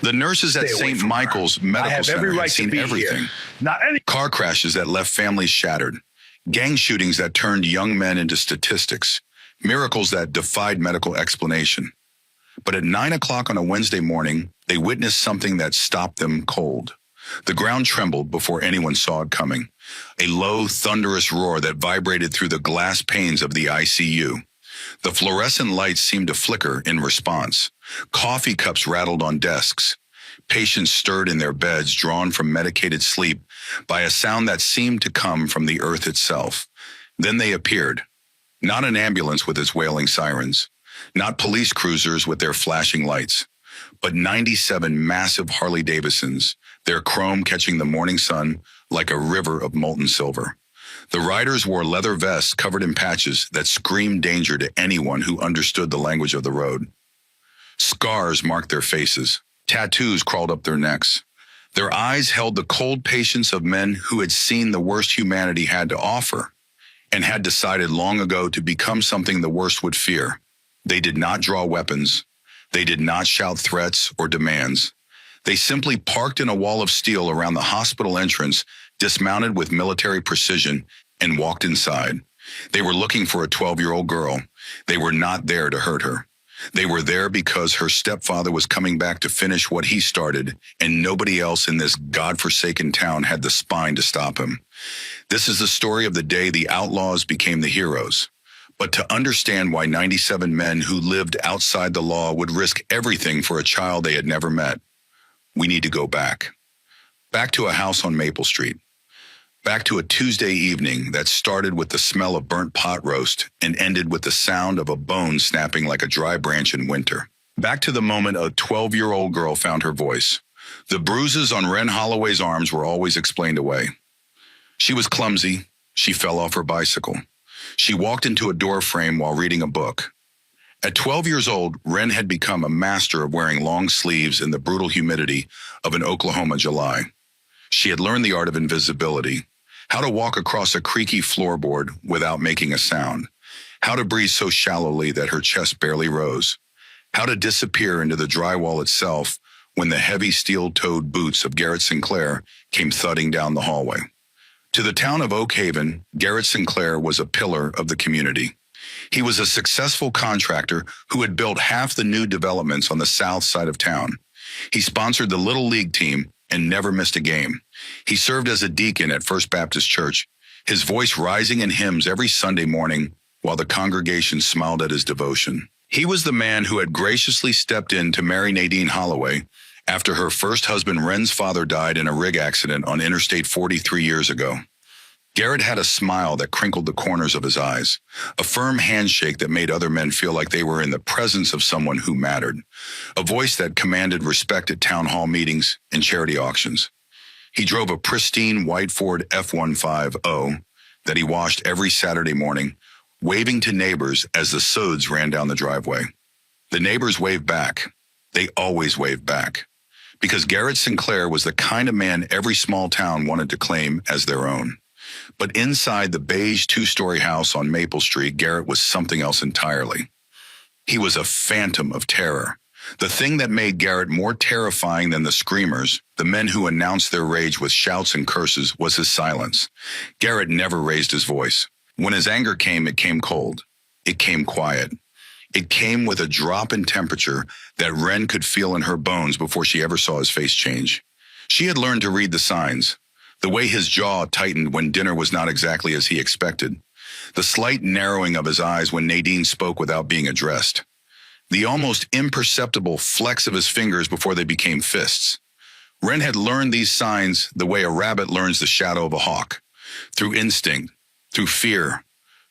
The nurses at St. Michael's Medical Center had seen everything. Car crashes that left families shattered. Gang shootings that turned young men into statistics. Miracles that defied medical explanation. But at 9 o'clock on a Wednesday morning, they witnessed something that stopped them cold. The ground trembled before anyone saw it coming. A low, thunderous roar that vibrated through the glass panes of the ICU. The fluorescent lights seemed to flicker in response. Coffee cups rattled on desks. Patients stirred in their beds, drawn from medicated sleep by a sound that seemed to come from the earth itself. Then they appeared. Not an ambulance with its wailing sirens. Not police cruisers with their flashing lights. But 97 massive Harley-Davidsons, their chrome catching the morning sun like a river of molten silver. The riders wore leather vests covered in patches that screamed danger to anyone who understood the language of the road. Scars marked their faces. Tattoos crawled up their necks. Their eyes held the cold patience of men who had seen the worst humanity had to offer and had decided long ago to become something the worst would fear. They did not draw weapons. They did not shout threats or demands. They simply parked in a wall of steel around the hospital entrance, dismounted with military precision, and walked inside. They were looking for a 12-year-old girl. They were not there to hurt her. They were there because her stepfather was coming back to finish what he started, and nobody else in this godforsaken town had the spine to stop him. This is the story of the day the outlaws became the heroes. But to understand why 97 men who lived outside the law would risk everything for a child they had never met, we need to go back. Back to a house on Maple Street. Back to a Tuesday evening that started with the smell of burnt pot roast and ended with the sound of a bone snapping like a dry branch in winter. Back to the moment a 12-year-old girl found her voice. The bruises on Ren Holloway's arms were always explained away. She was clumsy. She fell off her bicycle. She walked into a door frame while reading a book. At 12 years old, Ren had become a master of wearing long sleeves in the brutal humidity of an Oklahoma July. She had learned the art of invisibility, how to walk across a creaky floorboard without making a sound, how to breathe so shallowly that her chest barely rose, how to disappear into the drywall itself when the heavy steel-toed boots of Garrett Sinclair came thudding down the hallway. To the town of Oak Haven, Garrett Sinclair was a pillar of the community. He was a successful contractor who had built half the new developments on the south side of town. He sponsored the Little League team and never missed a game. He served as a deacon at First Baptist Church, his voice rising in hymns every Sunday morning while the congregation smiled at his devotion. He was the man who had graciously stepped in to marry Nadine Holloway after her first husband Ren's father died in a rig accident on Interstate 43 years ago. Garrett had a smile that crinkled the corners of his eyes, a firm handshake that made other men feel like they were in the presence of someone who mattered, a voice that commanded respect at town hall meetings and charity auctions. He drove a pristine white Ford F-150 that he washed every Saturday morning, waving to neighbors as the sods ran down the driveway. The neighbors waved back. They always waved back, because Garrett Sinclair was the kind of man every small town wanted to claim as their own. But inside the beige two-story house on Maple Street, Garrett was something else entirely. He was a phantom of terror. The thing that made Garrett more terrifying than the screamers, the men who announced their rage with shouts and curses, was his silence. Garrett never raised his voice. When his anger came, it came cold. It came quiet. It came with a drop in temperature that Ren could feel in her bones before she ever saw his face change. She had learned to read the signs. The way his jaw tightened when dinner was not exactly as he expected. The slight narrowing of his eyes when Nadine spoke without being addressed. The almost imperceptible flex of his fingers before they became fists. Ren had learned these signs the way a rabbit learns the shadow of a hawk. Through instinct, through fear,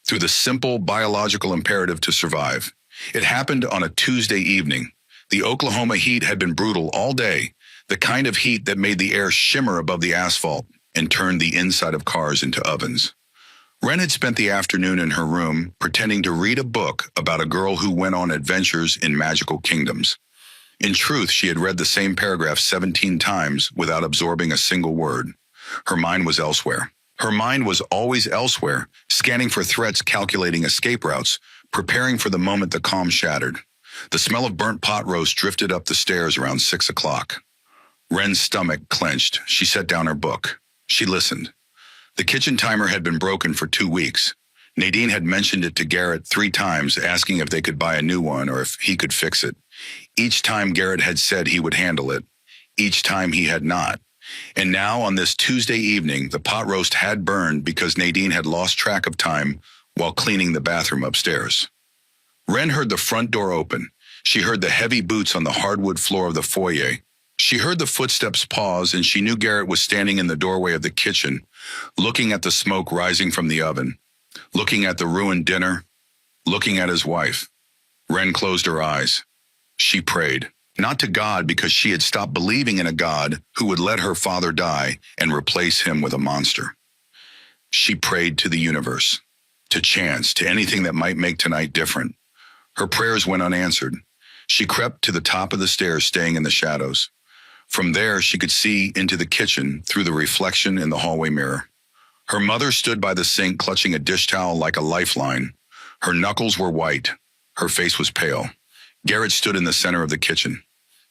through the simple biological imperative to survive. It happened on a Tuesday evening. The Oklahoma heat had been brutal all day, the kind of heat that made the air shimmer above the asphalt and turned the inside of cars into ovens. Ren had spent the afternoon in her room pretending to read a book about a girl who went on adventures in magical kingdoms. In truth, she had read the same paragraph 17 times without absorbing a single word. Her mind was elsewhere. Her mind was always elsewhere, scanning for threats, calculating escape routes, preparing for the moment the calm shattered. The smell of burnt pot roast drifted up the stairs around 6 o'clock. Wren's stomach clenched. She set down her book. She listened. The kitchen timer had been broken for 2 weeks. Nadine had mentioned it to Garrett 3 times, asking if they could buy a new one or if he could fix it. Each time Garrett had said he would handle it. Each time he had not. And now, on this Tuesday evening, the pot roast had burned because Nadine had lost track of time while cleaning the bathroom upstairs. Wren heard the front door open. She heard the heavy boots on the hardwood floor of the foyer. She heard the footsteps pause, and she knew Garrett was standing in the doorway of the kitchen, looking at the smoke rising from the oven, looking at the ruined dinner, looking at his wife. Wren closed her eyes. She prayed, not to God because she had stopped believing in a God who would let her father die and replace him with a monster. She prayed to the universe, to chance, to anything that might make tonight different. Her prayers went unanswered. She crept to the top of the stairs, staying in the shadows. From there, she could see into the kitchen through the reflection in the hallway mirror. Her mother stood by the sink, clutching a dish towel like a lifeline. Her knuckles were white. Her face was pale. Garrett stood in the center of the kitchen.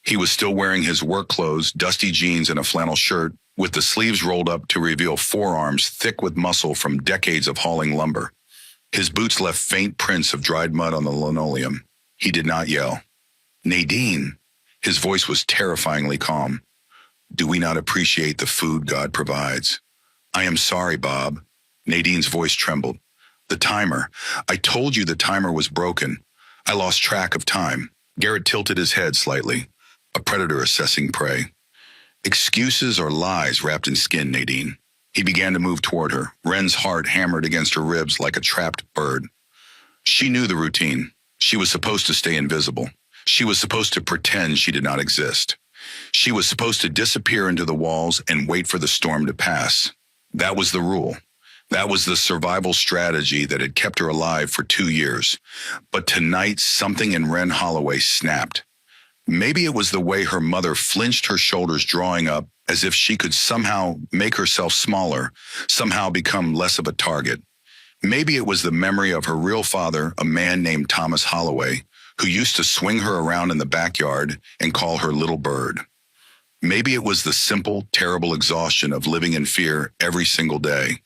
He was still wearing his work clothes, dusty jeans and a flannel shirt, with the sleeves rolled up to reveal forearms thick with muscle from decades of hauling lumber. His boots left faint prints of dried mud on the linoleum. He did not yell. "Nadine." His voice was terrifyingly calm. "Do we not appreciate the food God provides?" "I am sorry, Bob." Nadine's voice trembled. "The timer. I told you the timer was broken. I lost track of time." Garrett tilted his head slightly, a predator assessing prey. "Excuses or lies wrapped in skin, Nadine." He began to move toward her. Wren's heart hammered against her ribs like a trapped bird. She knew the routine. She was supposed to stay invisible. She was supposed to pretend she did not exist. She was supposed to disappear into the walls and wait for the storm to pass. That was the rule. That was the survival strategy that had kept her alive for 2 years. But tonight, something in Wren Holloway snapped. Maybe it was the way her mother flinched, her shoulders drawing up as if she could somehow make herself smaller, somehow become less of a target. Maybe it was the memory of her real father, a man named Thomas Holloway, who used to swing her around in the backyard and call her little bird. Maybe it was the simple, terrible exhaustion of living in fear every single day.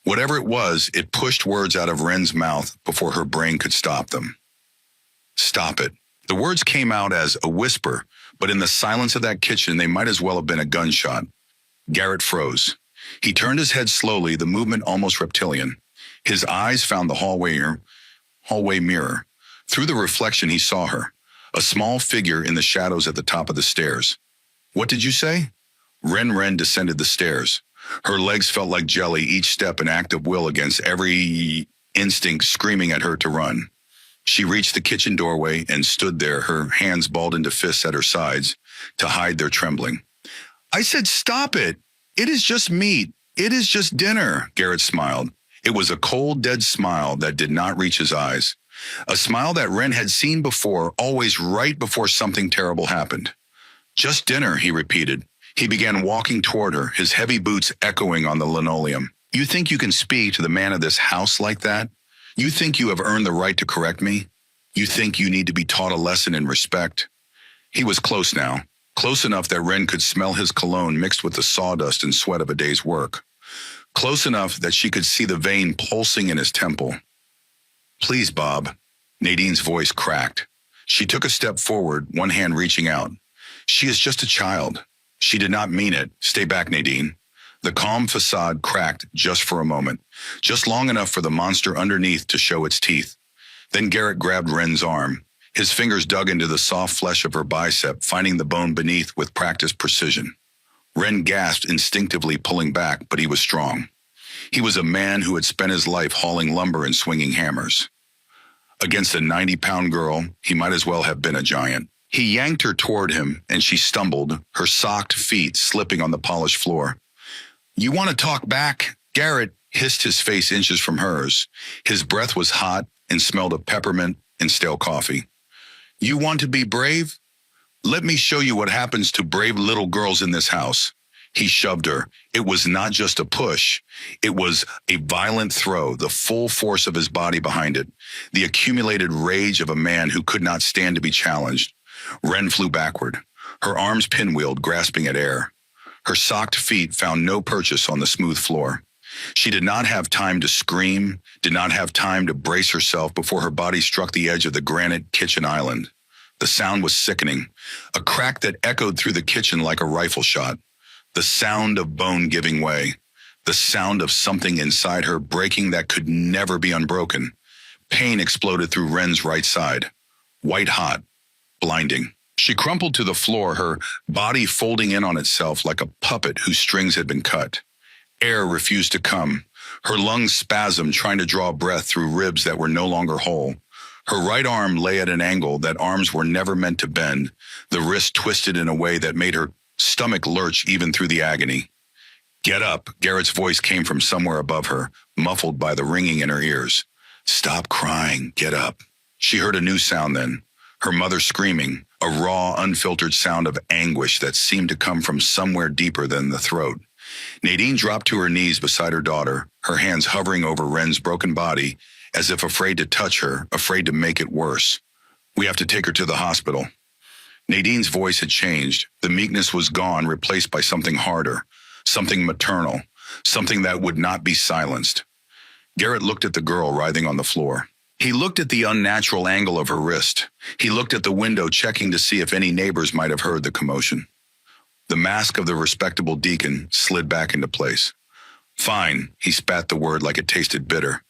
Whatever it was, it pushed words out of Wren's mouth before her brain could stop them. "Stop it." The words came out as a whisper, but in the silence of that kitchen, they might as well have been a gunshot. Garrett froze. He turned his head slowly, the movement almost reptilian. His eyes found the hallway mirror. Through the reflection, he saw her, a small figure in the shadows at the top of the stairs. "What did you say?" Wren descended the stairs. Her legs felt like jelly, each step an act of will against every instinct screaming at her to run. She reached the kitchen doorway and stood there, her hands balled into fists at her sides to hide their trembling. "I said stop it. It is just meat. It is just dinner," Garrett smiled. It was a cold, dead smile that did not reach his eyes. A smile that Wren had seen before, always right before something terrible happened. "Just dinner," he repeated. He began walking toward her, his heavy boots echoing on the linoleum. "You think you can speak to the man of this house like that? You think you have earned the right to correct me? You think you need to be taught a lesson in respect?" He was close now, close enough that Wren could smell his cologne mixed with the sawdust and sweat of a day's work. Close enough that she could see the vein pulsing in his temple. "Please, Bob." Nadine's voice cracked. She took a step forward, one hand reaching out. "She is just a child." She did not mean it. "Stay back, Nadine." The calm facade cracked just for a moment, just long enough for the monster underneath to show its teeth. Then Garrett grabbed Wren's arm. His fingers dug into the soft flesh of her bicep, finding the bone beneath with practiced precision. Wren gasped, instinctively pulling back, but he was strong. He was a man who had spent his life hauling lumber and swinging hammers. Against a 90-pound girl, he might as well have been a giant. He yanked her toward him, and she stumbled, her socked feet slipping on the polished floor. "You want to talk back?" Garrett hissed, his face inches from hers. His breath was hot and smelled of peppermint and stale coffee. "You want to be brave? Let me show you what happens to brave little girls in this house." He shoved her. It was not just a push. It was a violent throw, the full force of his body behind it, the accumulated rage of a man who could not stand to be challenged. Wren flew backward, her arms pinwheeled, grasping at air. Her socked feet found no purchase on the smooth floor. She did not have time to scream, did not have time to brace herself before her body struck the edge of the granite kitchen island. The sound was sickening, a crack that echoed through the kitchen like a rifle shot. The sound of bone giving way, the sound of something inside her breaking that could never be unbroken. Pain exploded through Wren's right side, white hot, blinding. She crumpled to the floor, her body folding in on itself like a puppet whose strings had been cut. Air refused to come, her lungs spasmed trying to draw breath through ribs that were no longer whole. Her right arm lay at an angle that arms were never meant to bend, the wrist twisted in a way that made her stomach lurch even through the agony. "Get up," Garrett's voice came from somewhere above her, muffled by the ringing in her ears. "Stop crying, get up." She heard a new sound then, her mother screaming, a raw, unfiltered sound of anguish that seemed to come from somewhere deeper than the throat. Nadine dropped to her knees beside her daughter, her hands hovering over Wren's broken body, as if afraid to touch her, afraid to make it worse. "We have to take her to the hospital." Nadine's voice had changed. The meekness was gone, replaced by something harder, something maternal, something that would not be silenced. Garrett looked at the girl writhing on the floor. He looked at the unnatural angle of her wrist. He looked at the window, checking to see if any neighbors might have heard the commotion. The mask of the respectable deacon slid back into place. "Fine," he spat the word like it tasted bitter.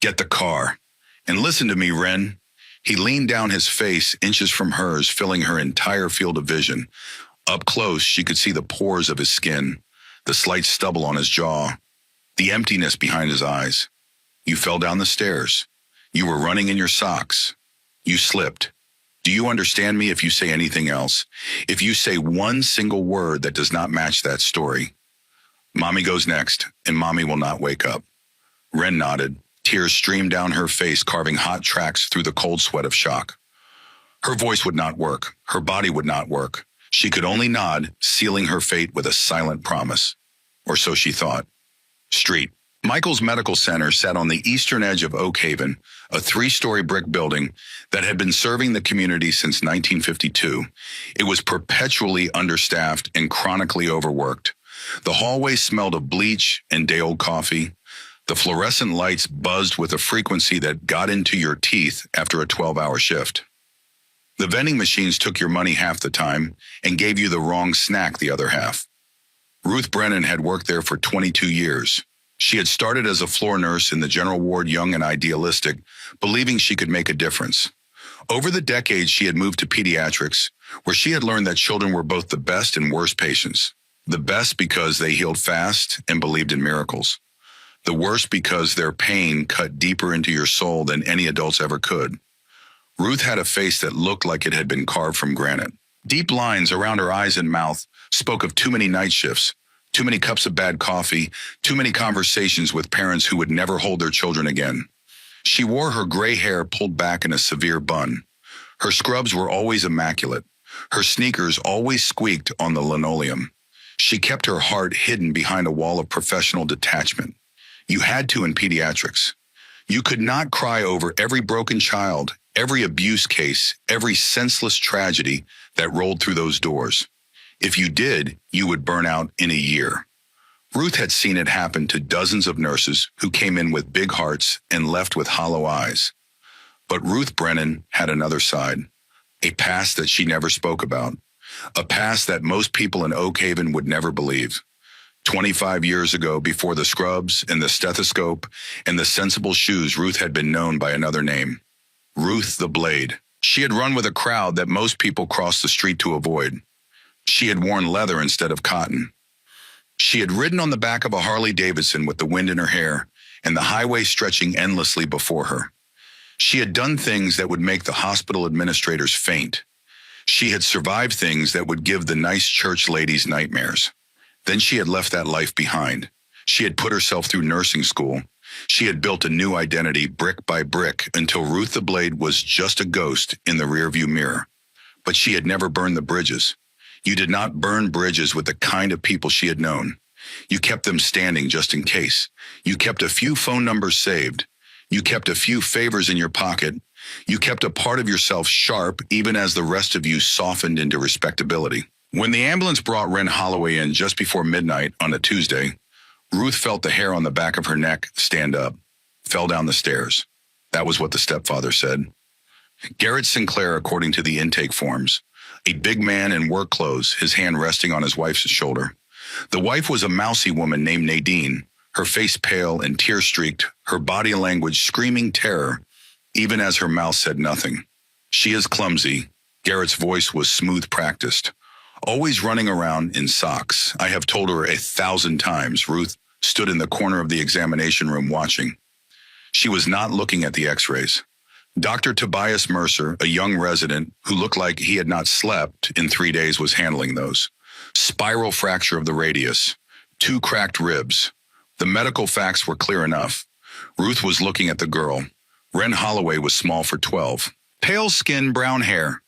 "Get the car. And listen to me, Wren." He leaned down, his face inches from hers, filling her entire field of vision. Up close, she could see the pores of his skin, the slight stubble on his jaw, the emptiness behind his eyes. "You fell down the stairs. You were running in your socks. You slipped. Do you understand me if you say anything else? If you say one single word that does not match that story? Mommy goes next, and Mommy will not wake up." Wren nodded. Tears streamed down her face, carving hot tracks through the cold sweat of shock. Her voice would not work. Her body would not work. She could only nod, sealing her fate with a silent promise. Or so she thought. Street. Michael's Medical Center sat on the eastern edge of Oak Haven, a 3-story brick building that had been serving the community since 1952. It was perpetually understaffed and chronically overworked. The hallway smelled of bleach and day-old coffee. The fluorescent lights buzzed with a frequency that got into your teeth after a 12-hour shift. The vending machines took your money half the time and gave you the wrong snack the other half. Ruth Brennan had worked there for 22 years. She had started as a floor nurse in the general ward, young and idealistic, believing she could make a difference. Over the decades, she had moved to pediatrics, where she had learned that children were both the best and worst patients. The best because they healed fast and believed in miracles. The worst because their pain cut deeper into your soul than any adults ever could. Ruth had a face that looked like it had been carved from granite. Deep lines around her eyes and mouth spoke of too many night shifts, too many cups of bad coffee, too many conversations with parents who would never hold their children again. She wore her gray hair pulled back in a severe bun. Her scrubs were always immaculate. Her sneakers always squeaked on the linoleum. She kept her heart hidden behind a wall of professional detachment. You had to in pediatrics. You could not cry over every broken child, every abuse case, every senseless tragedy that rolled through those doors. If you did, you would burn out in a year. Ruth had seen it happen to dozens of nurses who came in with big hearts and left with hollow eyes. But Ruth Brennan had another side, a past that she never spoke about, a past that most people in Oak Haven would never believe. 25 years ago, before the scrubs and the stethoscope and the sensible shoes, Ruth had been known by another name, Ruth the Blade. She had run with a crowd that most people crossed the street to avoid. She had worn leather instead of cotton. She had ridden on the back of a Harley Davidson with the wind in her hair and the highway stretching endlessly before her. She had done things that would make the hospital administrators faint. She had survived things that would give the nice church ladies nightmares. Then she had left that life behind. She had put herself through nursing school. She had built a new identity brick by brick until Ruth the Blade was just a ghost in the rearview mirror. But she had never burned the bridges. You did not burn bridges with the kind of people she had known. You kept them standing just in case. You kept a few phone numbers saved. You kept a few favors in your pocket. You kept a part of yourself sharp even as the rest of you softened into respectability. When the ambulance brought Wren Holloway in just before midnight on a Tuesday, Ruth felt the hair on the back of her neck stand up, fell down the stairs. That was what the stepfather said. Garrett Sinclair, according to the intake forms, a big man in work clothes, his hand resting on his wife's shoulder. The wife was a mousy woman named Nadine, her face pale and tear-streaked, her body language screaming terror, even as her mouth said nothing. She is clumsy. Garrett's voice was smooth practiced. Always running around in socks. I have told her 1,000 times. Ruth stood in the corner of the examination room watching. She was not looking at the x-rays. Dr. Tobias Mercer, a young resident who looked like he had not slept in 3 days, was handling those. Spiral fracture of the radius, 2 cracked ribs. The medical facts were clear enough. Ruth was looking at the girl. Wren Holloway was small for 12. Pale skin, brown hair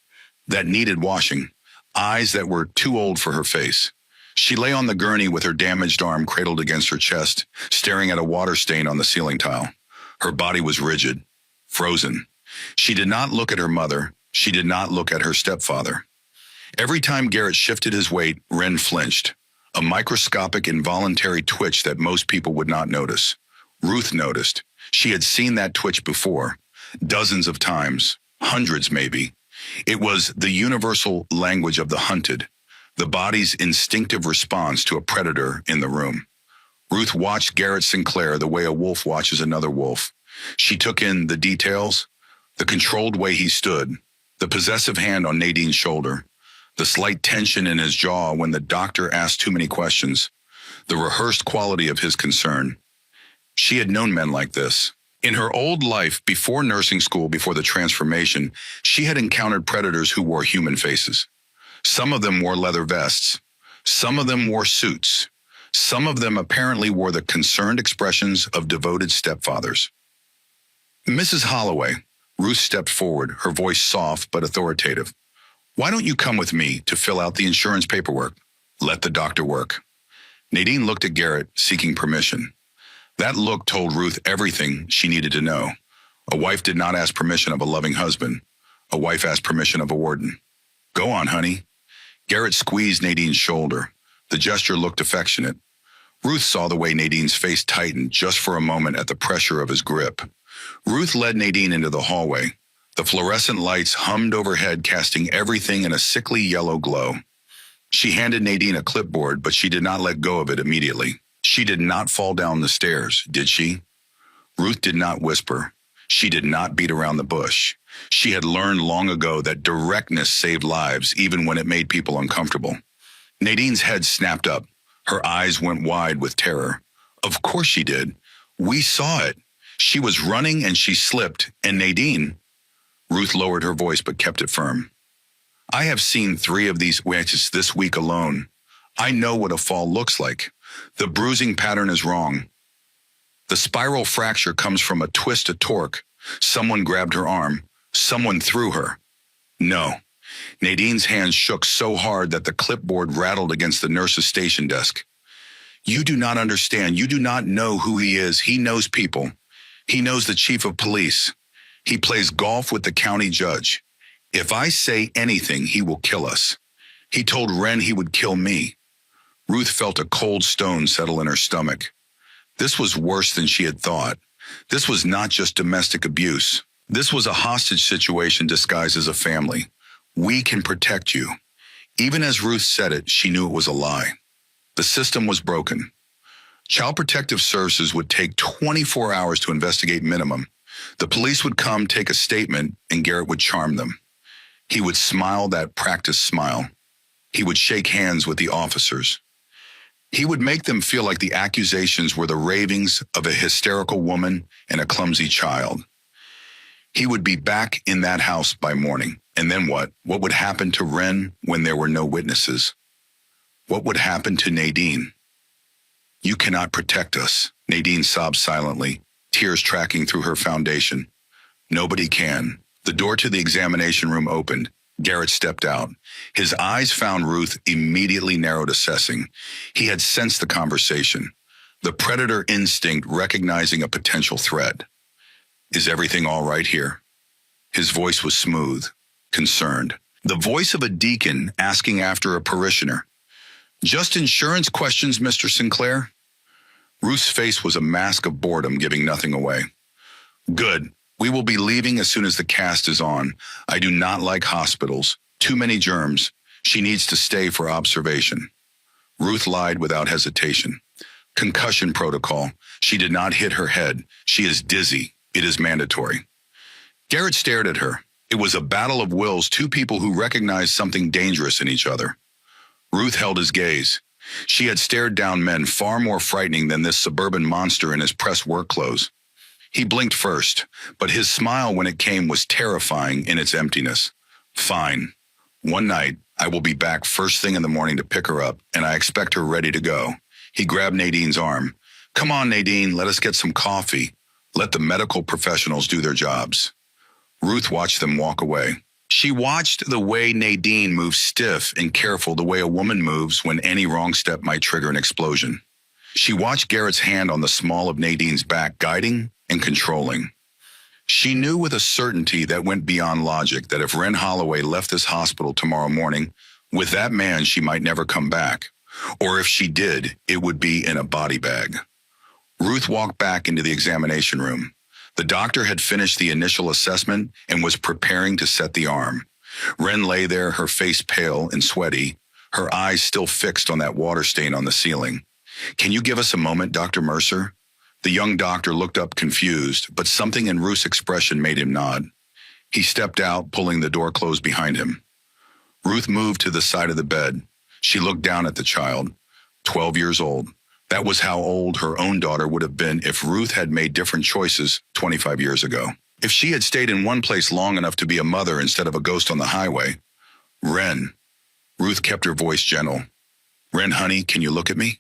that needed washing. Eyes that were too old for her face. She lay on the gurney with her damaged arm cradled against her chest, staring at a water stain on the ceiling tile. Her body was rigid, frozen. She did not look at her mother. She did not look at her stepfather. Every time Garrett shifted his weight, Wren flinched. A microscopic, involuntary twitch that most people would not notice. Ruth noticed. She had seen that twitch before, dozens of times, hundreds maybe. It was the universal language of the hunted, the body's instinctive response to a predator in the room. Ruth watched Garrett Sinclair the way a wolf watches another wolf. She took in the details, the controlled way he stood, the possessive hand on Nadine's shoulder, the slight tension in his jaw when the doctor asked too many questions, the rehearsed quality of his concern. She had known men like this. In her old life, before nursing school, before the transformation, she had encountered predators who wore human faces. Some of them wore leather vests. Some of them wore suits. Some of them apparently wore the concerned expressions of devoted stepfathers. Mrs. Holloway, Ruth stepped forward, her voice soft but authoritative. Why don't you come with me to fill out the insurance paperwork? Let the doctor work. Nadine looked at Garrett, seeking permission. That look told Ruth everything she needed to know. A wife did not ask permission of a loving husband. A wife asked permission of a warden. Go on, honey. Garrett squeezed Nadine's shoulder. The gesture looked affectionate. Ruth saw the way Nadine's face tightened just for a moment at the pressure of his grip. Ruth led Nadine into the hallway. The fluorescent lights hummed overhead, casting everything in a sickly yellow glow. She handed Nadine a clipboard, but she did not let go of it immediately. She did not fall down the stairs, did she? Ruth did not whisper. She did not beat around the bush. She had learned long ago that directness saved lives, even when it made people uncomfortable. Nadine's head snapped up. Her eyes went wide with terror. Of course she did. We saw it. She was running and she slipped, and Nadine... Ruth lowered her voice but kept it firm. I have seen 3 of these witches this week alone. I know what a fall looks like. The bruising pattern is wrong. The spiral fracture comes from a twist of torque. Someone grabbed her arm. Someone threw her. No. Nadine's hands shook so hard that the clipboard rattled against the nurse's station desk. You do not understand. You do not know who he is. He knows people. He knows the chief of police. He plays golf with the county judge. If I say anything, he will kill us. He told Wren he would kill me. Ruth felt a cold stone settle in her stomach. This was worse than she had thought. This was not just domestic abuse. This was a hostage situation disguised as a family. We can protect you. Even as Ruth said it, she knew it was a lie. The system was broken. Child Protective Services would take 24 hours to investigate minimum. The police would come, take a statement, and Garrett would charm them. He would smile that practiced smile. He would shake hands with the officers. He would make them feel like the accusations were the ravings of a hysterical woman and a clumsy child. He would be back in that house by morning. And then what? What would happen to Wren when there were no witnesses? What would happen to Nadine? You cannot protect us, Nadine sobbed silently, tears tracking through her foundation. Nobody can. The door to the examination room opened. Garrett stepped out. His eyes found Ruth immediately narrowed, assessing. He had sensed the conversation, the predator instinct recognizing a potential threat. Is everything all right here? His voice was smooth, concerned. The voice of a deacon asking after a parishioner. Just insurance questions, Mr. Sinclair? Ruth's face was a mask of boredom, giving nothing away. Good. We will be leaving as soon as the cast is on. I do not like hospitals. Too many germs. She needs to stay for observation. Ruth lied without hesitation. Concussion protocol. She did not hit her head. She is dizzy. It is mandatory. Garrett stared at her. It was a battle of wills, two people who recognized something dangerous in each other. Ruth held his gaze. She had stared down men far more frightening than this suburban monster in his press work clothes. He blinked first, but his smile when it came was terrifying in its emptiness. Fine. One night, I will be back first thing in the morning to pick her up, and I expect her ready to go. He grabbed Nadine's arm. Come on, Nadine, let us get some coffee. Let the medical professionals do their jobs. Ruth watched them walk away. She watched the way Nadine moved, stiff and careful, the way a woman moves when any wrong step might trigger an explosion. She watched Garrett's hand on the small of Nadine's back, guiding and controlling. She knew with a certainty that went beyond logic that if Wren Holloway left this hospital tomorrow morning, with that man she might never come back. Or if she did, it would be in a body bag. Ruth walked back into the examination room. The doctor had finished the initial assessment and was preparing to set the arm. Wren lay there, her face pale and sweaty, her eyes still fixed on that water stain on the ceiling. Can you give us a moment, Dr. Mercer? The young doctor looked up confused, but something in Ruth's expression made him nod. He stepped out, pulling the door closed behind him. Ruth moved to the side of the bed. She looked down at the child, 12 years old. That was how old her own daughter would have been if Ruth had made different choices 25 years ago. If she had stayed in one place long enough to be a mother instead of a ghost on the highway. Wren. Ruth kept her voice gentle. Wren, honey, can you look at me?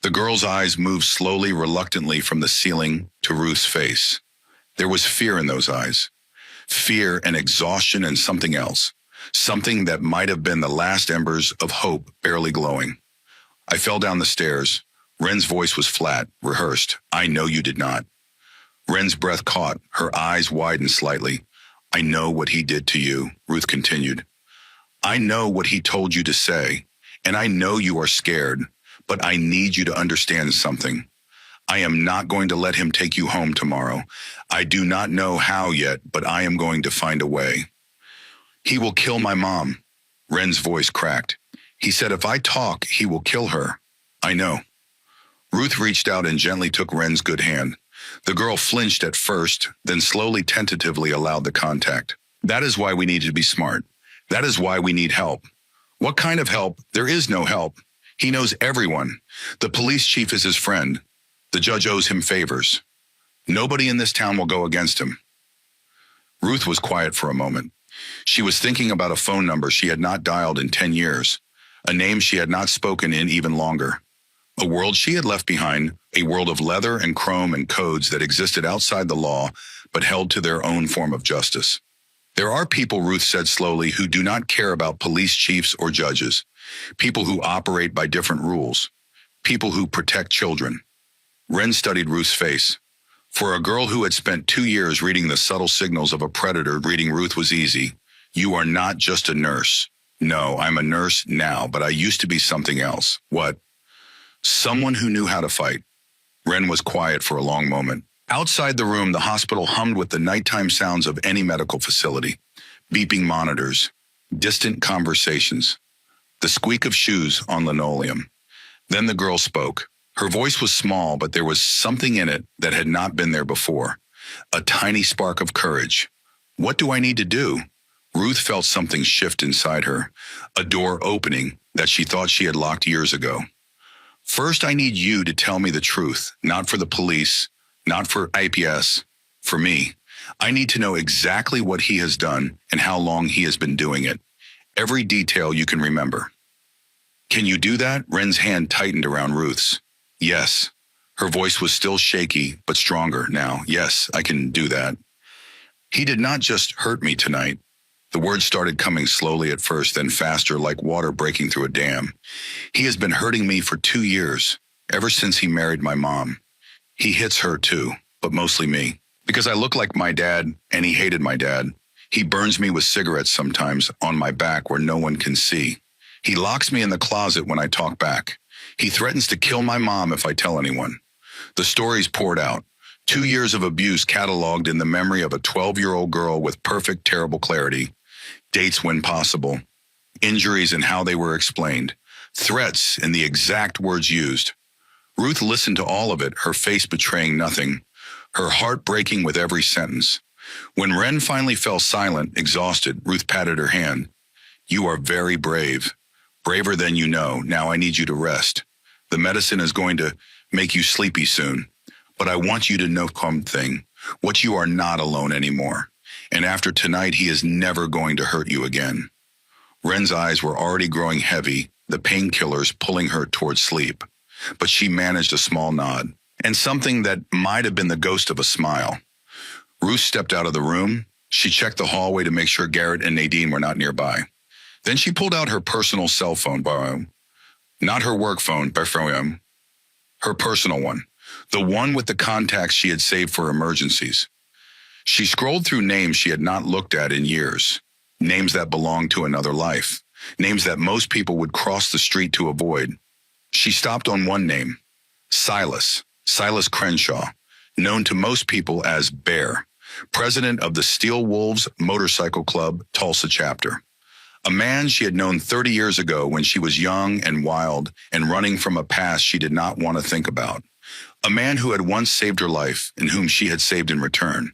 The girl's eyes moved slowly, reluctantly from the ceiling to Ruth's face. There was fear in those eyes. Fear and exhaustion and something else. Something that might have been the last embers of hope barely glowing. I fell down the stairs. Wren's voice was flat, rehearsed. I know you did not. Wren's breath caught. Her eyes widened slightly. I know what he did to you, Ruth continued. I know what he told you to say, and I know you are scared, but I need you to understand something. I am not going to let him take you home tomorrow. I do not know how yet, but I am going to find a way. He will kill my mom. Wren's voice cracked. He said if I talk, he will kill her. I know. Ruth reached out and gently took Wren's good hand. The girl flinched at first, then slowly, tentatively allowed the contact. That is why we need to be smart. That is why we need help. What kind of help? There is no help. He knows everyone. The police chief is his friend. The judge owes him favors. Nobody in this town will go against him. Ruth was quiet for a moment. She was thinking about a phone number she had not dialed in 10 years, a name she had not spoken in even longer. A world she had left behind, a world of leather and chrome and codes that existed outside the law but held to their own form of justice. There are people, Ruth said slowly, who do not care about police chiefs or judges. People who operate by different rules. People who protect children. Wren studied Ruth's face. For a girl who had spent 2 years reading the subtle signals of a predator, reading Ruth was easy. You are not just a nurse. No, I'm a nurse now, but I used to be something else. What? Someone who knew how to fight. Wren was quiet for a long moment. Outside the room, the hospital hummed with the nighttime sounds of any medical facility. Beeping monitors, distant conversations, the squeak of shoes on linoleum. Then the girl spoke. Her voice was small, but there was something in it that had not been there before. A tiny spark of courage. What do I need to do? Ruth felt something shift inside her, a door opening that she thought she had locked years ago. First, I need you to tell me the truth, not for the police, not for IPS, for me. I need to know exactly what he has done and how long he has been doing it. Every detail you can remember. Can you do that? Wren's hand tightened around Ruth's. Yes. Her voice was still shaky, but stronger now. Yes, I can do that. He did not just hurt me tonight. The words started coming slowly at first, then faster, like water breaking through a dam. He has been hurting me for 2 years, ever since he married my mom. He hits her too, but mostly me. Because I look like my dad, and he hated my dad. He burns me with cigarettes sometimes, on my back where no one can see. He locks me in the closet when I talk back. He threatens to kill my mom if I tell anyone. The stories poured out. 2 years of abuse cataloged in the memory of a 12-year-old girl with perfect, terrible clarity. Dates when possible. Injuries and how they were explained. Threats and the exact words used. Ruth listened to all of it, her face betraying nothing, her heart breaking with every sentence. When Ren finally fell silent, exhausted, Ruth patted her hand. "You are very brave. Braver than you know. Now I need you to rest. The medicine is going to make you sleepy soon. But I want you to know something, what you are not alone anymore. And after tonight, he is never going to hurt you again." Ren's eyes were already growing heavy, the painkillers pulling her towards sleep. But she managed a small nod, and something that might have been the ghost of a smile. Ruth stepped out of the room. She checked the hallway to make sure Garrett and Nadine were not nearby. Then she pulled out her personal cell phone, not her work phone, her personal one, the one with the contacts she had saved for emergencies. She scrolled through names she had not looked at in years, names that belonged to another life, names that most people would cross the street to avoid. She stopped on one name, Silas Crenshaw, known to most people as Bear, president of the Steel Wolves Motorcycle Club, Tulsa chapter. A man she had known 30 years ago when she was young and wild and running from a past she did not want to think about. A man who had once saved her life and whom she had saved in return.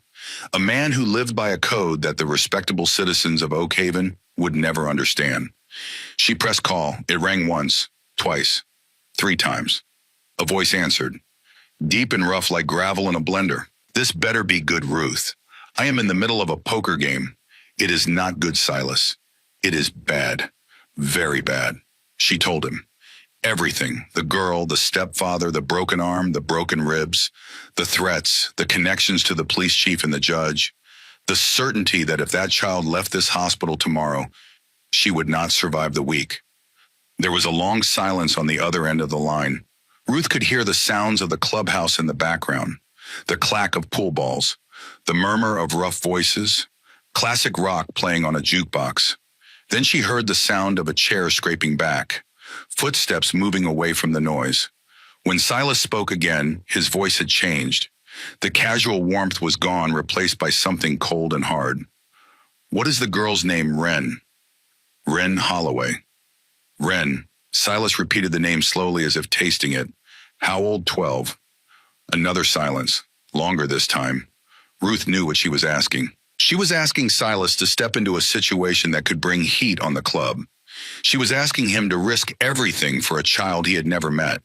A man who lived by a code that the respectable citizens of Oak Haven would never understand. She pressed call. It rang once, twice, 3 times. A voice answered, deep and rough like gravel in a blender. "This better be good, Ruth. I am in the middle of a poker game. It is not good, Silas. It is bad. Very bad." She told him. Everything, the girl, the stepfather, the broken arm, the broken ribs, the threats, the connections to the police chief and the judge, the certainty that if that child left this hospital tomorrow, she would not survive the week. There was a long silence on the other end of the line. Ruth could hear the sounds of the clubhouse in the background, the clack of pool balls, the murmur of rough voices, classic rock playing on a jukebox. Then she heard the sound of a chair scraping back, footsteps moving away from the noise. When Silas spoke again, his voice had changed. The casual warmth was gone, replaced by something cold and hard. "What is the girl's name, Ren?" "Ren Holloway." "Ren." Silas repeated the name slowly as if tasting it. "How old? 12. Another silence, longer this time. Ruth knew what she was asking. She was asking Silas to step into a situation that could bring heat on the club. She was asking him to risk everything for a child he had never met.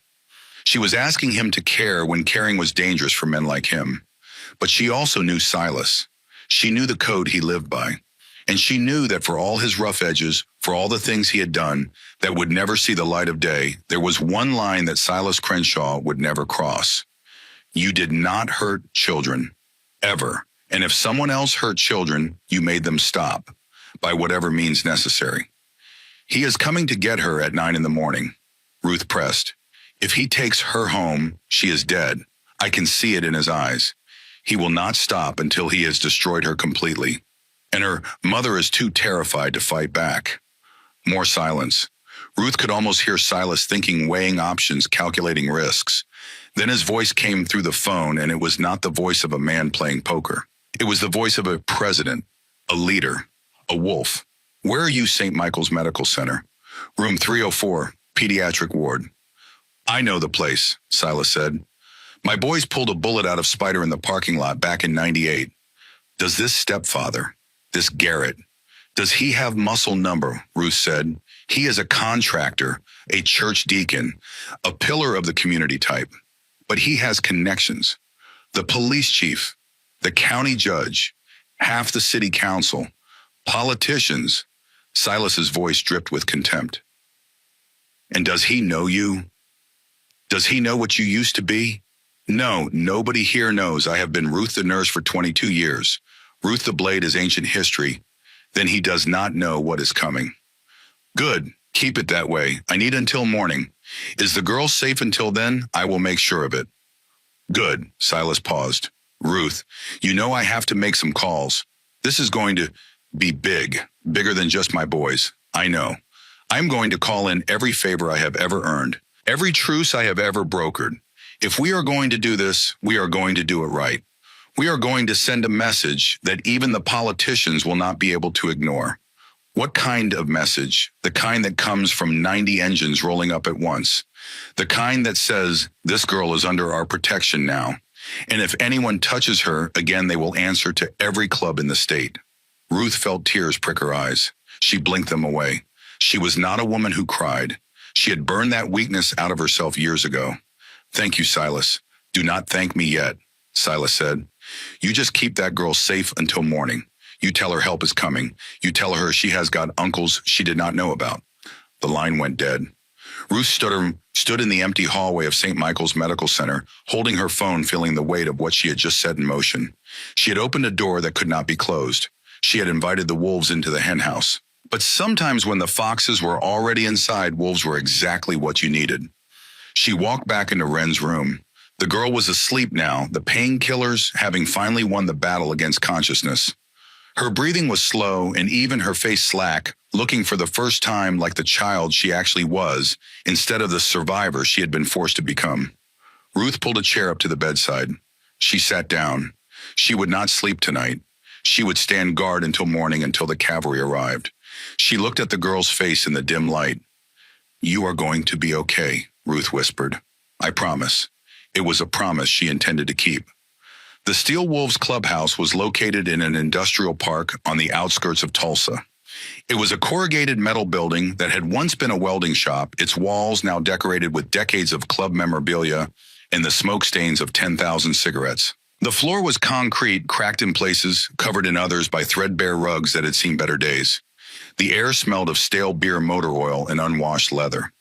She was asking him to care when caring was dangerous for men like him. But she also knew Silas. She knew the code he lived by. And she knew that for all his rough edges, for all the things he had done that would never see the light of day, there was one line that Silas Crenshaw would never cross. You did not hurt children, ever. And if someone else hurt children, you made them stop, by whatever means necessary. He is coming to get her at 9 a.m, Ruth pressed. If he takes her home, she is dead. I can see it in his eyes. He will not stop until he has destroyed her completely. And her mother is too terrified to fight back. More silence. Ruth could almost hear Silas thinking, weighing options, calculating risks. Then his voice came through the phone, and it was not the voice of a man playing poker. It was the voice of a president, a leader, a wolf. Where are you, St. Michael's Medical Center? Room 304, pediatric ward. I know the place, Silas said. My boys pulled a bullet out of Spider in the parking lot back in '98. Does this stepfather, this Garrett, does he have muscle number? Ruth said. He is a contractor, a church deacon, a pillar of the community type. But he has connections. The police chief, the county judge, half the city council, politicians. Silas's voice dripped with contempt. And does he know you? Does he know what you used to be? No, nobody here knows I have been Ruth the nurse for 22 years. Ruth the Blade is ancient history. Then he does not know what is coming. Good. Keep it that way. I need until morning. Is the girl safe until then? I will make sure of it. Good. Silas paused. Ruth, you know I have to make some calls. This is going to be big, bigger than just my boys. I know. I'm going to call in every favor I have ever earned, every truce I have ever brokered. If we are going to do this, we are going to do it right. We are going to send a message that even the politicians will not be able to ignore. What kind of message? The kind that comes from 90 engines rolling up at once. The kind that says, this girl is under our protection now. And if anyone touches her, again, they will answer to every club in the state. Ruth felt tears prick her eyes. She blinked them away. She was not a woman who cried. She had burned that weakness out of herself years ago. Thank you, Silas. Do not thank me yet, Silas said. You just keep that girl safe until morning. You tell her help is coming. You tell her she has got uncles she did not know about. The line went dead. Ruth stood in the empty hallway of St. Michael's Medical Center, holding her phone, feeling the weight of what she had just set in motion. She had opened a door that could not be closed. She had invited the wolves into the henhouse. But sometimes when the foxes were already inside, wolves were exactly what you needed. She walked back into Wren's room. The girl was asleep now, the painkillers having finally won the battle against consciousness. Her breathing was slow and even her face slack, looking for the first time like the child she actually was, instead of the survivor she had been forced to become. Ruth pulled a chair up to the bedside. She sat down. She would not sleep tonight. She would stand guard until morning, until the cavalry arrived. She looked at the girl's face in the dim light. You are going to be okay, Ruth whispered. I promise. It was a promise she intended to keep. The Steel Wolves Clubhouse was located in an industrial park on the outskirts of Tulsa. It was a corrugated metal building that had once been a welding shop, its walls now decorated with decades of club memorabilia and the smoke stains of 10,000 cigarettes. The floor was concrete, cracked in places, covered in others by threadbare rugs that had seen better days. The air smelled of stale beer motor oil and unwashed leather.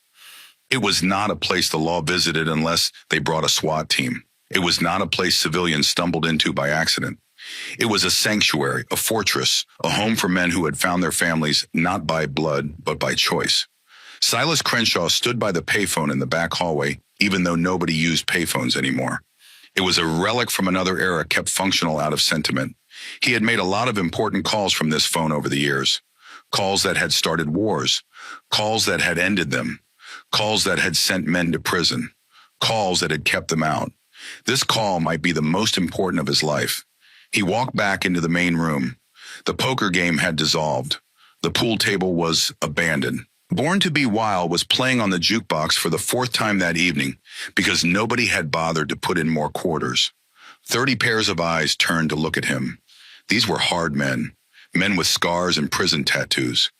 It was not a place the law visited unless they brought a SWAT team. It was not a place civilians stumbled into by accident. It was a sanctuary, a fortress, a home for men who had found their families not by blood, but by choice. Silas Crenshaw stood by the payphone in the back hallway, even though nobody used payphones anymore. It was a relic from another era kept functional out of sentiment. He had made a lot of important calls from this phone over the years. Calls that had started wars. Calls that had ended them. Calls that had sent men to prison. Calls that had kept them out. This call might be the most important of his life. He walked back into the main room. The poker game had dissolved. The pool table was abandoned. Born to Be Wild was playing on the jukebox for the fourth time that evening because nobody had bothered to put in more quarters. 30 pairs of eyes turned to look at him. These were hard men, men with scars and prison tattoos,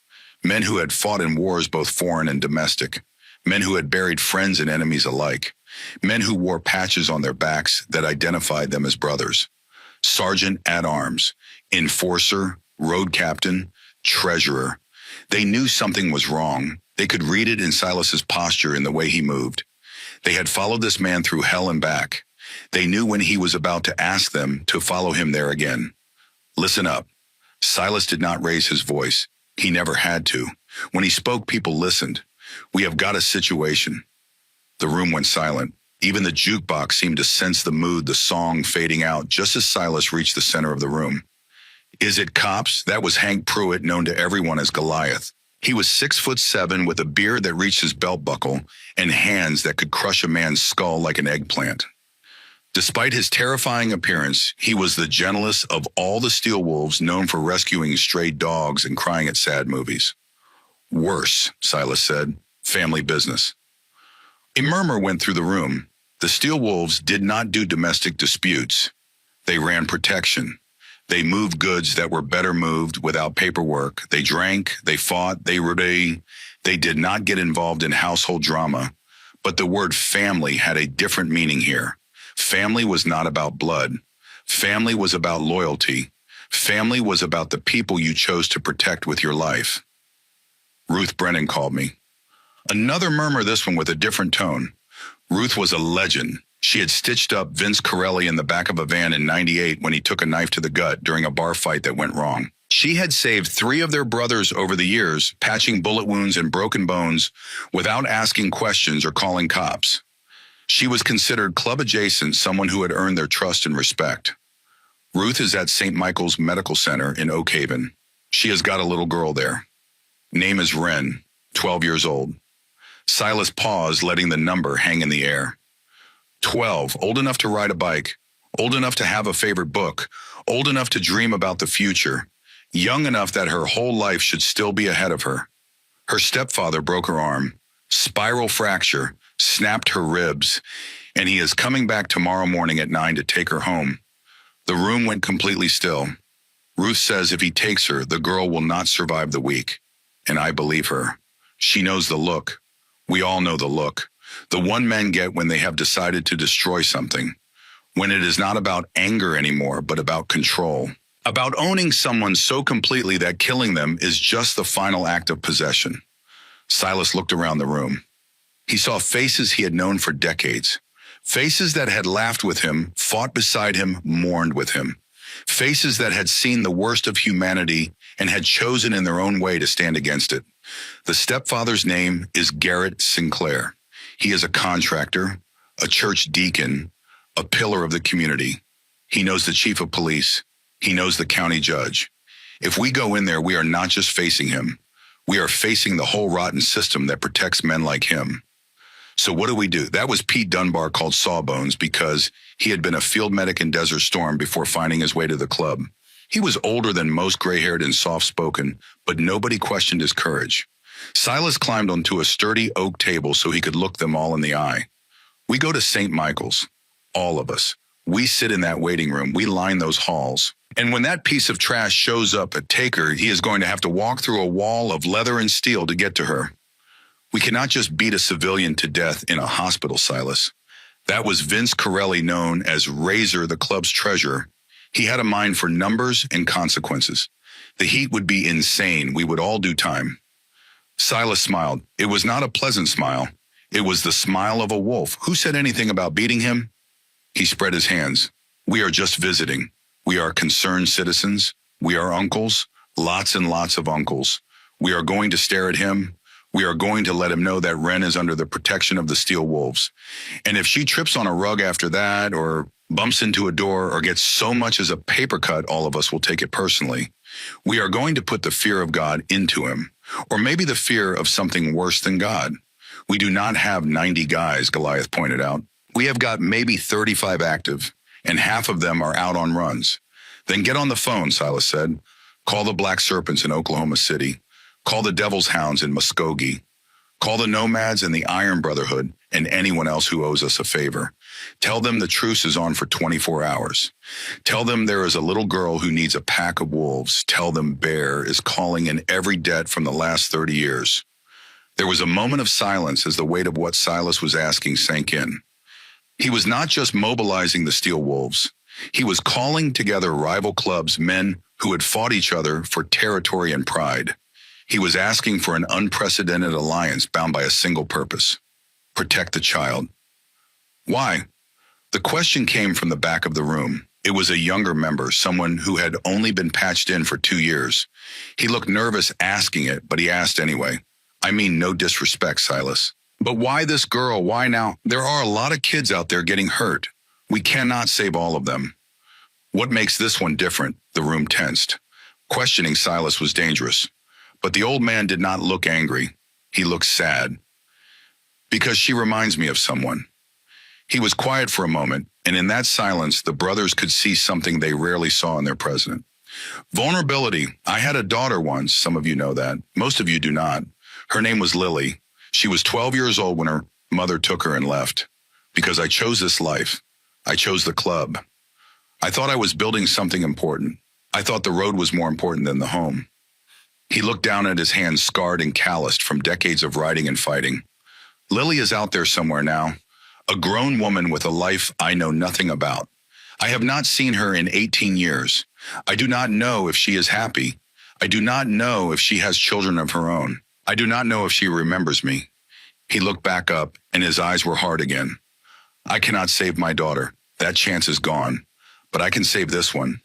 men who had fought in wars both foreign and domestic, men who had buried friends and enemies alike, men who wore patches on their backs that identified them as brothers. Sergeant at arms, enforcer, road captain, treasurer. They knew something was wrong. They could read it in Silas's posture, in the way he moved. They had followed this man through hell and back. They knew when he was about to ask them to follow him there again. Listen up. Silas did not raise his voice. He never had to. When he spoke, people listened. We have got a situation. The room went silent. Even the jukebox seemed to sense the mood, the song fading out just as Silas reached the center of the room. Is it cops? That was Hank Pruitt, known to everyone as Goliath. He was 6'7" with a beard that reached his belt buckle and hands that could crush a man's skull like an eggplant. Despite his terrifying appearance, he was the gentlest of all the Steel Wolves, known for rescuing stray dogs and crying at sad movies. Worse, Silas said. Family business. A murmur went through the room. The Steel Wolves did not do domestic disputes. They ran protection. They moved goods that were better moved without paperwork. They drank, they fought, they did not get involved in household drama. But the word family had a different meaning here. Family was not about blood. Family was about loyalty. Family was about the people you chose to protect with your life. Ruth Brennan called me. Another murmur, this one with a different tone. Ruth was a legend. She had stitched up Vince Corelli in the back of a van in '98 when he took a knife to the gut during a bar fight that went wrong. She had saved 3 of their brothers over the years, patching bullet wounds and broken bones without asking questions or calling cops. She was considered club adjacent, someone who had earned their trust and respect. Ruth is at St. Michael's Medical Center in Oak Haven. She has got a little girl there. Name is Wren, 12 years old. Silas paused, letting the number hang in the air. 12, old enough to ride a bike, old enough to have a favorite book, old enough to dream about the future, young enough that her whole life should still be ahead of her. Her stepfather broke her arm, spiral fracture, snapped her ribs, and he is coming back tomorrow morning at 9 to take her home. The room went completely still. Ruth says if he takes her, the girl will not survive the week. And I believe her. She knows the look. We all know the look. The one men get when they have decided to destroy something. When it is not about anger anymore, but about control. About owning someone so completely that killing them is just the final act of possession. Silas looked around the room. He saw faces he had known for decades. Faces that had laughed with him, fought beside him, mourned with him. Faces that had seen the worst of humanity and had chosen in their own way to stand against it. The stepfather's name is Garrett Sinclair. He is a contractor, a church deacon, a pillar of the community. He knows the chief of police. He knows the county judge. If we go in there, we are not just facing him. We are facing the whole rotten system that protects men like him. So what do? That was Pete Dunbar, called Sawbones, because he had been a field medic in Desert Storm before finding his way to the club. He was older than most, gray-haired and soft-spoken, but nobody questioned his courage. Silas climbed onto a sturdy oak table so he could look them all in the eye. We go to St. Michael's, all of us. We sit in that waiting room. We line those halls. And when that piece of trash shows up at Taker, he is going to have to walk through a wall of leather and steel to get to her. We cannot just beat a civilian to death in a hospital, Silas. That was Vince Corelli, known as Razor, the club's treasurer. He had a mind for numbers and consequences. The heat would be insane. We would all do time. Silas smiled. It was not a pleasant smile. It was the smile of a wolf. Who said anything about beating him? He spread his hands. We are just visiting. We are concerned citizens. We are uncles, lots and lots of uncles. We are going to stare at him. We are going to let him know that Wren is under the protection of the Steel Wolves. And if she trips on a rug after that, or bumps into a door, or gets so much as a paper cut, all of us will take it personally. We are going to put the fear of God into him, or maybe the fear of something worse than God. We do not have 90 guys, Goliath pointed out. We have got maybe 35 active, and half of them are out on runs. Then get on the phone, Silas said. Call the Black Serpents in Oklahoma City. Call the Devil's Hounds in Muskogee. Call the Nomads and the Iron Brotherhood and anyone else who owes us a favor. Tell them the truce is on for 24 hours. Tell them there is a little girl who needs a pack of wolves. Tell them Bear is calling in every debt from the last 30 years. There was a moment of silence as the weight of what Silas was asking sank in. He was not just mobilizing the Steel Wolves. He was calling together rival clubs, men who had fought each other for territory and pride. He was asking for an unprecedented alliance bound by a single purpose: protect the child. Why? The question came from the back of the room. It was a younger member, someone who had only been patched in for 2 years. He looked nervous asking it, but he asked anyway. I mean, no disrespect, Silas. But why this girl? Why now? There are a lot of kids out there getting hurt. We cannot save all of them. What makes this one different? The room tensed. Questioning Silas was dangerous. But the old man did not look angry. He looked sad. Because she reminds me of someone. He was quiet for a moment, and in that silence, the brothers could see something they rarely saw in their president. Vulnerability. I had a daughter once. Some of you know that. Most of you do not. Her name was Lily. She was 12 years old when her mother took her and left. Because I chose this life. I chose the club. I thought I was building something important. I thought the road was more important than the home. He looked down at his hands, scarred and calloused from decades of riding and fighting. Lily is out there somewhere now, a grown woman with a life I know nothing about. I have not seen her in 18 years. I do not know if she is happy. I do not know if she has children of her own. I do not know if she remembers me. He looked back up, and his eyes were hard again. I cannot save my daughter. That chance is gone. But I can save this one.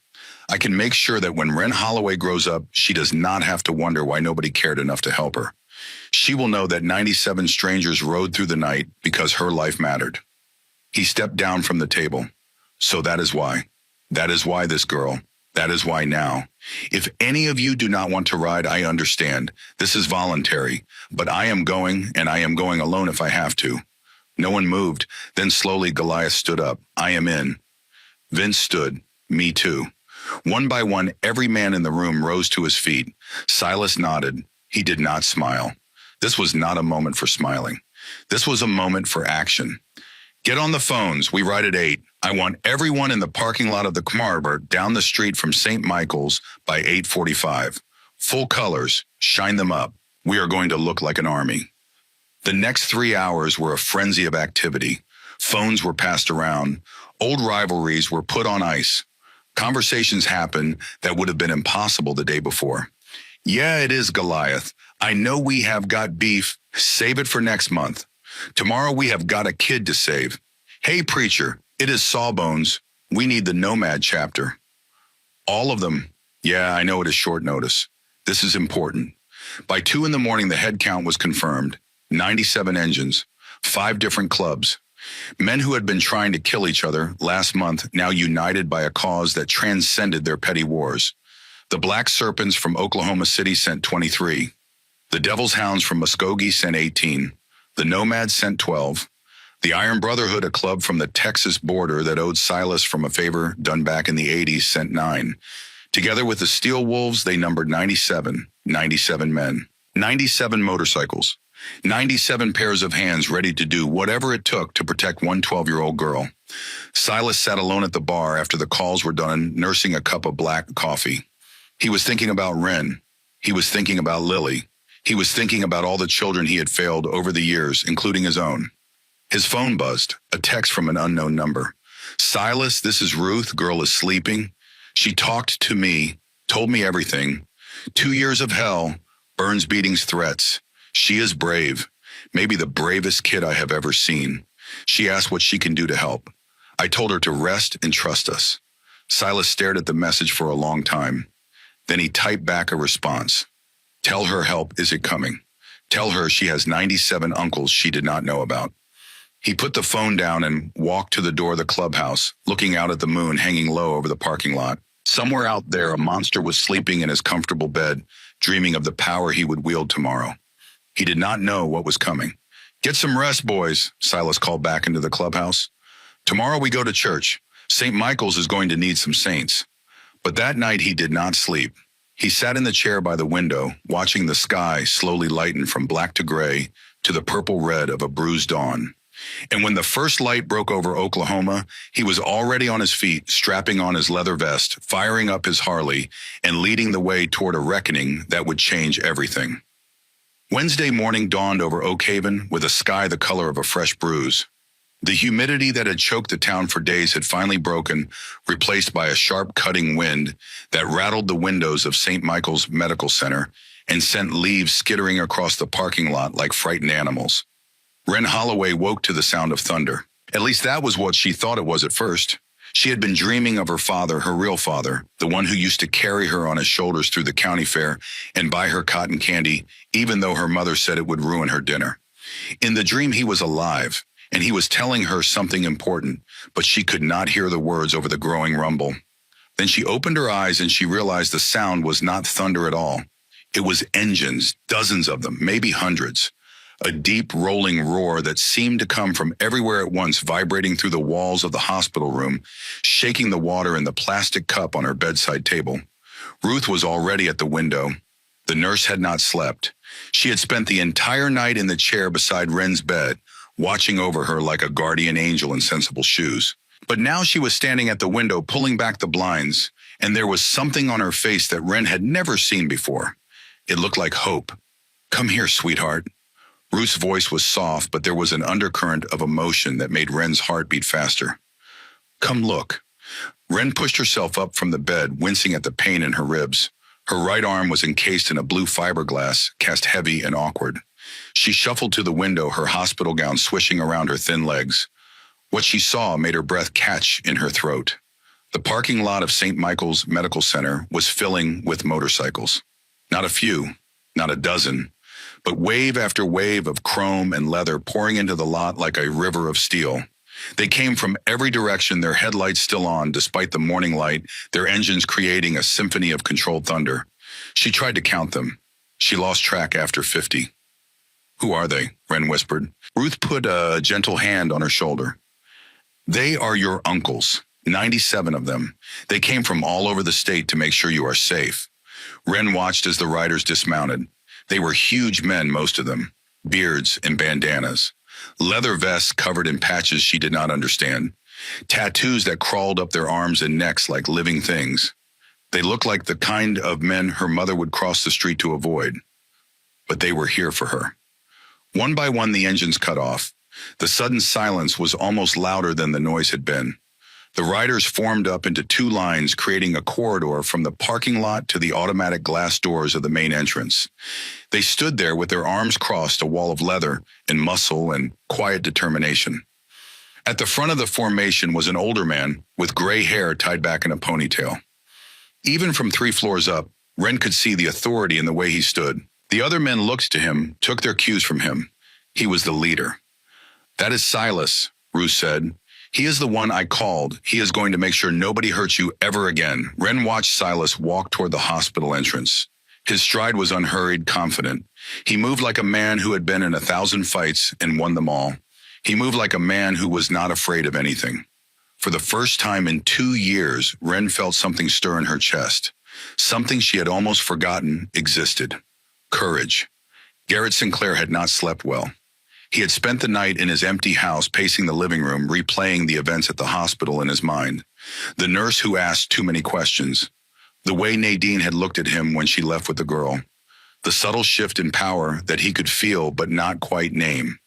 I can make sure that when Ren Holloway grows up, she does not have to wonder why nobody cared enough to help her. She will know that 97 strangers rode through the night because her life mattered. He stepped down from the table. So that is why. That is why this girl. That is why now. If any of you do not want to ride, I understand. This is voluntary. But I am going, and I am going alone if I have to. No one moved. Then slowly Goliath stood up. I am in. Vince stood. Me too. One by one, every man in the room rose to his feet. Silas nodded. He did not smile. This was not a moment for smiling. This was a moment for action. Get on the phones. We ride at 8. I want everyone in the parking lot of the Kmarbert down the street from St. Michael's by 8:45. Full colors. Shine them up. We are going to look like an army. The next 3 hours were a frenzy of activity. Phones were passed around. Old rivalries were put on ice. Conversations happened that would have been impossible the day before. Yeah, it is Goliath. I know we have got beef. Save it for next month. Tomorrow we have got a kid to save. Hey, preacher, it is Sawbones. We need the Nomad chapter. All of them. Yeah, I know it is short notice. This is important. By 2 in the morning, the head count was confirmed. 97 engines, 5 different clubs. Men who had been trying to kill each other last month now united by a cause that transcended their petty wars. The Black Serpents from Oklahoma City sent 23. The Devil's Hounds from Muskogee sent 18. The Nomads sent 12. The Iron Brotherhood, a club from the Texas border that owed Silas from a favor done back in the 80s, sent 9. Together with the Steel Wolves, they numbered 97 men, 97 motorcycles, 97 pairs of hands ready to do whatever it took to protect one 12-year-old girl. Silas sat alone at the bar after the calls were done, nursing a cup of black coffee. He was thinking about Ren. He was thinking about Lily. He was thinking about all the children he had failed over the years, including his own. His phone buzzed, a text from an unknown number. Silas, this is Ruth. Girl is sleeping. She talked to me, told me everything. 2 years of hell, burns, beatings, threats. She is brave, maybe the bravest kid I have ever seen. She asked what she can do to help. I told her to rest and trust us. Silas stared at the message for a long time. Then he typed back a response. Tell her help isn't coming. Tell her she has 97 uncles she did not know about. He put the phone down and walked to the door of the clubhouse, looking out at the moon hanging low over the parking lot. Somewhere out there, a monster was sleeping in his comfortable bed, dreaming of the power he would wield tomorrow. He did not know what was coming. Get some rest, boys, Silas called back into the clubhouse. Tomorrow we go to church. St. Michael's is going to need some saints. But that night he did not sleep. He sat in the chair by the window, watching the sky slowly lighten from black to gray to the purple red of a bruised dawn. And when the first light broke over Oklahoma, he was already on his feet, strapping on his leather vest, firing up his Harley, and leading the way toward a reckoning that would change everything. Wednesday morning dawned over Oak Haven with a sky the color of a fresh bruise. The humidity that had choked the town for days had finally broken, replaced by a sharp cutting wind that rattled the windows of St. Michael's Medical Center and sent leaves skittering across the parking lot like frightened animals. Ren Holloway woke to the sound of thunder. At least that was what she thought it was at first. She had been dreaming of her father, her real father, the one who used to carry her on his shoulders through the county fair and buy her cotton candy, even though her mother said it would ruin her dinner. In the dream, he was alive, and he was telling her something important, but she could not hear the words over the growing rumble. Then she opened her eyes and she realized the sound was not thunder at all. It was engines, dozens of them, maybe hundreds. A deep rolling roar that seemed to come from everywhere at once, vibrating through the walls of the hospital room, shaking the water in the plastic cup on her bedside table. Ruth was already at the window. The nurse had not slept. She had spent the entire night in the chair beside Ren's bed, watching over her like a guardian angel in sensible shoes. But now she was standing at the window, pulling back the blinds, and there was something on her face that Ren had never seen before. It looked like hope. Come here, sweetheart. Ruth's voice was soft, but there was an undercurrent of emotion that made Ren's heart beat faster. Come look. Ren pushed herself up from the bed, wincing at the pain in her ribs. Her right arm was encased in a blue fiberglass, cast heavy and awkward. She shuffled to the window, her hospital gown swishing around her thin legs. What she saw made her breath catch in her throat. The parking lot of St. Michael's Medical Center was filling with motorcycles. Not a few, not a dozen, but wave after wave of chrome and leather pouring into the lot like a river of steel. They came from every direction, their headlights still on despite the morning light, their engines creating a symphony of controlled thunder. She tried to count them. She lost track after 50. Who are they? Wren whispered. Ruth put a gentle hand on her shoulder. They are your uncles, 97 of them. They came from all over the state to make sure you are safe. Wren watched as the riders dismounted. They were huge men, most of them, beards and bandanas, leather vests covered in patches she did not understand, tattoos that crawled up their arms and necks like living things. They looked like the kind of men her mother would cross the street to avoid. But they were here for her. One by one, the engines cut off. The sudden silence was almost louder than the noise had been. The riders formed up into two lines, creating a corridor from the parking lot to the automatic glass doors of the main entrance. They stood there with their arms crossed, a wall of leather and muscle and quiet determination. At the front of the formation was an older man with gray hair tied back in a ponytail. Even from 3 floors up, Wren could see the authority in the way he stood. The other men looked to him, took their cues from him. He was the leader. That is Silas, Ruth said. He is the one I called. He is going to make sure nobody hurts you ever again. Wren watched Silas walk toward the hospital entrance. His stride was unhurried, confident. He moved like a man who had been in 1,000 fights and won them all. He moved like a man who was not afraid of anything. For the first time in 2 years, Wren felt something stir in her chest. Something she had almost forgotten existed. Courage. Garrett Sinclair had not slept well. He had spent the night in his empty house pacing the living room, replaying the events at the hospital in his mind. The nurse who asked too many questions. The way Nadine had looked at him when she left with the girl. The subtle shift in power that he could feel but not quite name.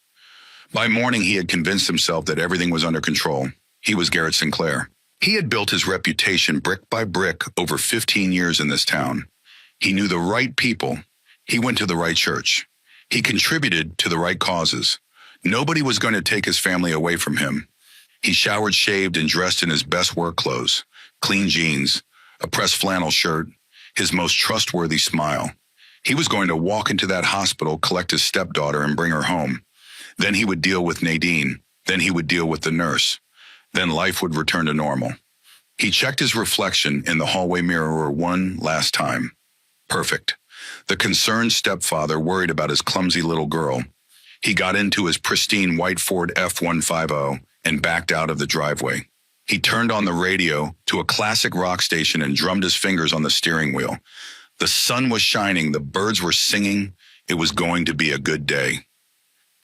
By morning, he had convinced himself that everything was under control. He was Garrett Sinclair. He had built his reputation brick by brick over 15 years in this town. He knew the right people. He went to the right church. He contributed to the right causes. Nobody was going to take his family away from him. He showered, shaved, and dressed in his best work clothes, clean jeans, a pressed flannel shirt, his most trustworthy smile. He was going to walk into that hospital, collect his stepdaughter, and bring her home. Then he would deal with Nadine. Then he would deal with the nurse. Then life would return to normal. He checked his reflection in the hallway mirror one last time. Perfect. The concerned stepfather worried about his clumsy little girl. He got into his pristine white Ford F-150 and backed out of the driveway. He turned on the radio to a classic rock station and drummed his fingers on the steering wheel. The sun was shining, the birds were singing. It was going to be a good day.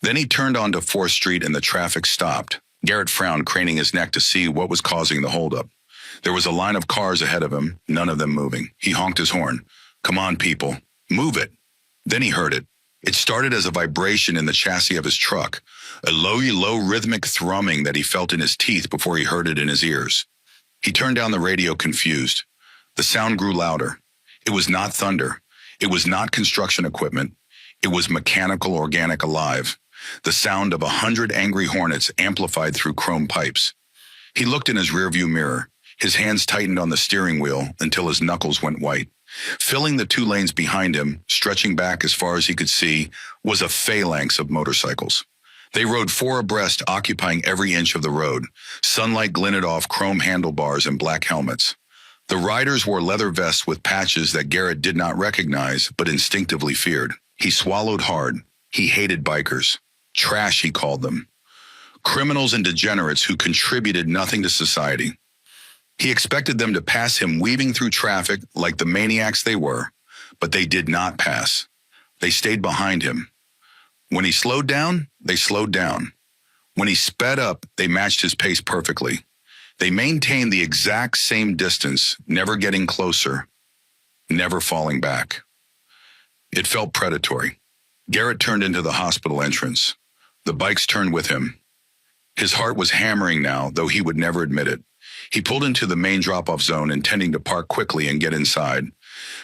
Then he turned onto 4th Street and the traffic stopped. Garrett frowned, craning his neck to see what was causing the holdup. There was a line of cars ahead of him, none of them moving. He honked his horn. Come on, people. Move it. Then he heard it. It started as a vibration in the chassis of his truck, a low rhythmic thrumming that he felt in his teeth before he heard it in his ears. He turned down the radio, confused. The sound grew louder. It was not thunder. It was not construction equipment. It was mechanical, organic, alive. The sound of 100 angry hornets amplified through chrome pipes. He looked in his rearview mirror. His hands tightened on the steering wheel until his knuckles went white. Filling the 2 lanes behind him, stretching back as far as he could see, was a phalanx of motorcycles. They rode 4 abreast, occupying every inch of the road. Sunlight glinted off chrome handlebars and black helmets. The riders wore leather vests with patches that Garrett did not recognize, but instinctively feared. He swallowed hard. He hated bikers. Trash, he called them. Criminals and degenerates who contributed nothing to society. He expected them to pass him weaving through traffic like the maniacs they were, but they did not pass. They stayed behind him. When he slowed down, they slowed down. When he sped up, they matched his pace perfectly. They maintained the exact same distance, never getting closer, never falling back. It felt predatory. Garrett turned into the hospital entrance. The bikes turned with him. His heart was hammering now, though he would never admit it. He pulled into the main drop-off zone, intending to park quickly and get inside.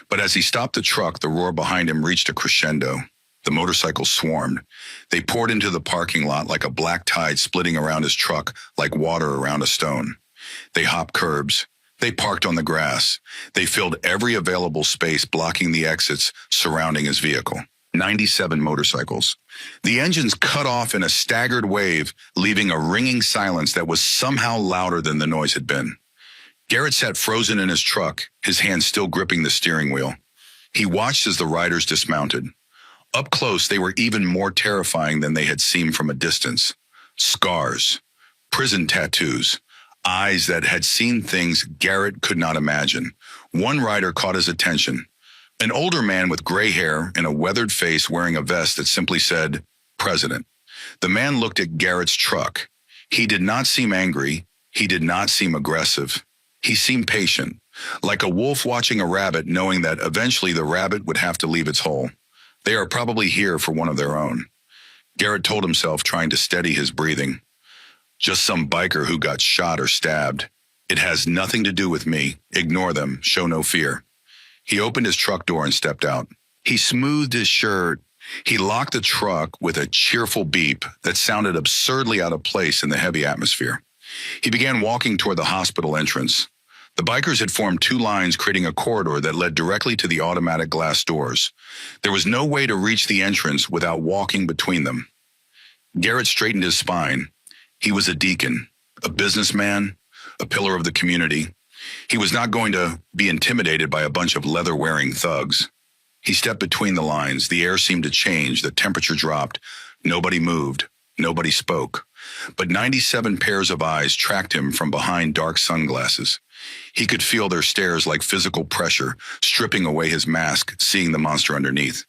But as he stopped the truck, the roar behind him reached a crescendo. The motorcycles swarmed. They poured into the parking lot like a black tide splitting around his truck like water around a stone. They hopped curbs. They parked on the grass. They filled every available space, blocking the exits surrounding his vehicle. 97 motorcycles. The engines cut off in a staggered wave, leaving a ringing silence that was somehow louder than the noise had been. Garrett sat frozen in his truck, his hands still gripping the steering wheel. He watched as the riders dismounted. Up close, they were even more terrifying than they had seemed from a distance. Scars, prison tattoos, eyes that had seen things Garrett could not imagine. One rider caught his attention. An older man with gray hair and a weathered face wearing a vest that simply said, President. The man looked at Garrett's truck. He did not seem angry. He did not seem aggressive. He seemed patient, like a wolf watching a rabbit knowing that eventually the rabbit would have to leave its hole. They are probably here for one of their own. Garrett told himself, trying to steady his breathing. Just some biker who got shot or stabbed. It has nothing to do with me. Ignore them. Show no fear. He opened his truck door and stepped out. He smoothed his shirt. He locked the truck with a cheerful beep that sounded absurdly out of place in the heavy atmosphere. He began walking toward the hospital entrance. The bikers had formed two lines, creating a corridor that led directly to the automatic glass doors. There was no way to reach the entrance without walking between them. Garrett straightened his spine. He was a deacon, a businessman, a pillar of the community. He was not going to be intimidated by a bunch of leather-wearing thugs. He stepped between the lines. The air seemed to change. The temperature dropped. Nobody moved. Nobody spoke. But 97 pairs of eyes tracked him from behind dark sunglasses. He could feel their stares like physical pressure, stripping away his mask, seeing the monster underneath.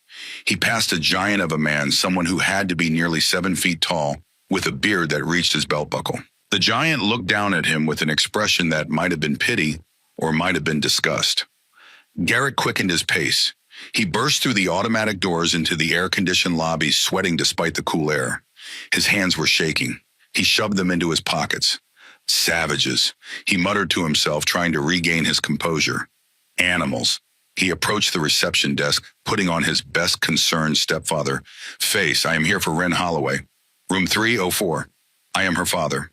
He passed a giant of a man, someone who had to be nearly 7 feet tall, with a beard that reached his belt buckle. The giant looked down at him with an expression that might have been pity or might have been disgust. Garrett quickened his pace. He burst through the automatic doors into the air-conditioned lobby, sweating despite the cool air. His hands were shaking. He shoved them into his pockets. Savages, he muttered to himself, trying to regain his composure. Animals. He approached the reception desk, putting on his best concerned stepfather face. I am here for Wren Holloway. Room 304. I am her father.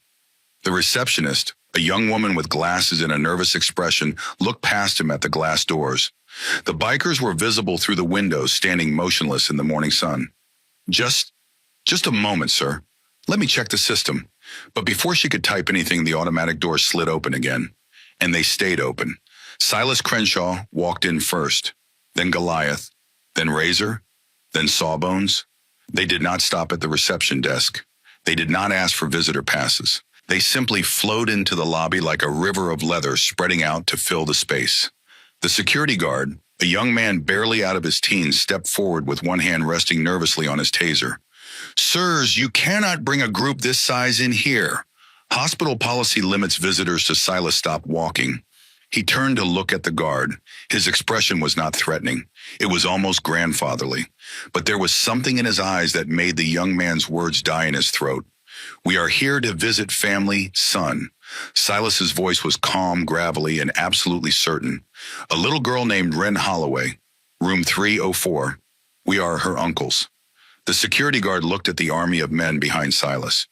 The receptionist, a young woman with glasses and a nervous expression, looked past him at the glass doors. The bikers were visible through the windows, standing motionless in the morning sun. Just a moment, sir. Let me check the system. But before she could type anything, the automatic doors slid open again. And they stayed open. Silas Crenshaw walked in first, then Goliath, then Razor, then Sawbones. They did not stop at the reception desk. They did not ask for visitor passes. They simply flowed into the lobby like a river of leather spreading out to fill the space. The security guard, a young man barely out of his teens, stepped forward with one hand resting nervously on his taser. Sirs, you cannot bring a group this size in here. Hospital policy limits visitors to Silas stopped walking. He turned to look at the guard. His expression was not threatening. It was almost grandfatherly. But there was something in his eyes that made the young man's words die in his throat. We are here to visit family, son. Silas's voice was calm, gravelly, and absolutely certain. A little girl named Wren Holloway. Room 304. We are her uncles. The security guard looked at the army of men behind Silas.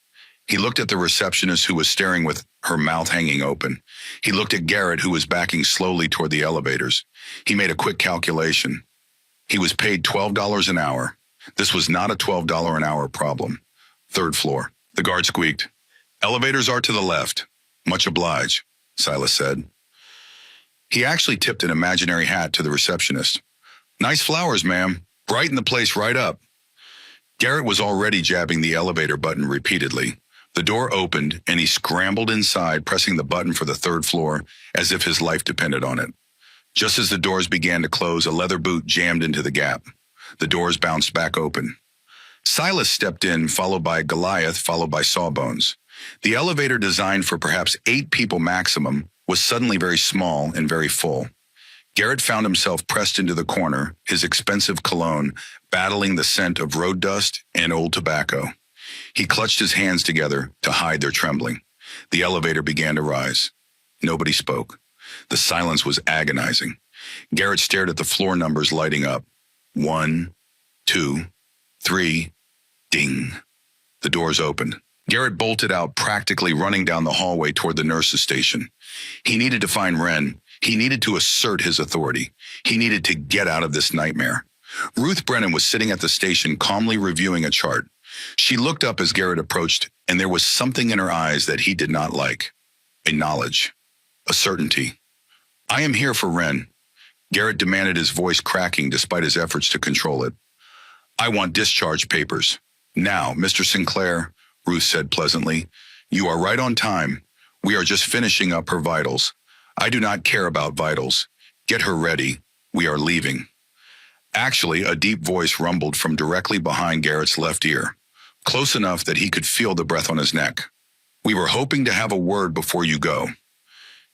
He looked at the receptionist who was staring with her mouth hanging open. He looked at Garrett, who was backing slowly toward the elevators. He made a quick calculation. He was paid $12 an hour. This was not a $12 an hour problem. 3rd floor. The guard squeaked. Elevators are to the left. Much obliged, Silas said. He actually tipped an imaginary hat to the receptionist. Nice flowers, ma'am. Brighten the place right up. Garrett was already jabbing the elevator button repeatedly. The door opened, and he scrambled inside, pressing the button for the 3rd floor as if his life depended on it. Just as the doors began to close, a leather boot jammed into the gap. The doors bounced back open. Silas stepped in, followed by Goliath, followed by Sawbones. The elevator, designed for perhaps 8 people maximum, was suddenly very small and very full. Garrett found himself pressed into the corner, his expensive cologne battling the scent of road dust and old tobacco. He clutched his hands together to hide their trembling. The elevator began to rise. Nobody spoke. The silence was agonizing. Garrett stared at the floor numbers lighting up. 1, 2, 3, ding. The doors opened. Garrett bolted out, practically running down the hallway toward the nurse's station. He needed to find Wren. He needed to assert his authority. He needed to get out of this nightmare. Ruth Brennan was sitting at the station, calmly reviewing a chart. She looked up as Garrett approached, and there was something in her eyes that he did not like. A knowledge. A certainty. "I am here for Wren," Garrett demanded, his voice cracking despite his efforts to control it. "I want discharge papers. Now, Mr. Sinclair," Ruth said pleasantly. "You are right on time. We are just finishing up her vitals. I do not care about vitals. Get her ready. We are leaving." Actually, a deep voice rumbled from directly behind Garrett's left ear, close enough that he could feel the breath on his neck. "We were hoping to have a word before you go."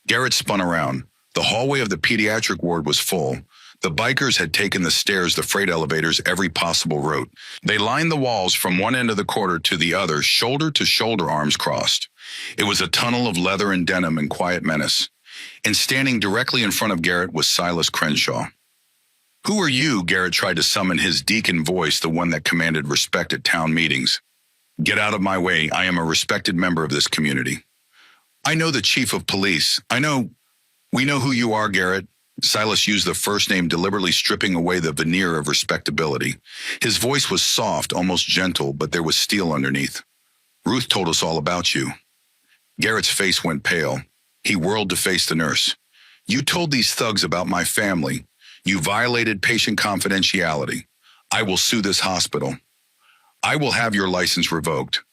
Garrett spun around. The hallway of the pediatric ward was full. The bikers had taken the stairs, the freight elevators, every possible route. They lined the walls from one end of the corridor to the other, shoulder to shoulder, arms crossed. It was a tunnel of leather and denim and quiet menace. And standing directly in front of Garrett was Silas Crenshaw. "Who are you?" Garrett tried to summon his deacon voice, the one that commanded respect at town meetings. "Get out of my way. I am a respected member of this community." "I know the chief of police. We know who you are, Garrett." Silas used the first name, deliberately stripping away the veneer of respectability. His voice was soft, almost gentle, but there was steel underneath. "Ruth told us all about you." Garrett's face went pale. He whirled to face the nurse. "You told these thugs about my family. You violated patient confidentiality. I will sue this hospital. I will have your license revoked.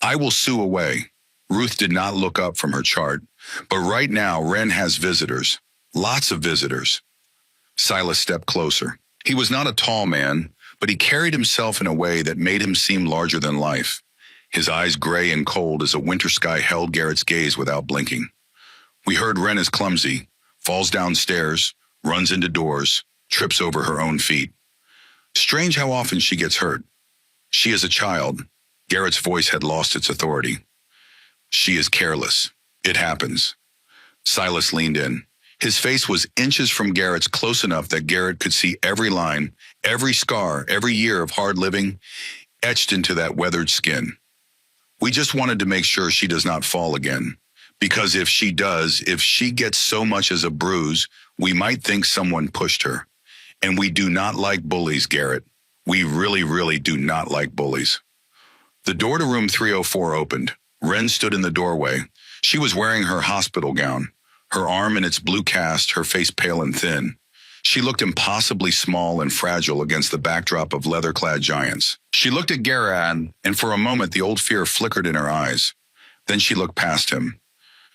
I will sue away." Ruth did not look up from her chart. "But right now, Wren has visitors. Lots of visitors." Silas stepped closer. He was not a tall man, but he carried himself in a way that made him seem larger than life. His eyes gray and cold as a winter sky held Garrett's gaze without blinking. "We heard Wren is clumsy, falls downstairs, runs into doors, trips over her own feet. Strange how often she gets hurt. She is a child." Garrett's voice had lost its authority. "She is careless. It happens." Silas leaned in. His face was inches from Garrett's, close enough that Garrett could see every line, every scar, every year of hard living etched into that weathered skin. "We just wanted to make sure she does not fall again. Because if she does, if she gets so much as a bruise, we might think someone pushed her. And we do not like bullies, Garrett. We really, really do not like bullies." The door to room 304 opened. Wren stood in the doorway. She was wearing her hospital gown, her arm in its blue cast, her face pale and thin. She looked impossibly small and fragile against the backdrop of leather-clad giants. She looked at Garrett, and for a moment the old fear flickered in her eyes. Then she looked past him.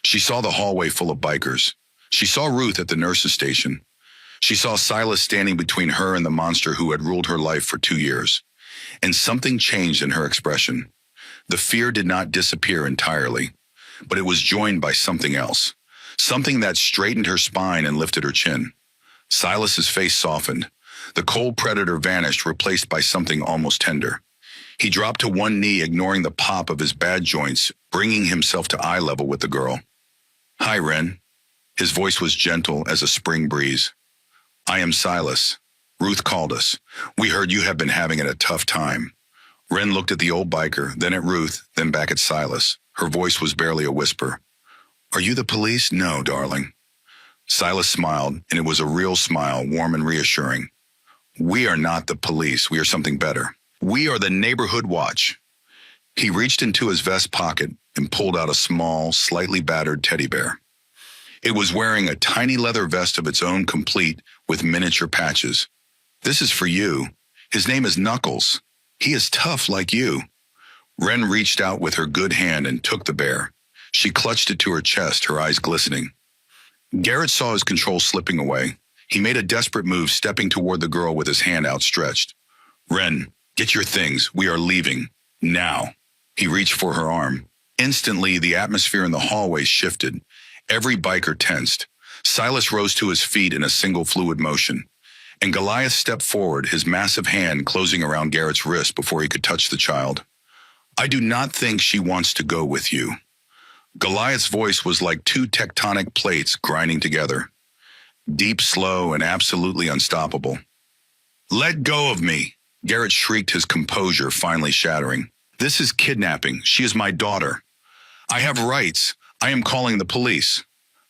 She saw the hallway full of bikers. She saw Ruth at the nurse's station. She saw Silas standing between her and the monster who had ruled her life for 2 years. And something changed in her expression. The fear did not disappear entirely, but it was joined by something else. Something that straightened her spine and lifted her chin. Silas's face softened. The cold predator vanished, replaced by something almost tender. He dropped to one knee, ignoring the pop of his bad joints, bringing himself to eye level with the girl. "Hi, Wren." His voice was gentle as a spring breeze. "I am Silas. Ruth called us. We heard you have been having a tough time." Wren looked at the old biker, then at Ruth, then back at Silas. Her voice was barely a whisper. "Are you the police?" "No, darling." Silas smiled, and it was a real smile, warm and reassuring. "We are not the police. We are something better. We are the neighborhood watch." He reached into his vest pocket and pulled out a small, slightly battered teddy bear. It was wearing a tiny leather vest of its own, complete with miniature patches. "This is for you. His name is Knuckles. He is tough like you." Wren reached out with her good hand and took the bear. She clutched it to her chest, her eyes glistening. Garrett saw his control slipping away. He made a desperate move, stepping toward the girl with his hand outstretched. "Wren, get your things. We are leaving. Now." He reached for her arm. Instantly, the atmosphere in the hallway shifted. Every biker tensed. Silas rose to his feet in a single fluid motion. And Goliath stepped forward, his massive hand closing around Garrett's wrist before he could touch the child. "I do not think she wants to go with you." Goliath's voice was like two tectonic plates grinding together. Deep, slow, and absolutely unstoppable. "Let go of me!" Garrett shrieked, his composure finally shattering. This is kidnapping. She is my daughter. I have rights. I am calling the police.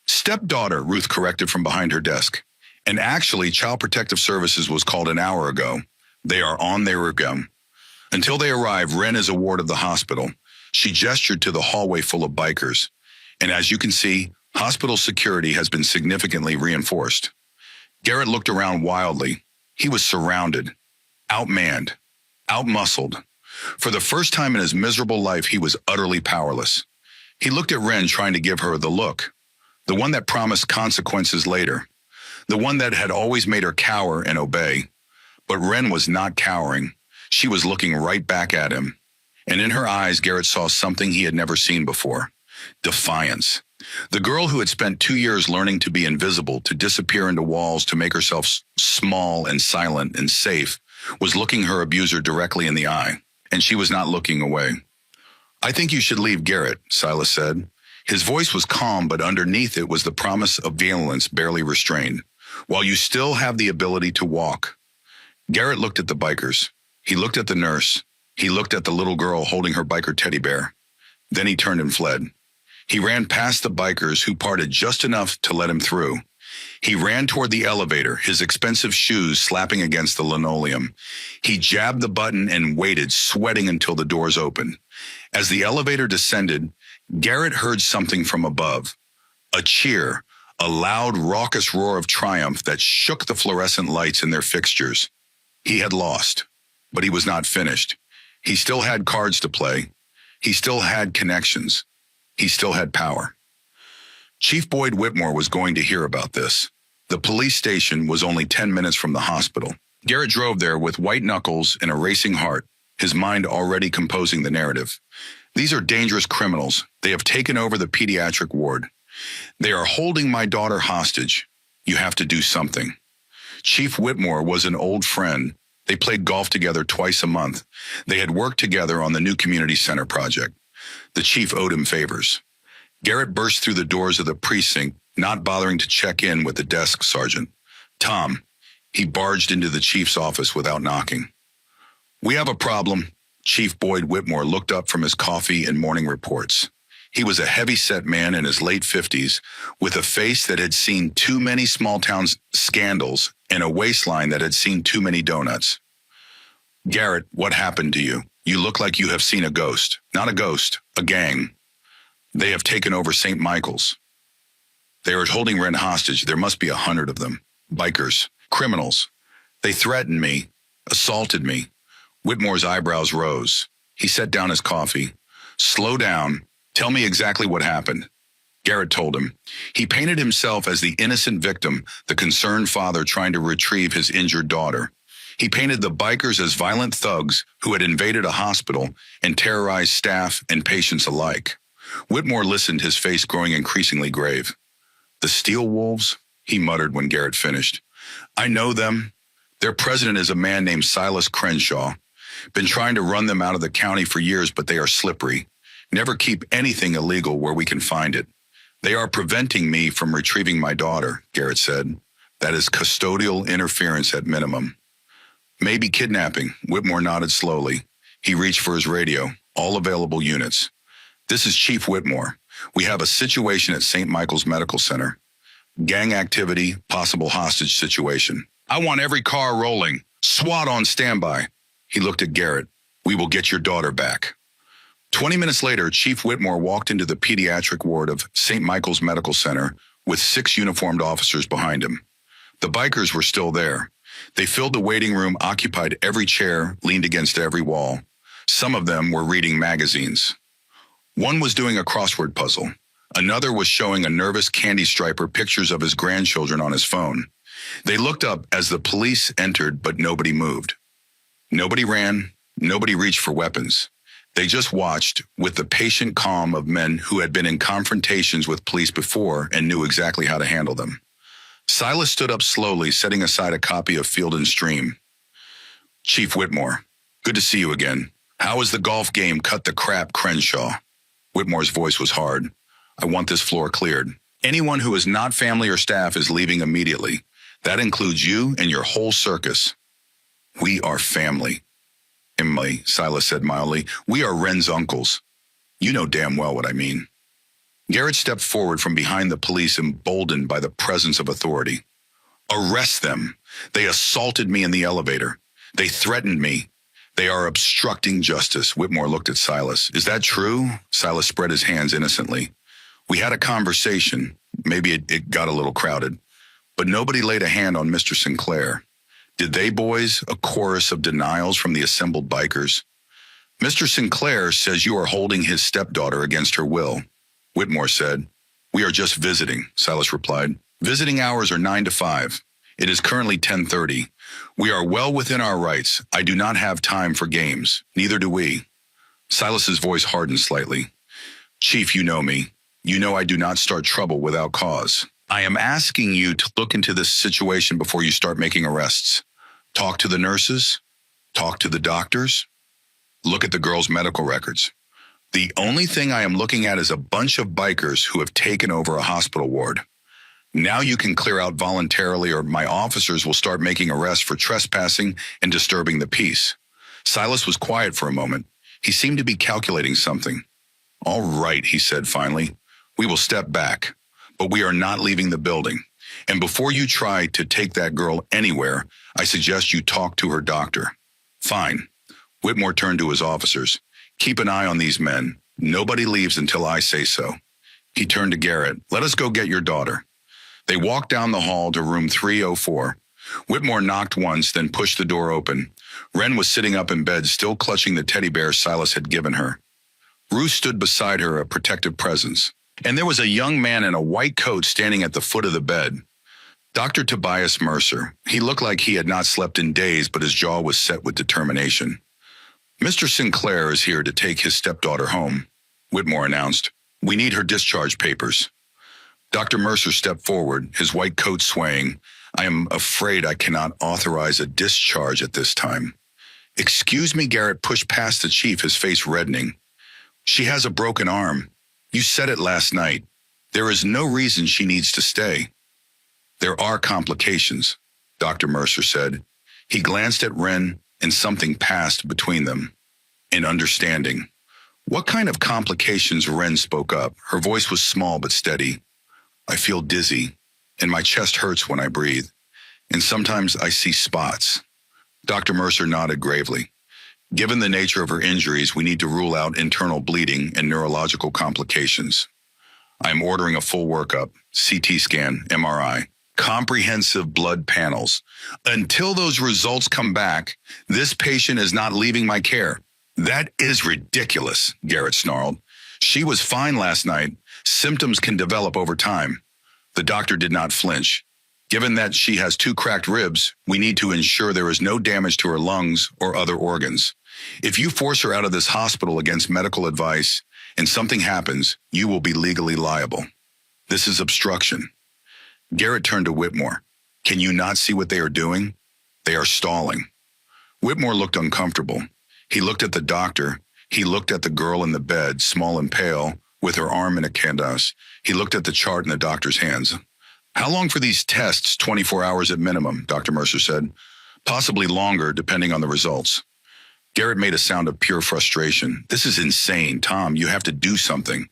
Stepdaughter, Ruth corrected from behind her desk. And actually, Child Protective Services was called an hour ago. They are on their way. Until they arrive, Wren is a ward of the hospital. She gestured to the hallway full of bikers. And as you can see, hospital security has been significantly reinforced. Garrett looked around wildly. He was surrounded, outmanned, outmuscled. For the first time in his miserable life, he was utterly powerless. He looked at Wren, trying to give her the look, the one that promised consequences later, the one that had always made her cower and obey. But Wren was not cowering. She was looking right back at him. And in her eyes, Garrett saw something he had never seen before: defiance. The girl who had spent 2 years learning to be invisible, to disappear into walls, to make herself small and silent and safe, was looking her abuser directly in the eye, and she was not looking away. I think you should leave, Garrett, Silas said. His voice was calm, but underneath it was the promise of violence barely restrained. While you still have the ability to walk. Garrett looked at the bikers. He looked at the nurse. He looked at the little girl holding her biker teddy bear. Then he turned and fled. He ran past the bikers, who parted just enough to let him through. He ran toward the elevator, his expensive shoes slapping against the linoleum. He jabbed the button and waited, sweating until the doors opened. As the elevator descended, Garrett heard something from above. A cheer, a loud, raucous roar of triumph that shook the fluorescent lights in their fixtures. He had lost, but he was not finished. He still had cards to play. He still had connections. He still had power. Chief Boyd Whitmore was going to hear about this. The police station was only 10 minutes from the hospital. Garrett drove there with white knuckles and a racing heart, his mind already composing the narrative. These are dangerous criminals. They have taken over the pediatric ward. They are holding my daughter hostage. You have to do something. Chief Whitmore was an old friend. They played golf together twice a month. They had worked together on the new community center project. The chief owed him favors. Garrett burst through the doors of the precinct, not bothering to check in with the desk sergeant. Tom. He barged into the chief's office without knocking. We have a problem. Chief Boyd Whitmore looked up from his coffee and morning reports. He was a heavy-set man in his late 50s, with a face that had seen too many small-town scandals and a waistline that had seen too many donuts. Garrett, what happened to you? You look like you have seen a ghost. Not a ghost, a gang. They have taken over St. Michael's. They are holding Wren hostage. There must be 100 of them. Bikers, criminals. They threatened me, assaulted me. Whitmore's eyebrows rose. He set down his coffee. Slow down. Tell me exactly what happened. Garrett told him. He painted himself as the innocent victim, the concerned father trying to retrieve his injured daughter. He painted the bikers as violent thugs who had invaded a hospital and terrorized staff and patients alike. Whitmore listened, his face growing increasingly grave. The Steel Wolves, he muttered when Garrett finished. I know them. Their president is a man named Silas Crenshaw. Been trying to run them out of the county for years, but they are slippery. Never keep anything illegal where we can find it. They are preventing me from retrieving my daughter, Garrett said. That is custodial interference at minimum. Maybe kidnapping, Whitmore nodded slowly. He reached for his radio. All available units. This is Chief Whitmore. We have a situation at St. Michael's Medical Center. Gang activity, possible hostage situation. I want every car rolling. SWAT on standby. He looked at Garrett. We will get your daughter back. 20 minutes later, Chief Whitmore walked into the pediatric ward of St. Michael's Medical Center with 6 uniformed officers behind him. The bikers were still there. They filled the waiting room, occupied every chair, leaned against every wall. Some of them were reading magazines. One was doing a crossword puzzle. Another was showing a nervous candy striper pictures of his grandchildren on his phone. They looked up as the police entered, but nobody moved. Nobody ran. Nobody reached for weapons. They just watched with the patient calm of men who had been in confrontations with police before and knew exactly how to handle them. Silas stood up slowly, setting aside a copy of Field and Stream. Chief Whitmore, good to see you again. How is the golf game? Cut the crap, Crenshaw. Whitmore's voice was hard. I want this floor cleared. Anyone who is not family or staff is leaving immediately. That includes you and your whole circus. We are family. Emily, Silas said mildly. We are Wren's uncles. You know damn well what I mean. Garrett stepped forward from behind the police, emboldened by the presence of authority. Arrest them. They assaulted me in the elevator. They threatened me. They are obstructing justice. Whitmore looked at Silas. Is that true? Silas spread his hands innocently. We had a conversation. Maybe it got a little crowded. But nobody laid a hand on Mr. Sinclair. Did they, boys? A chorus of denials from the assembled bikers. Mr. Sinclair says you are holding his stepdaughter against her will. Whitmore said. We are just visiting, Silas replied. Visiting hours are 9 to 5. It is currently 10:30. We are well within our rights. I do not have time for games. Neither do we. Silas's voice hardened slightly. Chief, you know me. You know I do not start trouble without cause. I am asking you to look into this situation before you start making arrests. Talk to the nurses. Talk to the doctors. Look at the girl's medical records. The only thing I am looking at is a bunch of bikers who have taken over a hospital ward. Now you can clear out voluntarily, or my officers will start making arrests for trespassing and disturbing the peace. Silas was quiet for a moment. He seemed to be calculating something. All right, he said finally. We will step back, but we are not leaving the building. And before you try to take that girl anywhere, I suggest you talk to her doctor. Fine. Whitmore turned to his officers. Keep an eye on these men. Nobody leaves until I say so. He turned to Garrett. Let us go get your daughter. They walked down the hall to room 304. Whitmore knocked once, then pushed the door open. Wren was sitting up in bed, still clutching the teddy bear Silas had given her. Ruth stood beside her, a protective presence. And there was a young man in a white coat standing at the foot of the bed. Dr. Tobias Mercer. He looked like he had not slept in days, but his jaw was set with determination. Mr. Sinclair is here to take his stepdaughter home, Whitmore announced. We need her discharge papers. Dr. Mercer stepped forward, his white coat swaying. I am afraid I cannot authorize a discharge at this time. Excuse me, Garrett pushed past the chief, his face reddening. She has a broken arm. You said it last night. There is no reason she needs to stay. There are complications, Dr. Mercer said. He glanced at Wren, and something passed between them. An understanding. What kind of complications? Wren spoke up. Her voice was small but steady. I feel dizzy, and my chest hurts when I breathe, and sometimes I see spots. Dr. Mercer nodded gravely. Given the nature of her injuries, we need to rule out internal bleeding and neurological complications. I am ordering a full workup, CT scan, MRI, comprehensive blood panels. Until those results come back, this patient is not leaving my care. That is ridiculous, Garrett snarled. She was fine last night. Symptoms can develop over time. The doctor did not flinch. Given that she has 2 cracked ribs, we need to ensure there is no damage to her lungs or other organs. If you force her out of this hospital against medical advice and something happens, you will be legally liable. This is obstruction. Garrett turned to Whitmore. Can you not see what they are doing? They are stalling. Whitmore looked uncomfortable. He looked at the doctor. He looked at the girl in the bed, small and pale, with her arm in a candace. He looked at the chart in the doctor's hands. How long for these tests? 24 hours at minimum, Dr. Mercer said. Possibly longer, depending on the results. Garrett made a sound of pure frustration. This is insane, Tom. You have to do something.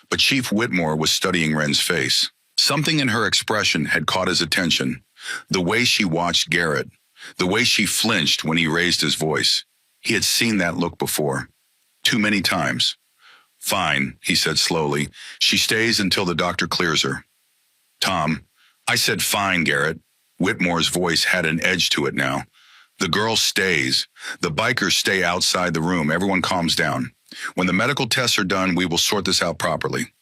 But Chief Whitmore was studying Wren's face. Something in her expression had caught his attention. The way she watched Garrett. The way she flinched when he raised his voice. He had seen that look before. Too many times. Fine, he said slowly. She stays until the doctor clears her. Tom, I said fine, Garrett. Whitmore's voice had an edge to it now. The girl stays. The bikers stay outside the room. Everyone calms down. When the medical tests are done, we will sort this out properly.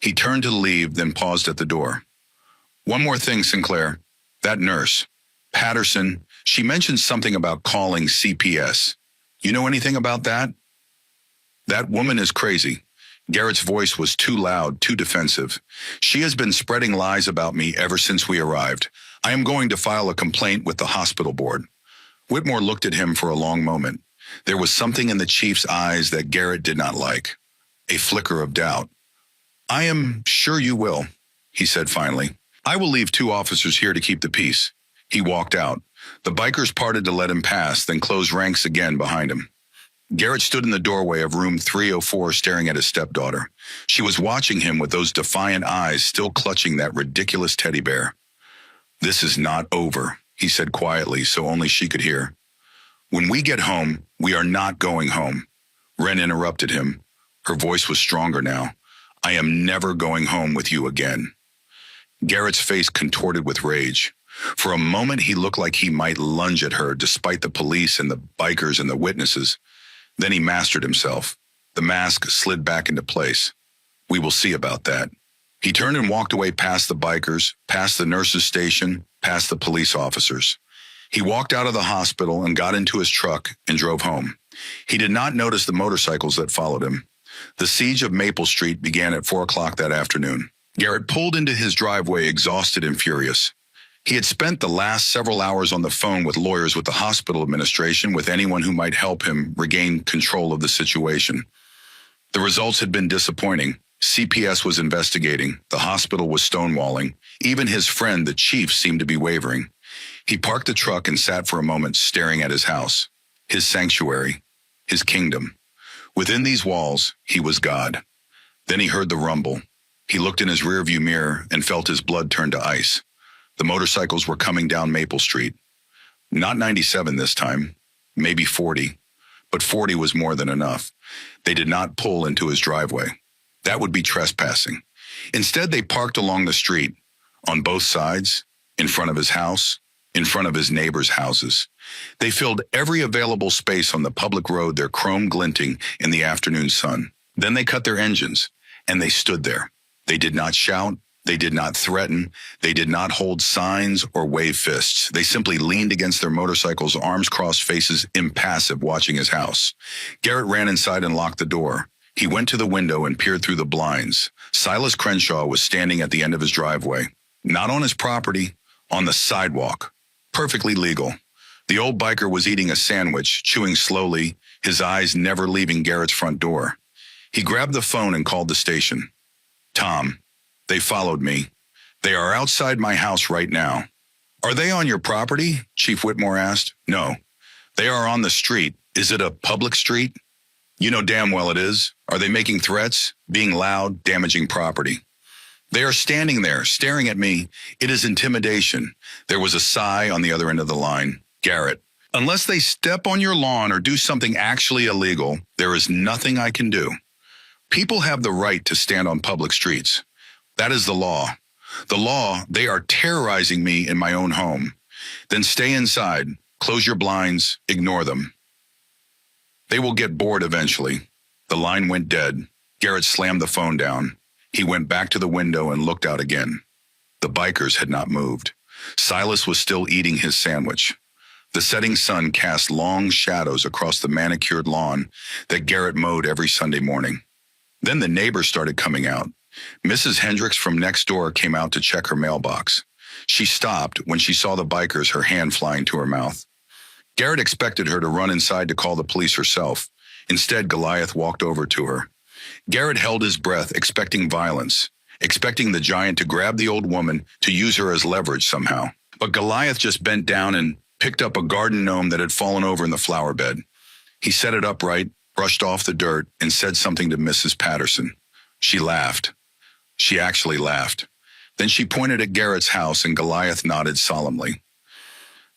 He turned to leave, then paused at the door. One more thing, Sinclair. That nurse, Patterson, she mentioned something about calling CPS. You know anything about that? That woman is crazy. Garrett's voice was too loud, too defensive. She has been spreading lies about me ever since we arrived. I am going to file a complaint with the hospital board. Whitmore looked at him for a long moment. There was something in the chief's eyes that Garrett did not like. A flicker of doubt. I am sure you will, he said finally. I will leave 2 officers here to keep the peace. He walked out. The bikers parted to let him pass, then closed ranks again behind him. Garrett stood in the doorway of room 304 staring at his stepdaughter. She was watching him with those defiant eyes still clutching that ridiculous teddy bear. "This is not over," he said quietly so only she could hear. "When we get home, we are not going home." Wren interrupted him. Her voice was stronger now. "I am never going home with you again." Garrett's face contorted with rage. For a moment, he looked like he might lunge at her despite the police and the bikers and the witnesses. Then he mastered himself. The mask slid back into place. "We will see about that." He turned and walked away past the bikers, past the nurse's station, past the police officers. He walked out of the hospital and got into his truck and drove home. He did not notice the motorcycles that followed him. The siege of Maple Street began at 4 o'clock that afternoon. Garrett pulled into his driveway exhausted and furious. He had spent the last several hours on the phone with lawyers, with the hospital administration, with anyone who might help him regain control of the situation. The results had been disappointing. CPS was investigating. The hospital was stonewalling. Even his friend, the chief, seemed to be wavering. He parked the truck and sat for a moment staring at his house, his sanctuary, his kingdom. Within these walls, he was God. Then he heard the rumble. He looked in his rearview mirror and felt his blood turn to ice. The motorcycles were coming down Maple Street. Not 97 this time, maybe 40. But 40 was more than enough. They did not pull into his driveway. That would be trespassing. Instead, they parked along the street, on both sides, in front of his house, in front of his neighbors' houses. They filled every available space on the public road, their chrome glinting in the afternoon sun. Then they cut their engines, and they stood there. They did not shout. They did not threaten. They did not hold signs or wave fists. They simply leaned against their motorcycles, arms crossed, faces impassive, watching his house. Garrett ran inside and locked the door. He went to the window and peered through the blinds. Silas Crenshaw was standing at the end of his driveway. Not on his property, on the sidewalk. Perfectly legal. The old biker was eating a sandwich, chewing slowly, his eyes never leaving Garrett's front door. He grabbed the phone and called the station. "Tom, they followed me. They are outside my house right now." "Are they on your property?" Chief Whitmore asked. "No. They are on the street. Is it a public street?" "You know damn well it is. Are they making threats? Being loud, damaging property?" "They are standing there, staring at me. It is intimidation." There was a sigh on the other end of the line. "Garrett, unless they step on your lawn or do something actually illegal, there is nothing I can do. People have the right to stand on public streets. That is the law. The law, they are terrorizing me in my own home. Then stay inside, close your blinds, ignore them. They will get bored eventually." The line went dead. Garrett slammed the phone down. He went back to the window and looked out again. The bikers had not moved. Silas was still eating his sandwich. The setting sun cast long shadows across the manicured lawn that Garrett mowed every Sunday morning. Then the neighbors started coming out. Mrs. Hendricks from next door came out to check her mailbox. She stopped when she saw the bikers, her hand flying to her mouth. Garrett expected her to run inside to call the police herself. Instead, Goliath walked over to her. Garrett held his breath, expecting violence, expecting the giant to grab the old woman to use her as leverage somehow. But Goliath just bent down and picked up a garden gnome that had fallen over in the flower bed. He set it upright, brushed off the dirt, and said something to Mrs. Patterson. She laughed. She actually laughed. Then she pointed at Garrett's house, and Goliath nodded solemnly.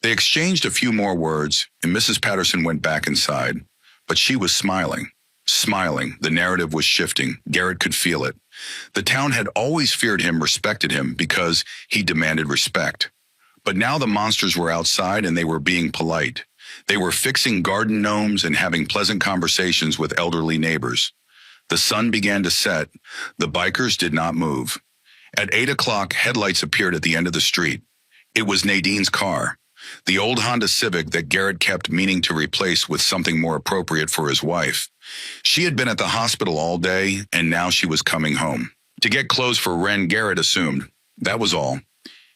They exchanged a few more words, and Mrs. Patterson went back inside. But she was smiling. Smiling. The narrative was shifting. Garrett could feel it. The town had always feared him, respected him, because he demanded respect. But now the monsters were outside, and they were being polite. They were fixing garden gnomes and having pleasant conversations with elderly neighbors. The sun began to set. The bikers did not move. At 8 o'clock, headlights appeared at the end of the street. It was Nadine's car, the old Honda Civic that Garrett kept meaning to replace with something more appropriate for his wife. She had been at the hospital all day, and now she was coming home. To get clothes for Wren, Garrett assumed. That was all.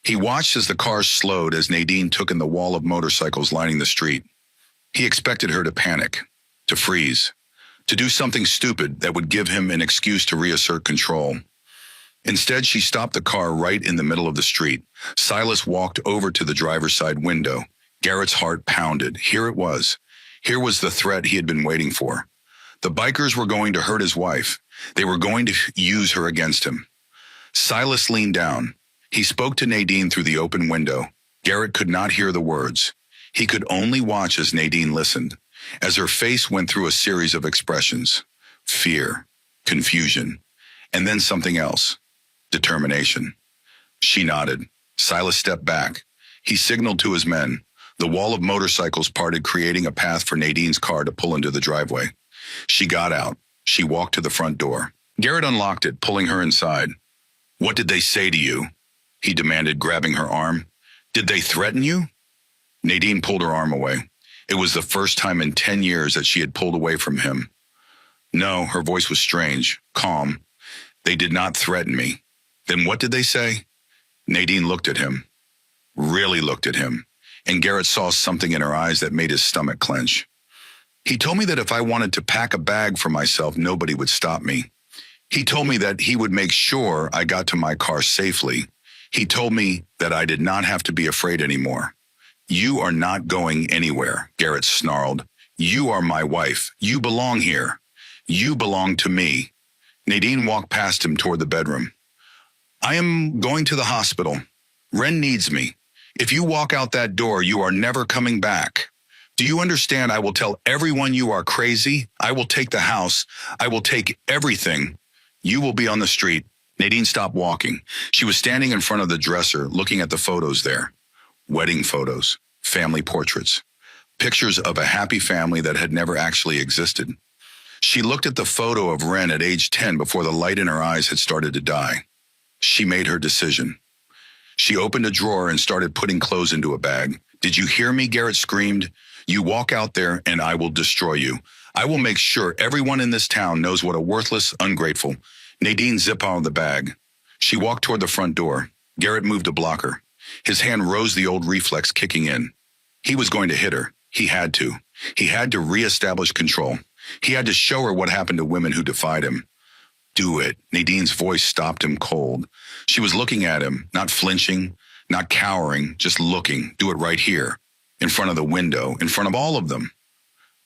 He watched as the car slowed as Nadine took in the wall of motorcycles lining the street. He expected her to panic, to freeze, to do something stupid that would give him an excuse to reassert control. Instead, she stopped the car right in the middle of the street. Silas walked over to the driver's side window. Garrett's heart pounded. Here it was. Here was the threat he had been waiting for. The bikers were going to hurt his wife. They were going to use her against him. Silas leaned down. He spoke to Nadine through the open window. Garrett could not hear the words. He could only watch as Nadine listened, as her face went through a series of expressions. Fear, confusion, and then something else. Determination. She nodded. Silas stepped back. He signaled to his men. The wall of motorcycles parted, creating a path for Nadine's car to pull into the driveway. She got out. She walked to the front door. Garrett unlocked it, pulling her inside. "What did they say to you?" he demanded, grabbing her arm. "Did they threaten you?" Nadine pulled her arm away. It was the first time in 10 years that she had pulled away from him. No, her voice was strange, calm. "They did not threaten me." "Then what did they say?" Nadine looked at him, really looked at him, and Garrett saw something in her eyes that made his stomach clench. "He told me that if I wanted to pack a bag for myself, nobody would stop me. He told me that he would make sure I got to my car safely. He told me that I did not have to be afraid anymore." "You are not going anywhere," Garrett snarled. "You are my wife. You belong here. You belong to me." Nadine walked past him toward the bedroom. "I am going to the hospital. Ren needs me. If you walk out that door, you are never coming back. Do you understand? I will tell everyone you are crazy. I will take the house. I will take everything. You will be on the street." Nadine stopped walking. She was standing in front of the dresser, looking at the photos there. Wedding photos, family portraits, pictures of a happy family that had never actually existed. She looked at the photo of Ren at age 10 before the light in her eyes had started to die. She made her decision. She opened a drawer and started putting clothes into a bag. "Did you hear me?" Garrett screamed. "You walk out there and I will destroy you. I will make sure everyone in this town knows what a worthless, ungrateful." Nadine zipped out of the bag. She walked toward the front door. Garrett moved to block her. His hand rose, the old reflex kicking in. He was going to hit her. He had to. He had to reestablish control. He had to show her what happened to women who defied him. "Do it." Nadine's voice stopped him cold. She was looking at him, not flinching, not cowering, just looking. "Do it right here, in front of the window, in front of all of them."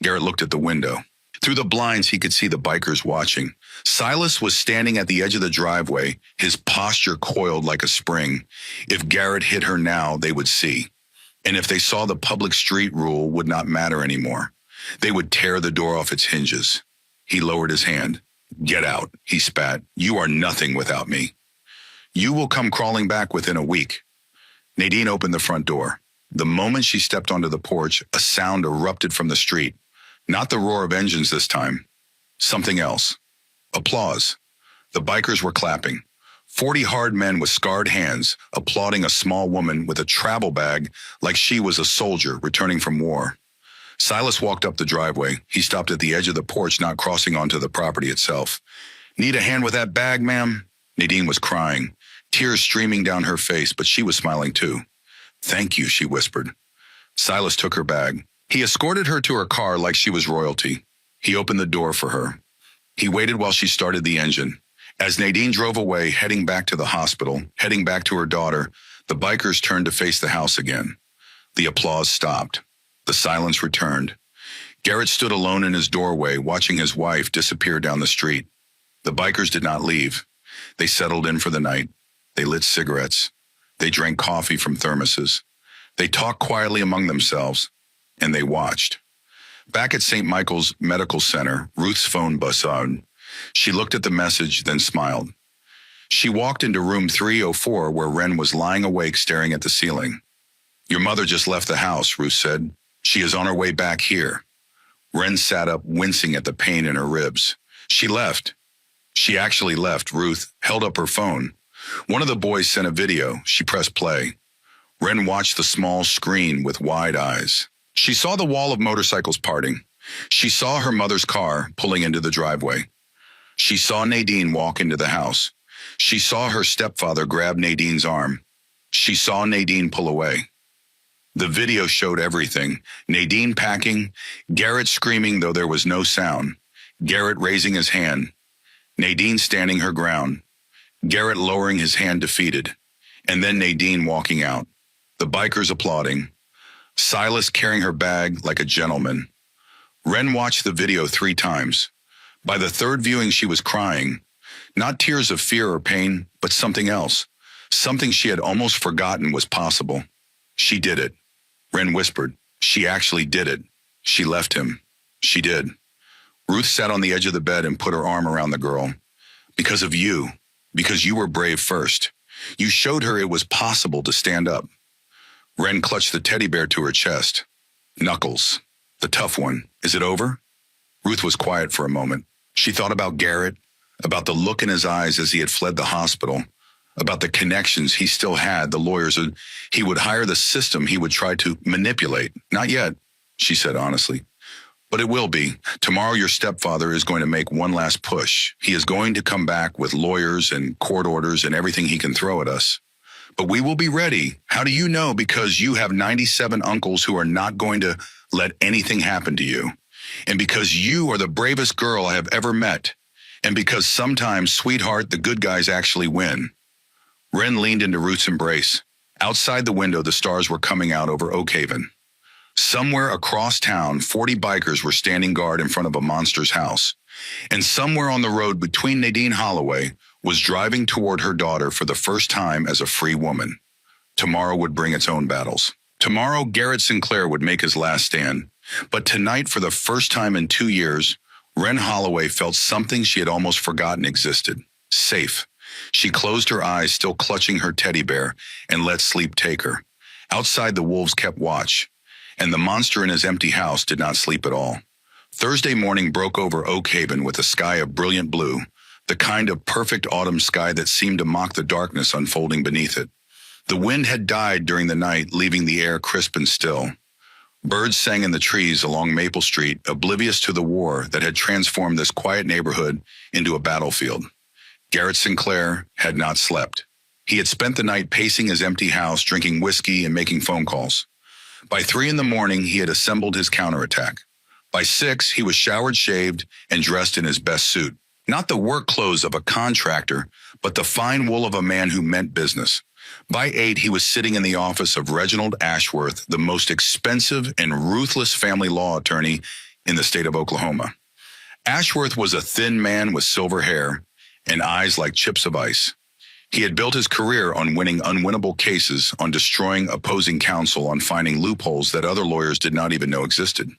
Garrett looked at the window. Through the blinds, he could see the bikers watching. Silas was standing at the edge of the driveway, his posture coiled like a spring. If Garrett hit her now, they would see. And if they saw, the public street rule would not matter anymore. They would tear the door off its hinges. He lowered his hand. "Get out," he spat. "You are nothing without me. You will come crawling back within a week." Nadine opened the front door. The moment she stepped onto the porch, a sound erupted from the street. Not the roar of engines this time. Something else. Applause. The bikers were clapping. 40 hard men with scarred hands, applauding a small woman with a travel bag like she was a soldier returning from war. Silas walked up the driveway. He stopped at the edge of the porch, not crossing onto the property itself. "Need a hand with that bag, ma'am?" Nadine was crying, tears streaming down her face, but she was smiling too. "Thank you," she whispered. Silas took her bag. He escorted her to her car like she was royalty. He opened the door for her. He waited while she started the engine. As Nadine drove away, heading back to the hospital, heading back to her daughter, the bikers turned to face the house again. The applause stopped. The silence returned. Garrett stood alone in his doorway, watching his wife disappear down the street. The bikers did not leave. They settled in for the night. They lit cigarettes. They drank coffee from thermoses. They talked quietly among themselves, and they watched. Back at St. Michael's Medical Center, Ruth's phone buzzed. She looked at the message, then smiled. She walked into room 304, where Ren was lying awake staring at the ceiling. "Your mother just left the house," Ruth said. "She is on her way back here." Ren sat up, wincing at the pain in her ribs. "She left." "She actually left." Ruth held up her phone. One of the boys sent a video. She pressed play. Ren watched the small screen with wide eyes. She saw the wall of motorcycles parting. She saw her mother's car pulling into the driveway. She saw Nadine walk into the house. She saw her stepfather grab Nadine's arm. She saw Nadine pull away. The video showed everything. Nadine packing, Garrett screaming though there was no sound, Garrett raising his hand, Nadine standing her ground, Garrett lowering his hand defeated, and then Nadine walking out. The bikers applauding. Silas carrying her bag like a gentleman. Wren watched the video 3 times. By the third viewing, she was crying. Not tears of fear or pain, but something else. Something she had almost forgotten was possible. She did it. Wren whispered. She actually did it. She left him. She did. Ruth sat on the edge of the bed and put her arm around the girl. Because of you. Because you were brave first. You showed her it was possible to stand up. Wren clutched the teddy bear to her chest. Knuckles. The tough one. Is it over? Ruth was quiet for a moment. She thought about Garrett, about the look in his eyes as he had fled the hospital, about the connections he still had, the lawyers he would hire, the system he would try to manipulate. Not yet, she said honestly. But it will be. Tomorrow your stepfather is going to make one last push. He is going to come back with lawyers and court orders and everything he can throw at us. But we will be ready. How do you know? Because you have 97 uncles who are not going to let anything happen to you. And because you are the bravest girl I have ever met. And because sometimes, sweetheart, the good guys actually win. Wren leaned into Ruth's embrace. Outside the window, the stars were coming out over Oak Haven. Somewhere across town, 40 bikers were standing guard in front of a monster's house. And somewhere on the road between Nadine Holloway was driving toward her daughter for the first time as a free woman. Tomorrow would bring its own battles. Tomorrow, Garrett Sinclair would make his last stand. But tonight, for the first time in 2 years, Wren Holloway felt something she had almost forgotten existed. Safe. She closed her eyes, still clutching her teddy bear, and let sleep take her. Outside, the wolves kept watch, and the monster in his empty house did not sleep at all. Thursday morning broke over Oak Haven with a sky of brilliant blue, the kind of perfect autumn sky that seemed to mock the darkness unfolding beneath it. The wind had died during the night, leaving the air crisp and still. Birds sang in the trees along Maple Street, oblivious to the war that had transformed this quiet neighborhood into a battlefield. Garrett Sinclair had not slept. He had spent the night pacing his empty house, drinking whiskey and making phone calls. By 3 a.m, he had assembled his counterattack. By 6, he was showered, shaved, and dressed in his best suit. Not the work clothes of a contractor, but the fine wool of a man who meant business. By 8, he was sitting in the office of Reginald Ashworth, the most expensive and ruthless family law attorney in the state of Oklahoma. Ashworth was a thin man with silver hair and eyes like chips of ice. He had built his career on winning unwinnable cases, on destroying opposing counsel, on finding loopholes that other lawyers did not even know existed.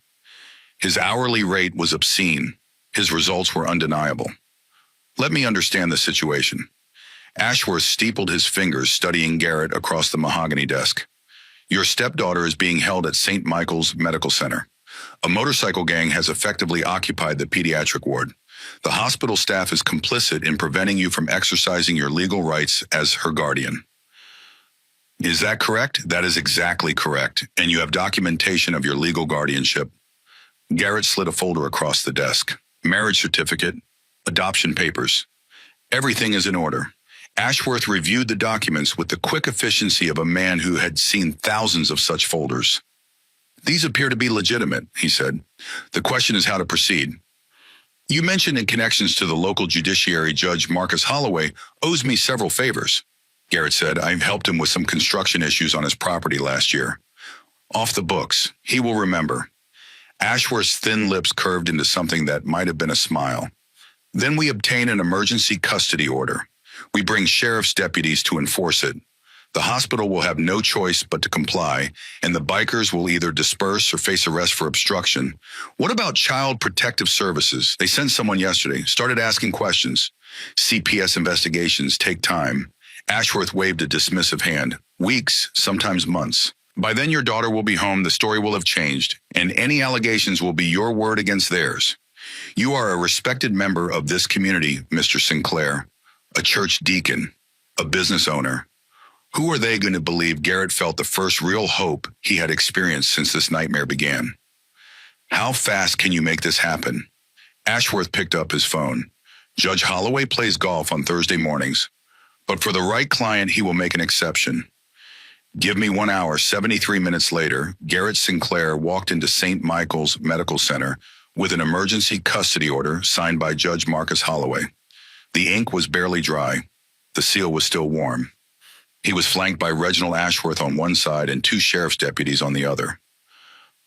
His hourly rate was obscene. His results were undeniable. Let me understand the situation. Ashworth steepled his fingers, studying Garrett across the mahogany desk. Your stepdaughter is being held at St. Michael's Medical Center. A motorcycle gang has effectively occupied the pediatric ward. The hospital staff is complicit in preventing you from exercising your legal rights as her guardian. Is that correct? That is exactly correct, and you have documentation of your legal guardianship. Garrett slid a folder across the desk. Marriage certificate, adoption papers. Everything is in order. Ashworth reviewed the documents with the quick efficiency of a man who had seen thousands of such folders. These appear to be legitimate, he said. The question is how to proceed. You mentioned in connections to the local judiciary judge Marcus Holloway owes me several favors. Garrett said, I've helped him with some construction issues on his property last year. Off the books, he will remember. Ashworth's thin lips curved into something that might have been a smile. Then we obtain an emergency custody order. We bring sheriff's deputies to enforce it. The hospital will have no choice but to comply, and the bikers will either disperse or face arrest for obstruction. What about Child Protective Services? They sent someone yesterday, started asking questions. CPS investigations take time. Ashworth waved a dismissive hand. Weeks, sometimes months. By then your daughter will be home, the story will have changed, and any allegations will be your word against theirs. You are a respected member of this community, Mr. Sinclair, a church deacon, a business owner. Who are they going to believe Garrett felt the first real hope he had experienced since this nightmare began? How fast can you make this happen? Ashworth picked up his phone. Judge Holloway plays golf on Thursday mornings, but for the right client, he will make an exception. Give me 1 hour. 73 minutes later, Garrett Sinclair walked into St. Michael's Medical Center with an emergency custody order signed by Judge Marcus Holloway. The ink was barely dry. The seal was still warm. He was flanked by Reginald Ashworth on one side and two sheriff's deputies on the other.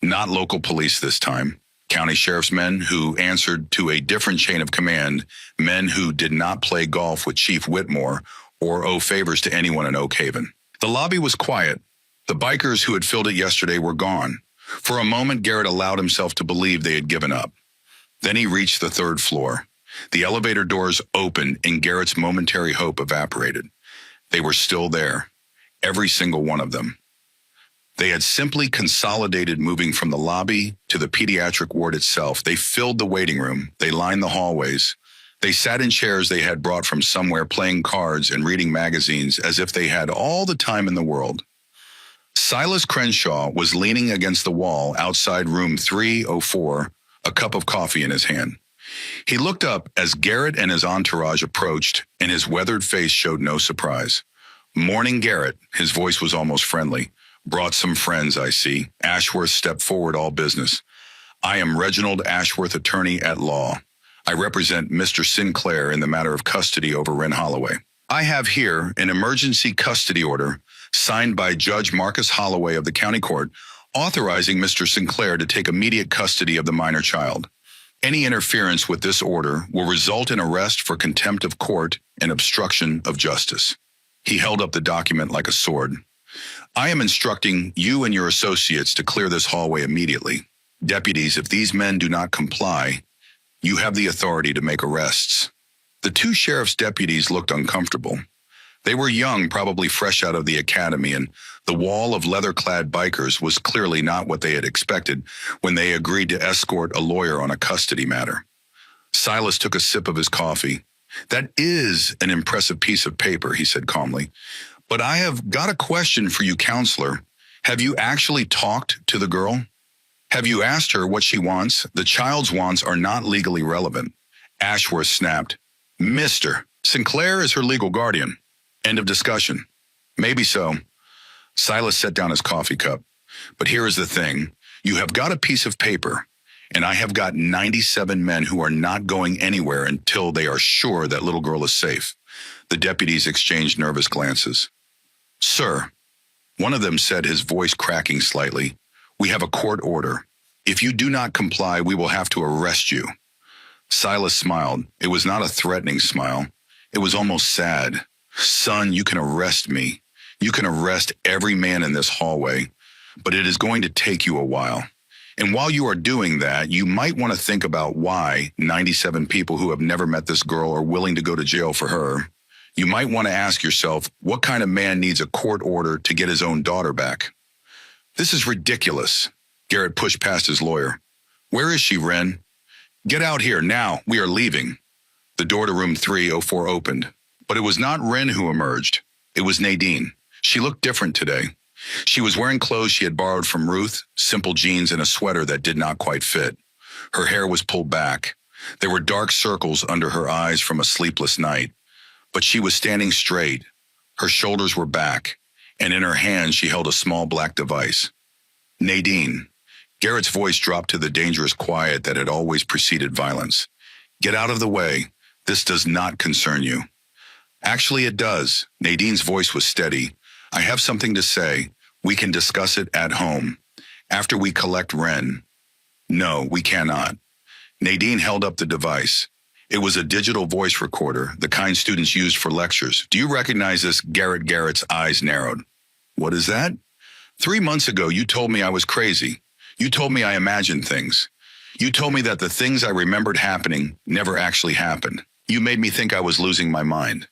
Not local police this time. County sheriff's men who answered to a different chain of command, men who did not play golf with Chief Whitmore or owe favors to anyone in Oak Haven. The lobby was quiet. The bikers who had filled it yesterday were gone. For a moment, Garrett allowed himself to believe they had given up. Then he reached the third floor. The elevator doors opened and Garrett's momentary hope evaporated. They were still there, every single one of them. They had simply consolidated, moving from the lobby to the pediatric ward itself. They filled the waiting room. They lined the hallways. They sat in chairs they had brought from somewhere, playing cards and reading magazines as if they had all the time in the world. Silas Crenshaw was leaning against the wall outside room 304, a cup of coffee in his hand. He looked up as Garrett and his entourage approached, and his weathered face showed no surprise. "Morning, Garrett." His voice was almost friendly. "Brought some friends, I see." Ashworth stepped forward, all business. "I am Reginald Ashworth, attorney at law. I represent Mr. Sinclair in the matter of custody over Wren Holloway. I have here an emergency custody order signed by Judge Marcus Holloway of the county court, authorizing Mr. Sinclair to take immediate custody of the minor child. Any interference with this order will result in arrest for contempt of court and obstruction of justice." He held up the document like a sword. "I am instructing you and your associates to clear this hallway immediately. Deputies, if these men do not comply, you have the authority to make arrests." The two sheriff's deputies looked uncomfortable. They were young, probably fresh out of the academy, and the wall of leather-clad bikers was clearly not what they had expected when they agreed to escort a lawyer on a custody matter. Silas took a sip of his coffee. "That is an impressive piece of paper," he said calmly. "But I have got a question for you, counselor. Have you actually talked to the girl? Have you asked her what she wants? The child's wants are not legally relevant." Ashworth snapped. "Mr. Sinclair is her legal guardian. End of discussion." "Maybe so." Silas set down his coffee cup. "But here is the thing. You have got a piece of paper, and I have got 97 men who are not going anywhere until they are sure that little girl is safe." The deputies exchanged nervous glances. "Sir," one of them said, his voice cracking slightly, "we have a court order. If you do not comply, we will have to arrest you." Silas smiled. It was not a threatening smile. It was almost sad. "Son, you can arrest me. You can arrest every man in this hallway, but it is going to take you a while. And while you are doing that, you might want to think about why 97 people who have never met this girl are willing to go to jail for her. You might want to ask yourself, what kind of man needs a court order to get his own daughter back?" "This is ridiculous." Garrett pushed past his lawyer. "Where is she, Wren? Get out here now. We are leaving." The door to room 304 opened, but it was not Wren who emerged. It was Nadine. She looked different today. She was wearing clothes she had borrowed from Ruth, simple jeans and a sweater that did not quite fit. Her hair was pulled back. There were dark circles under her eyes from a sleepless night. But she was standing straight. Her shoulders were back, and in her hand she held a small black device. "Nadine." Garrett's voice dropped to the dangerous quiet that had always preceded violence. "Get out of the way. This does not concern you." "Actually, it does." Nadine's voice was steady. "I have something to say. We can discuss it at home, after we collect Wren." "No, we cannot." Nadine held up the device. It was a digital voice recorder, the kind students used for lectures. "Do you recognize this?" Garrett's eyes narrowed. "What is that?" 3 months ago, you told me I was crazy. You told me I imagined things. You told me that the things I remembered happening never actually happened. You made me think I was losing my mind."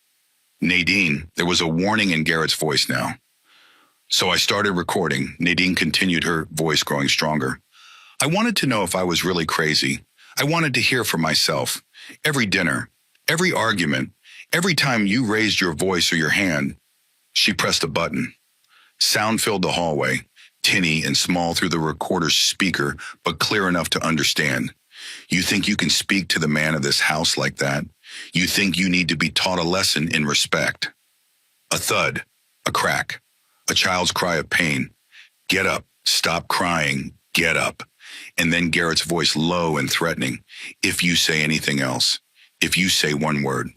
"Nadine," there was a warning in Garrett's voice now. "So I started recording." Nadine continued, her voice growing stronger. "I wanted to know if I was really crazy. I wanted to hear for myself. Every dinner, every argument, every time you raised your voice or your hand." She pressed a button. Sound filled the hallway, tinny and small through the recorder's speaker, but clear enough to understand. "You think you can speak to the man of this house like that? You think you need to be taught a lesson in respect?" A thud, a crack, a child's cry of pain. "Get up, stop crying, get up." And then Garrett's voice, low and threatening. "If you say anything else, if you say one word,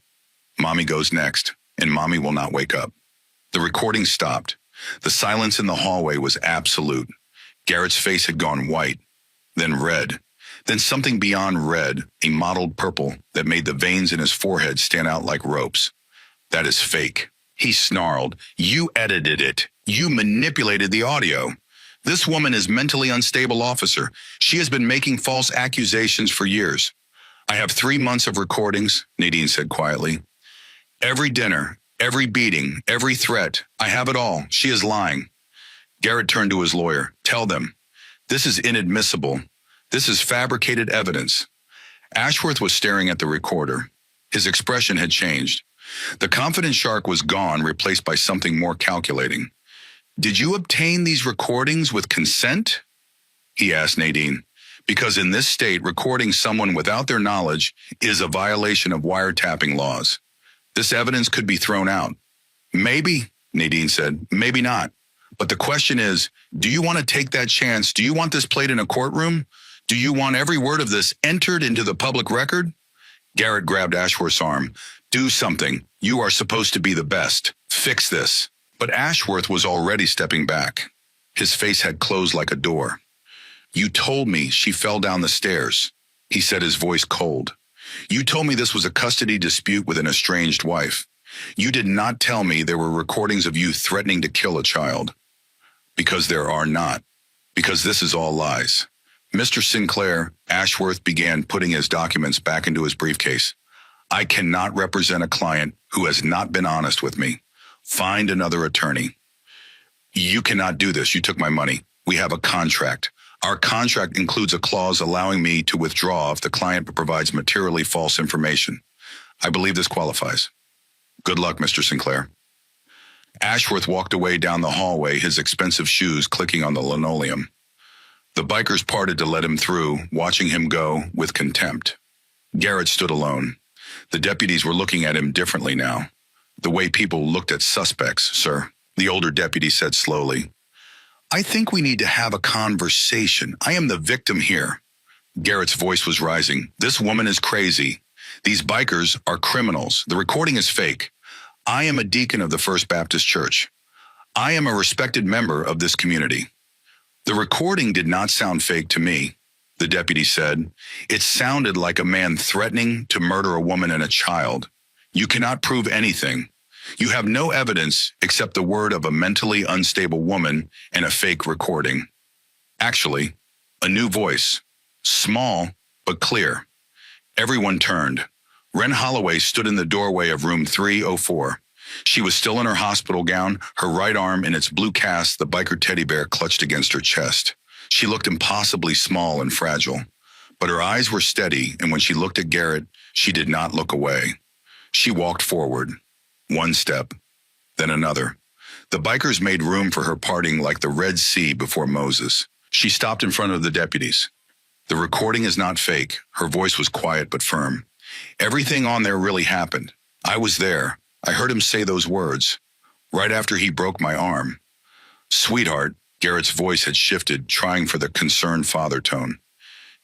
Mommy goes next, and Mommy will not wake up." The recording stopped. The silence in the hallway was absolute. Garrett's face had gone white, then red, then something beyond red, a mottled purple that made the veins in his forehead stand out like ropes. That is fake. He snarled. You edited it. You manipulated the audio. This woman is mentally unstable, officer. She has been making false accusations for years. I have 3 months of recordings, Nadine said quietly. Every dinner, every beating, every threat. I have it all. She is lying. Garrett turned to his lawyer. Tell them. This is inadmissible. This is fabricated evidence. Ashworth was staring at the recorder. His expression had changed. The confident shark was gone, replaced by something more calculating. Did you obtain these recordings with consent? He asked Nadine. Because in this state, recording someone without their knowledge is a violation of wiretapping laws. This evidence could be thrown out. Maybe, Nadine said, maybe not. But the question is, do you want to take that chance? Do you want this played in a courtroom? Do you want every word of this entered into the public record? Garrett grabbed Ashworth's arm. Do something. You are supposed to be the best. Fix this. But Ashworth was already stepping back. His face had closed like a door. You told me she fell down the stairs, he said, his voice cold. You told me this was a custody dispute with an estranged wife. You did not tell me there were recordings of you threatening to kill a child. Because there are not. Because this is all lies. Mr. Sinclair, Ashworth began putting his documents back into his briefcase. I cannot represent a client who has not been honest with me. Find another attorney. You cannot do this. You took my money. We have a contract. Our contract includes a clause allowing me to withdraw if the client provides materially false information. I believe this qualifies. Good luck, Mr. Sinclair. Ashworth walked away down the hallway, his expensive shoes clicking on the linoleum. The bikers parted to let him through, watching him go with contempt. Garrett stood alone. The deputies were looking at him differently now. The way people looked at suspects, sir, the older deputy said slowly. I think we need to have a conversation. I am the victim here. Garrett's voice was rising. This woman is crazy. These bikers are criminals. The recording is fake. I am a deacon of the First Baptist Church. I am a respected member of this community. The recording did not sound fake to me, the deputy said. It sounded like a man threatening to murder a woman and a child. You cannot prove anything. You have no evidence except the word of a mentally unstable woman and a fake recording. Actually, a new voice, small but clear. Everyone turned. Wren Holloway stood in the doorway of room 304. She was still in her hospital gown, her right arm in its blue cast, the biker teddy bear clutched against her chest. She looked impossibly small and fragile, but her eyes were steady, and when she looked at Garrett, she did not look away. She walked forward, one step, then another. The bikers made room for her, parting like the Red Sea before Moses. She stopped in front of the deputies. The recording is not fake. Her voice was quiet but firm. Everything on there really happened. I was there. I heard him say those words, right after he broke my arm. Sweetheart, Garrett's voice had shifted, trying for the concerned father tone.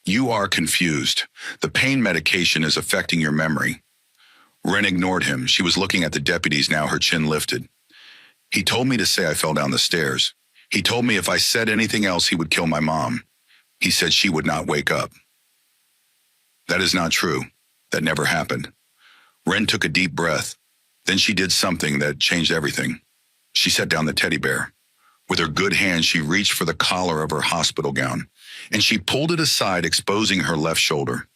You are confused. The pain medication is affecting your memory. Wren ignored him. She was looking at the deputies now, her chin lifted. He told me to say I fell down the stairs. He told me if I said anything else, he would kill my mom. He said she would not wake up. That is not true. That never happened. Wren took a deep breath. Then she did something that changed everything. She set down the teddy bear. With her good hand, she reached for the collar of her hospital gown, and she pulled it aside, exposing her left shoulder.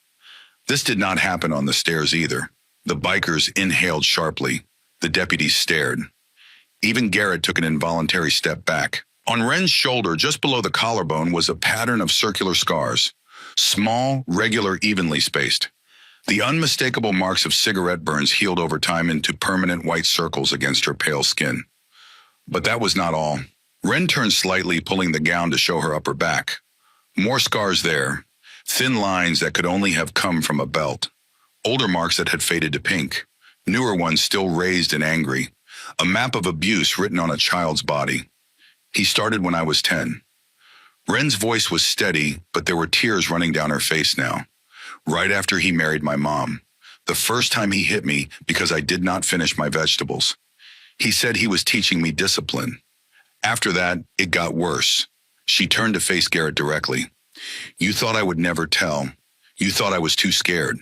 This did not happen on the stairs either. The bikers inhaled sharply. The deputies stared. Even Garrett took an involuntary step back. On Wren's shoulder, just below the collarbone, was a pattern of circular scars. Small, regular, evenly spaced. The unmistakable marks of cigarette burns healed over time into permanent white circles against her pale skin. But that was not all. Wren turned slightly, pulling the gown to show her upper back. More scars there. Thin lines that could only have come from a belt. Older marks that had faded to pink. Newer ones still raised and angry. A map of abuse written on a child's body. He started when I was 10. Wren's voice was steady, but there were tears running down her face now. Right after he married my mom. The first time he hit me because I did not finish my vegetables. He said he was teaching me discipline. After that, it got worse. She turned to face Garrett directly. You thought I would never tell. You thought I was too scared.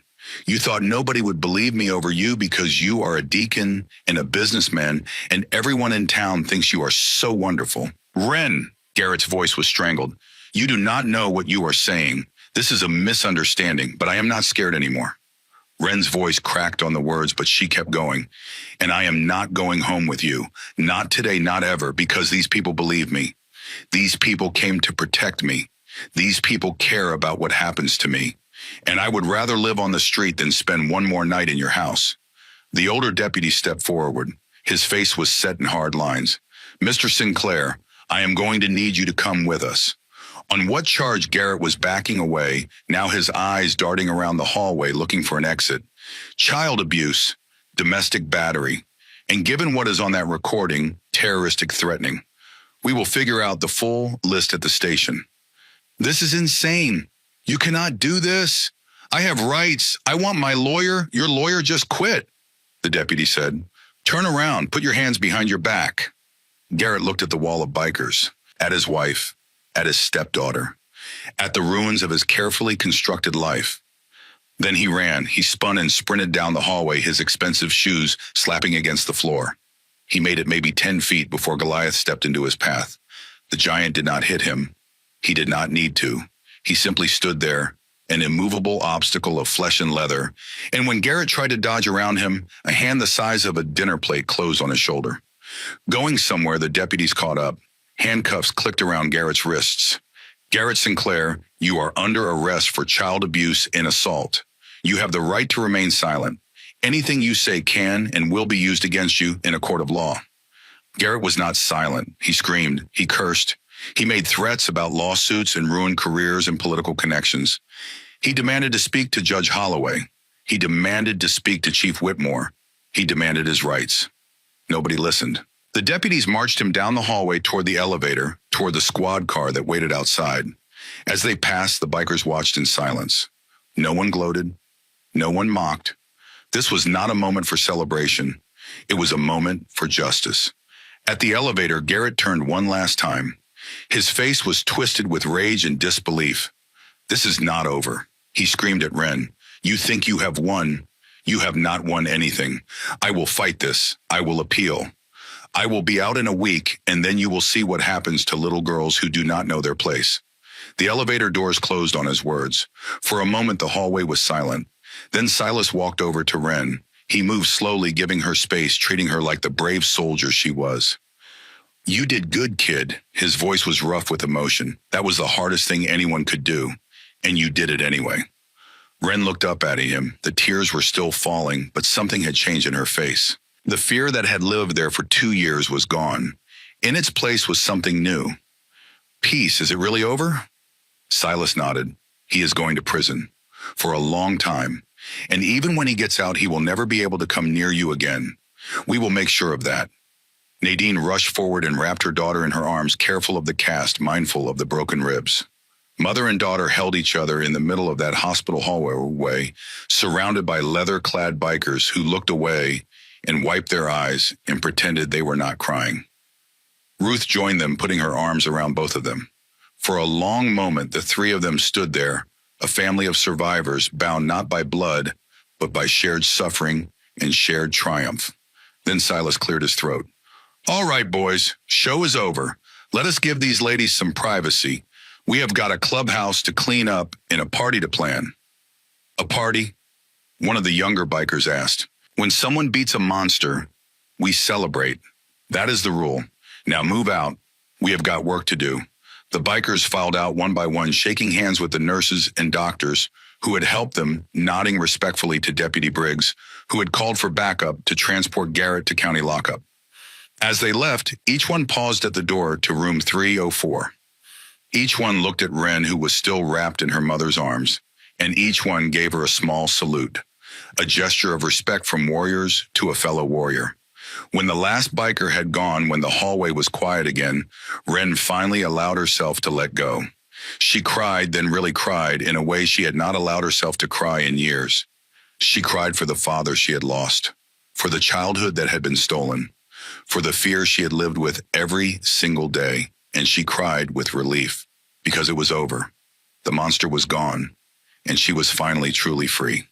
You thought nobody would believe me over you because you are a deacon and a businessman, and everyone in town thinks you are so wonderful. Ren, Garrett's voice was strangled. You do not know what you are saying. This is a misunderstanding, but I am not scared anymore. Ren's voice cracked on the words, but she kept going. And I am not going home with you. Not today, not ever, because these people believe me. These people came to protect me. These people care about what happens to me. And I would rather live on the street than spend one more night in your house. The older deputy stepped forward. His face was set in hard lines. Mr. Sinclair, I am going to need you to come with us. On what charge Garrett was backing away, now his eyes darting around the hallway looking for an exit. Child abuse, domestic battery, and given what is on that recording, terroristic threatening. We will figure out the full list at the station. This is insane. You cannot do this. I have rights. I want my lawyer. Your lawyer just quit, the deputy said. Turn around. Put your hands behind your back. Garrett looked at the wall of bikers, at his wife, at his stepdaughter, at the ruins of his carefully constructed life. Then he ran. He spun and sprinted down the hallway, his expensive shoes slapping against the floor. He made it maybe 10 feet before Goliath stepped into his path. The giant did not hit him. He did not need to. He simply stood there, an immovable obstacle of flesh and leather, and when Garrett tried to dodge around him, a hand the size of a dinner plate closed on his shoulder. Going somewhere, the deputies caught up. Handcuffs clicked around Garrett's wrists. Garrett Sinclair, you are under arrest for child abuse and assault. You have the right to remain silent. Anything you say can and will be used against you in a court of law. Garrett was not silent. He screamed. He cursed. He made threats about lawsuits and ruined careers and political connections. He demanded to speak to Judge Holloway. He demanded to speak to Chief Whitmore. He demanded his rights. Nobody listened. The deputies marched him down the hallway toward the elevator, toward the squad car that waited outside. As they passed, the bikers watched in silence. No one gloated. No one mocked. This was not a moment for celebration. It was a moment for justice. At the elevator, Garrett turned one last time. His face was twisted with rage and disbelief. This is not over, he screamed at Ren. You think you have won. You have not won anything. I will fight this. I will appeal. I will be out in a week, and then you will see what happens to little girls who do not know their place. The elevator doors closed on his words. For a moment, the hallway was silent. Then Silas walked over to Ren. He moved slowly, giving her space, treating her like the brave soldier she was. You did good, kid. His voice was rough with emotion. That was the hardest thing anyone could do, and you did it anyway. Ren looked up at him. The tears were still falling, but something had changed in her face. The fear that had lived there for 2 years was gone. In its place was something new. Peace, is it really over? Silas nodded. He is going to prison. For a long time. And even when he gets out, he will never be able to come near you again. We will make sure of that. Nadine rushed forward and wrapped her daughter in her arms, careful of the cast, mindful of the broken ribs. Mother and daughter held each other in the middle of that hospital hallway, surrounded by leather-clad bikers who looked away and wiped their eyes and pretended they were not crying. Ruth joined them, putting her arms around both of them. For a long moment, the three of them stood there, a family of survivors bound not by blood, but by shared suffering and shared triumph. Then Silas cleared his throat. All right, boys, show is over. Let us give these ladies some privacy. We have got a clubhouse to clean up and a party to plan. A party? One of the younger bikers asked. When someone beats a monster, we celebrate. That is the rule. Now move out. We have got work to do. The bikers filed out one by one, shaking hands with the nurses and doctors who had helped them, nodding respectfully to Deputy Briggs, who had called for backup to transport Garrett to county lockup. As they left, each one paused at the door to room 304. Each one looked at Ren, who was still wrapped in her mother's arms, and each one gave her a small salute, a gesture of respect from warriors to a fellow warrior. When the last biker had gone, when the hallway was quiet again, Ren finally allowed herself to let go. She cried, then really cried, in a way she had not allowed herself to cry in years. She cried for the father she had lost, for the childhood that had been stolen, for the fear she had lived with every single day, and she cried with relief because it was over. The monster was gone, and she was finally truly free.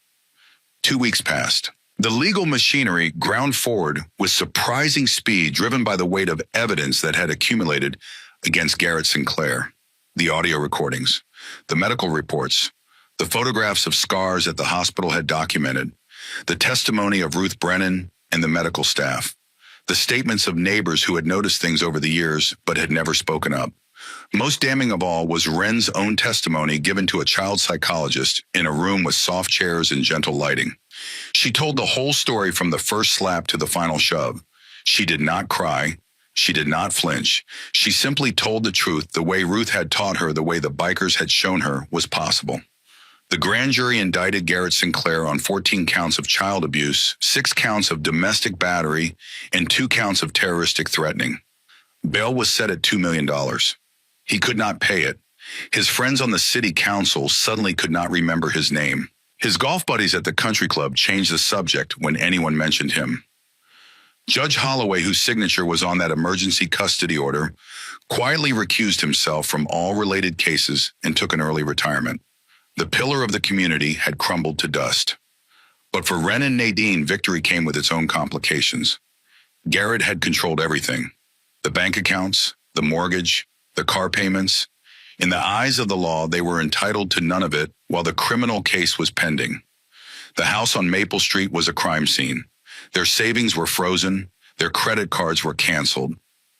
2 weeks passed. The legal machinery ground forward with surprising speed, driven by the weight of evidence that had accumulated against Garrett Sinclair. The audio recordings, the medical reports, the photographs of scars that the hospital had documented, the testimony of Ruth Brennan and the medical staff, the statements of neighbors who had noticed things over the years but had never spoken up. Most damning of all was Wren's own testimony given to a child psychologist in a room with soft chairs and gentle lighting. She told the whole story from the first slap to the final shove. She did not cry. She did not flinch. She simply told the truth the way Ruth had taught her, the way the bikers had shown her was possible. The grand jury indicted Garrett Sinclair on 14 counts of child abuse, 6 counts of domestic battery, and 2 counts of terroristic threatening. Bail was set at $2 million. He could not pay it. His friends on the city council suddenly could not remember his name. His golf buddies at the country club changed the subject when anyone mentioned him. Judge Holloway, whose signature was on that emergency custody order, quietly recused himself from all related cases and took an early retirement. The pillar of the community had crumbled to dust. But for Wren and Nadine, victory came with its own complications. Garrett had controlled everything: the bank accounts, the mortgage, the car payments. In the eyes of the law, they were entitled to none of it while the criminal case was pending. The house on Maple Street was a crime scene. Their savings were frozen. Their credit cards were canceled.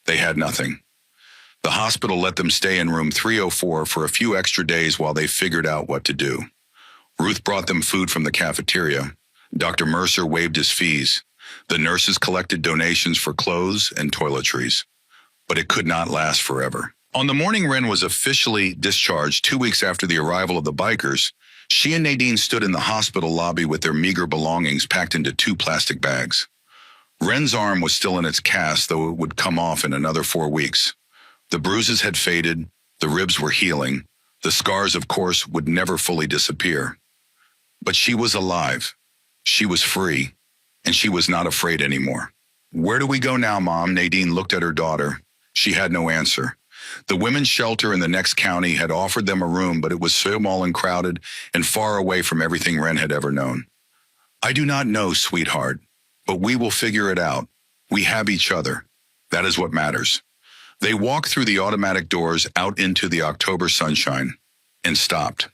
They had nothing. The hospital let them stay in room 304 for a few extra days while they figured out what to do. Ruth brought them food from the cafeteria. Dr. Mercer waived his fees. The nurses collected donations for clothes and toiletries. But it could not last forever. On the morning Wren was officially discharged 2 weeks after the arrival of the bikers, she and Nadine stood in the hospital lobby with their meager belongings packed into 2 plastic bags. Wren's arm was still in its cast, though it would come off in another 4 weeks. The bruises had faded, the ribs were healing, the scars, of course, would never fully disappear. But she was alive, she was free, and she was not afraid anymore. "Where do we go now, Mom?" Nadine looked at her daughter. She had no answer. The women's shelter in the next county had offered them a room, but it was small and crowded and far away from everything Wren had ever known. "I do not know, sweetheart, but we will figure it out. We have each other. That is what matters." They walked through the automatic doors out into the October sunshine and stopped.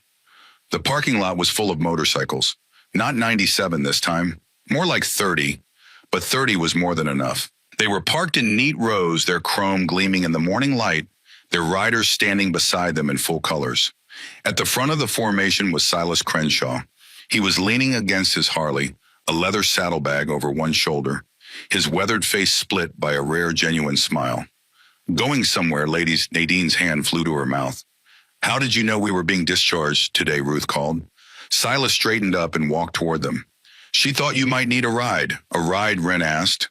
The parking lot was full of motorcycles. Not 97 this time, more like 30, but 30 was more than enough. They were parked in neat rows, their chrome gleaming in the morning light, their riders standing beside them in full colors. At the front of the formation was Silas Crenshaw. He was leaning against his Harley, a leather saddlebag over one shoulder, his weathered face split by a rare, genuine smile. "Going somewhere," Nadine's hand flew to her mouth. "How did you know we were being discharged today?" Ruth called. Silas straightened up and walked toward them. "She thought you might need a ride." "A ride?" Wren asked,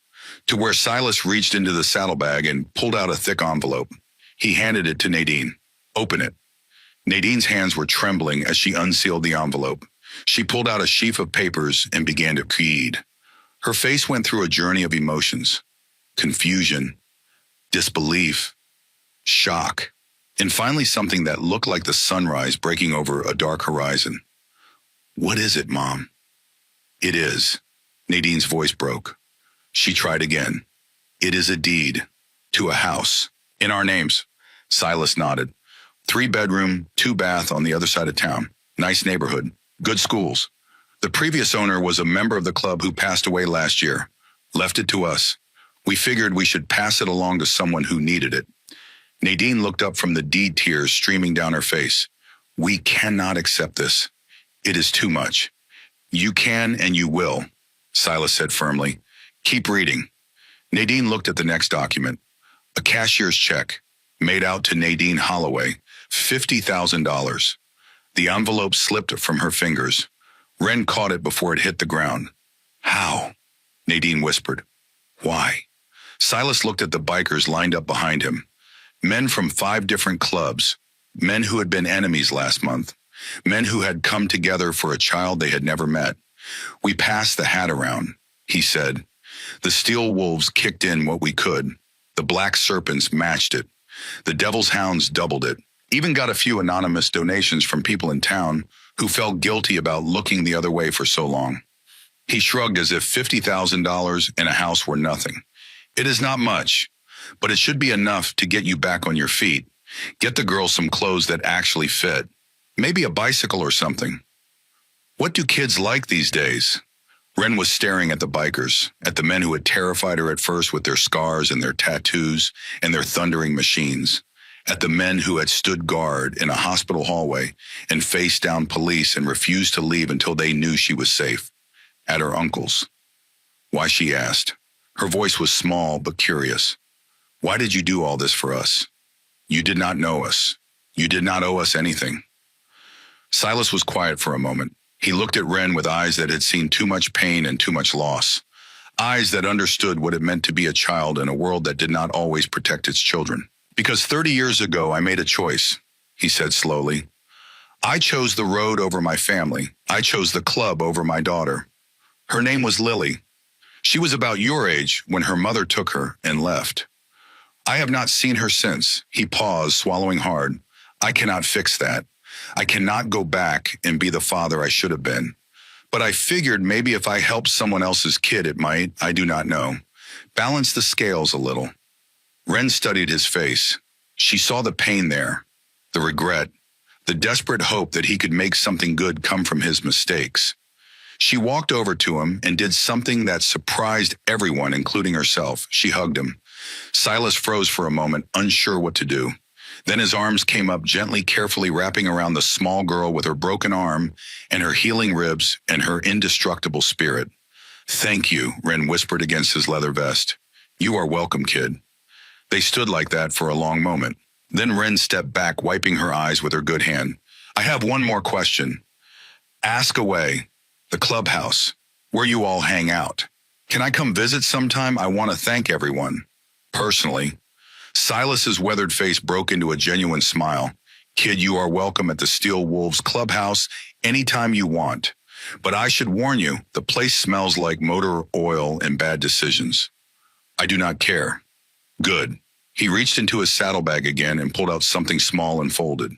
to where Silas reached into the saddlebag and pulled out a thick envelope. He handed it to Nadine. "Open it." Nadine's hands were trembling as she unsealed the envelope. She pulled out a sheaf of papers and began to read. Her face went through a journey of emotions: confusion, disbelief, shock, and finally something that looked like the sunrise breaking over a dark horizon. "What is it, Mom?" "It is." Nadine's voice broke. She tried again. "It is a deed to a house in our names." Silas nodded. 3-bedroom, 2-bath on the other side of town. Nice neighborhood. Good schools. The previous owner was a member of the club who passed away last year. Left it to us. We figured we should pass it along to someone who needed it. Nadine looked up from the deed, tears streaming down her face. "We cannot accept this. It is too much." "You can and you will," Silas said firmly. "Keep reading." Nadine looked at the next document. A cashier's check, made out to Nadine Holloway, $50,000. The envelope slipped from her fingers. Wren caught it before it hit the ground. "How?" Nadine whispered. "Why?" Silas looked at the bikers lined up behind him. Men from 5 different clubs, men who had been enemies last month, men who had come together for a child they had never met. "We passed the hat around," he said. The steel wolves kicked in what we could. The black serpents matched it. The devil's hounds doubled it. Even got a few anonymous donations from people in town who felt guilty about looking the other way for so long. He shrugged as if $50,000 in a house were nothing. It is not much, but it should be enough to get you back on your feet. Get the girl some clothes that actually fit. Maybe a bicycle or something. What do kids like these days? Wren was staring at the bikers, at the men who had terrified her at first with their scars and their tattoos and their thundering machines, at the men who had stood guard in a hospital hallway and faced down police and refused to leave until they knew she was safe, at her uncles. Why, she asked. Her voice was small but curious. Why did you do all this for us? You did not know us. You did not owe us anything. Silas was quiet for a moment. He looked at Wren with eyes that had seen too much pain and too much loss. Eyes that understood what it meant to be a child in a world that did not always protect its children. Because 30 years ago, I made a choice, he said slowly. I chose the road over my family. I chose the club over my daughter. Her name was Lily. She was about your age when her mother took her and left. I have not seen her since. He paused, swallowing hard. I cannot fix that. I cannot go back and be the father I should have been. But I figured maybe if I helped someone else's kid, it might, I do not know, balance the scales a little. Wren studied his face. She saw the pain there, the regret, the desperate hope that he could make something good come from his mistakes. She walked over to him and did something that surprised everyone, including herself. She hugged him. Silas froze for a moment, unsure what to do. Then his arms came up gently, carefully wrapping around the small girl with her broken arm and her healing ribs and her indestructible spirit. Thank you, Wren whispered against his leather vest. You are welcome, kid. They stood like that for a long moment. Then Wren stepped back, wiping her eyes with her good hand. I have one more question. Ask away. The clubhouse, where you all hang out. Can I come visit sometime? I want to thank everyone. Personally. Silas's weathered face broke into a genuine smile. Kid, you are welcome at the Steel Wolves Clubhouse anytime you want. But I should warn you, the place smells like motor oil and bad decisions. I do not care. Good. He reached into his saddlebag again and pulled out something small and folded.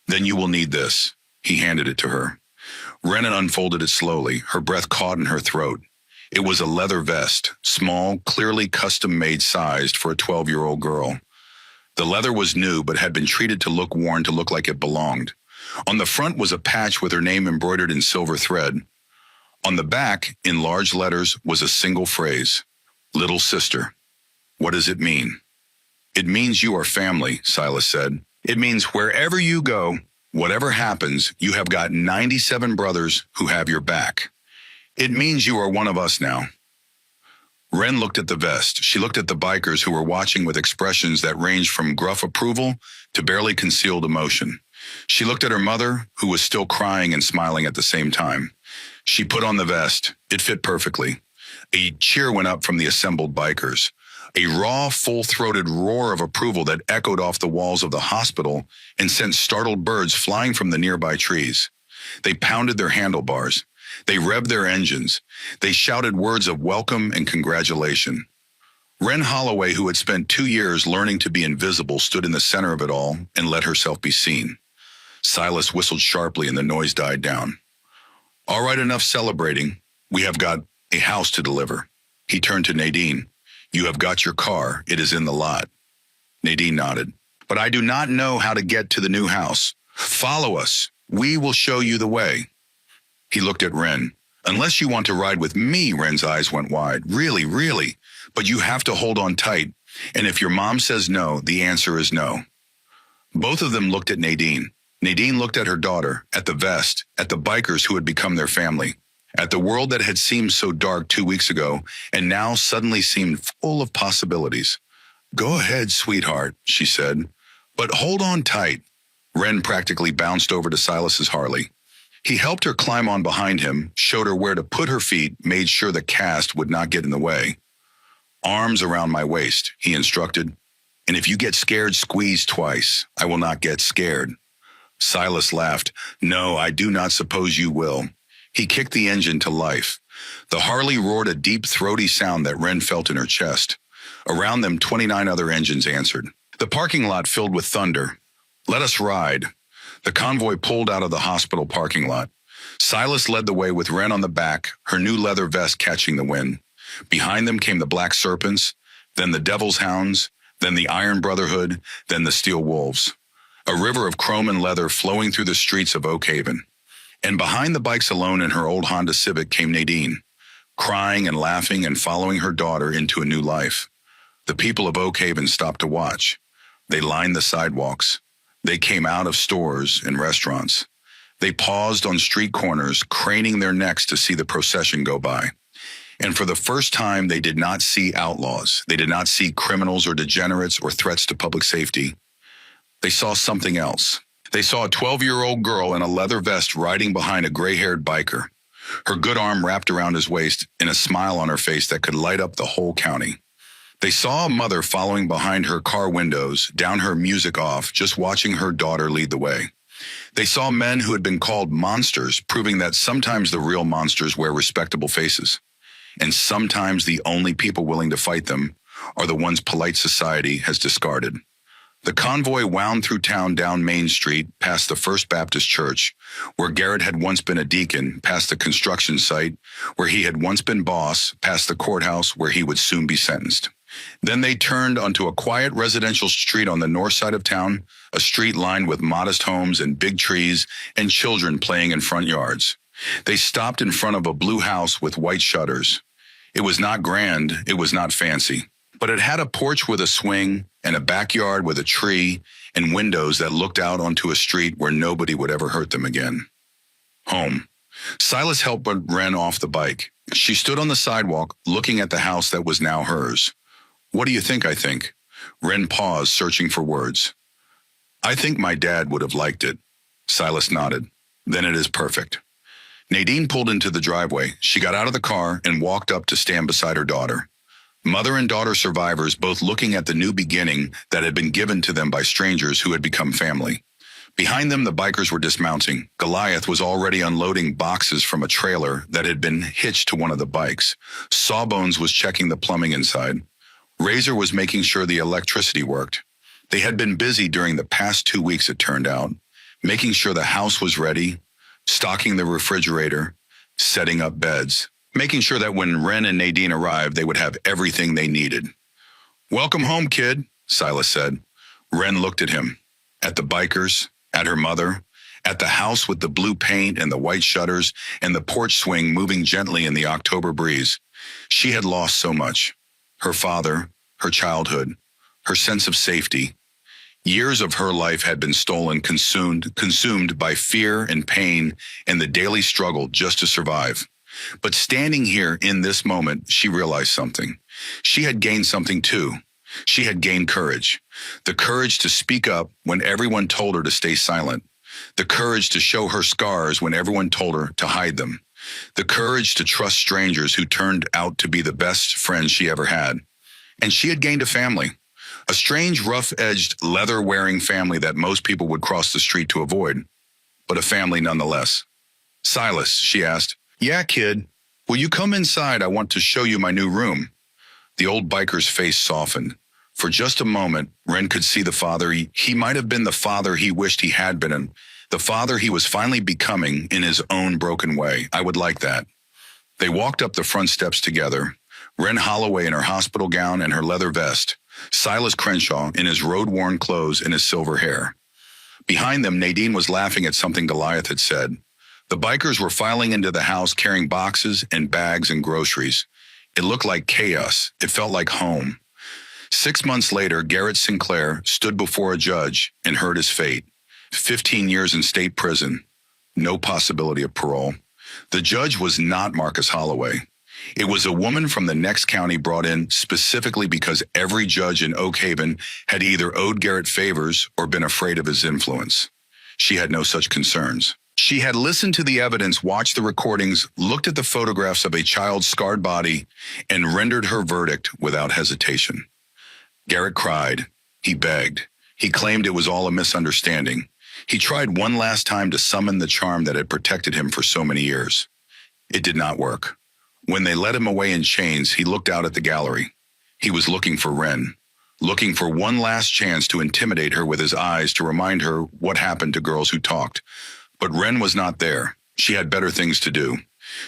Then you will need this. He handed it to her. Wren unfolded it slowly, her breath caught in her throat. It was a leather vest, small, clearly custom-made sized for a 12-year-old girl. The leather was new but had been treated to look worn to look like it belonged. On the front was a patch with her name embroidered in silver thread. On the back, in large letters, was a single phrase, Little Sister. What does it mean? It means you are family, Silas said. It means wherever you go, whatever happens, you have got 97 brothers who have your back. It means you are one of us now. Wren looked at the vest. She looked at the bikers who were watching with expressions that ranged from gruff approval to barely concealed emotion. She looked at her mother, who was still crying and smiling at the same time. She put on the vest. It fit perfectly. A cheer went up from the assembled bikers. A raw, full-throated roar of approval that echoed off the walls of the hospital and sent startled birds flying from the nearby trees. They pounded their handlebars. They revved their engines. They shouted words of welcome and congratulation. Wren Holloway, who had spent 2 years learning to be invisible, stood in the center of it all and let herself be seen. Silas whistled sharply and the noise died down. All right, enough celebrating. We have got a house to deliver. He turned to Nadine. You have got your car. It is in the lot. Nadine nodded. But I do not know how to get to the new house. Follow us. We will show you the way. He looked at Wren. Unless you want to ride with me, Wren's eyes went wide. Really, really. But you have to hold on tight. And if your mom says no, the answer is no. Both of them looked at Nadine. Nadine looked at her daughter, at the vest, at the bikers who had become their family, at the world that had seemed so dark 2 weeks ago and now suddenly seemed full of possibilities. Go ahead, sweetheart, she said. But hold on tight. Wren practically bounced over to Silas's Harley. He helped her climb on behind him, showed her where to put her feet, made sure the cast would not get in the way. Arms around my waist, he instructed. And if you get scared, squeeze twice. I will not get scared. Silas laughed. No, I do not suppose you will. He kicked the engine to life. The Harley roared a deep, throaty sound that Wren felt in her chest. Around them, 29 other engines answered. The parking lot filled with thunder. "Let us ride." The convoy pulled out of the hospital parking lot. Silas led the way with Wren on the back, her new leather vest catching the wind. Behind them came the Black Serpents, then the Devil's Hounds, then the Iron Brotherhood, then the Steel Wolves. A river of chrome and leather flowing through the streets of Oak Haven. And behind the bikes alone in her old Honda Civic came Nadine, crying and laughing and following her daughter into a new life. The people of Oak Haven stopped to watch. They lined the sidewalks. They came out of stores and restaurants. They paused on street corners, craning their necks to see the procession go by. And for the first time, they did not see outlaws. They did not see criminals or degenerates or threats to public safety. They saw something else. They saw a 12-year-old girl in a leather vest riding behind a gray-haired biker, her good arm wrapped around his waist and a smile on her face that could light up the whole county. They saw a mother following behind her car windows, down her music off, just watching her daughter lead the way. They saw men who had been called monsters, proving that sometimes the real monsters wear respectable faces. And sometimes the only people willing to fight them are the ones polite society has discarded. The convoy wound through town down Main Street, past the First Baptist Church, where Garrett had once been a deacon, past the construction site, where he had once been boss, past the courthouse, where he would soon be sentenced. Then they turned onto a quiet residential street on the north side of town, a street lined with modest homes and big trees and children playing in front yards. They stopped in front of a blue house with white shutters. It was not grand, it was not fancy, but it had a porch with a swing and a backyard with a tree and windows that looked out onto a street where nobody would ever hurt them again. Home. Silas helped Wren off the bike. She stood on the sidewalk, looking at the house that was now hers. "What do you think I think?" Wren paused, searching for words. "I think my dad would have liked it." Silas nodded. "Then it is perfect." Nadine pulled into the driveway. She got out of the car and walked up to stand beside her daughter. Mother and daughter survivors, both looking at the new beginning that had been given to them by strangers who had become family. Behind them, the bikers were dismounting. Goliath was already unloading boxes from a trailer that had been hitched to one of the bikes. Sawbones was checking the plumbing inside. Razor was making sure the electricity worked. They had been busy during the past 2 weeks, it turned out, making sure the house was ready, stocking the refrigerator, setting up beds, making sure that when Wren and Nadine arrived, they would have everything they needed. "Welcome home, kid," Silas said. Wren looked at him, at the bikers, at her mother, at the house with the blue paint and the white shutters and the porch swing moving gently in the October breeze. She had lost so much. Her father, her childhood, her sense of safety. Years of her life had been stolen, consumed by fear and pain and the daily struggle just to survive. But standing here in this moment, she realized something. She had gained something too. She had gained courage. The courage to speak up when everyone told her to stay silent. The courage to show her scars when everyone told her to hide them. The courage to trust strangers who turned out to be the best friends she ever had. And she had gained a family. A strange, rough-edged, leather-wearing family that most people would cross the street to avoid. But a family nonetheless. "Silas," she asked. "Yeah, kid. Will you come inside? I want to show you my new room." The old biker's face softened. For just a moment, Wren could see the father he might have been, the father he wished he had been, and the father he was finally becoming in his own broken way. "I would like that." They walked up the front steps together, Wren Holloway in her hospital gown and her leather vest, Silas Crenshaw in his road-worn clothes and his silver hair. Behind them, Nadine was laughing at something Goliath had said. The bikers were filing into the house carrying boxes and bags and groceries. It looked like chaos. It felt like home. 6 months later, Garrett Sinclair stood before a judge and heard his fate. 15 years in state prison. No possibility of parole. The judge was not Marcus Holloway. It was a woman from the next county brought in specifically because every judge in Oak Haven had either owed Garrett favors or been afraid of his influence. She had no such concerns. She had listened to the evidence, watched the recordings, looked at the photographs of a child's scarred body, and rendered her verdict without hesitation. Garrett cried. He begged. He claimed it was all a misunderstanding. He tried one last time to summon the charm that had protected him for so many years. It did not work. When they led him away in chains, he looked out at the gallery. He was looking for Wren, looking for one last chance to intimidate her with his eyes, to remind her what happened to girls who talked. But Wren was not there. She had better things to do.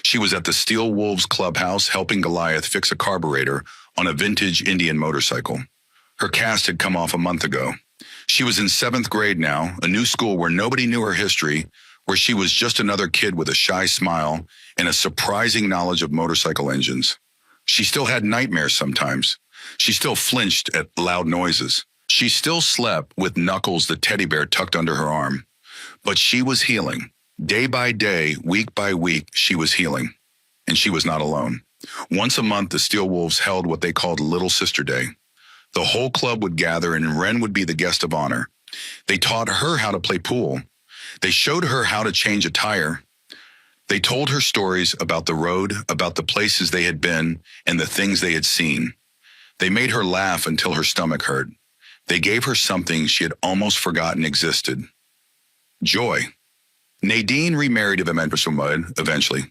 She was at the Steel Wolves clubhouse helping Goliath fix a carburetor on a vintage Indian motorcycle. Her cast had come off a month ago. She was in 7th grade now, a new school where nobody knew her history, where she was just another kid with a shy smile and a surprising knowledge of motorcycle engines. She still had nightmares sometimes. She still flinched at loud noises. She still slept with Knuckles the teddy bear tucked under her arm. But she was healing. Day by day, week by week, she was healing. And she was not alone. Once a month, the Steel Wolves held what they called Little Sister Day. The whole club would gather and Wren would be the guest of honor. They taught her how to play pool. They showed her how to change a tire. They told her stories about the road, about the places they had been, and the things they had seen. They made her laugh until her stomach hurt. They gave her something she had almost forgotten existed. Joy. Nadine remarried eventually.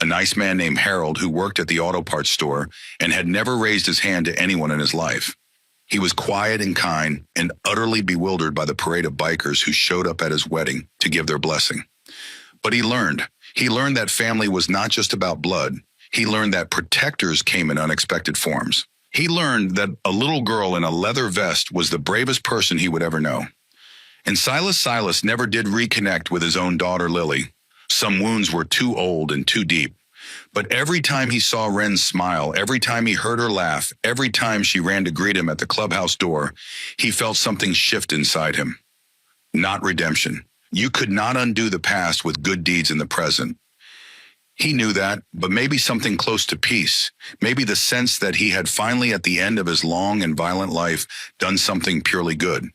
A nice man named Harold who worked at the auto parts store and had never raised his hand to anyone in his life. He was quiet and kind and utterly bewildered by the parade of bikers who showed up at his wedding to give their blessing. But he learned that family was not just about blood. He learned that protectors came in unexpected forms. He learned that a little girl in a leather vest was the bravest person he would ever know. And Silas never did reconnect with his own daughter, Lily. Some wounds were too old and too deep. But every time he saw Wren smile, every time he heard her laugh, every time she ran to greet him at the clubhouse door, he felt something shift inside him. Not redemption. You could not undo the past with good deeds in the present. He knew that, but maybe something close to peace. Maybe the sense that he had finally, at the end of his long and violent life, done something purely good.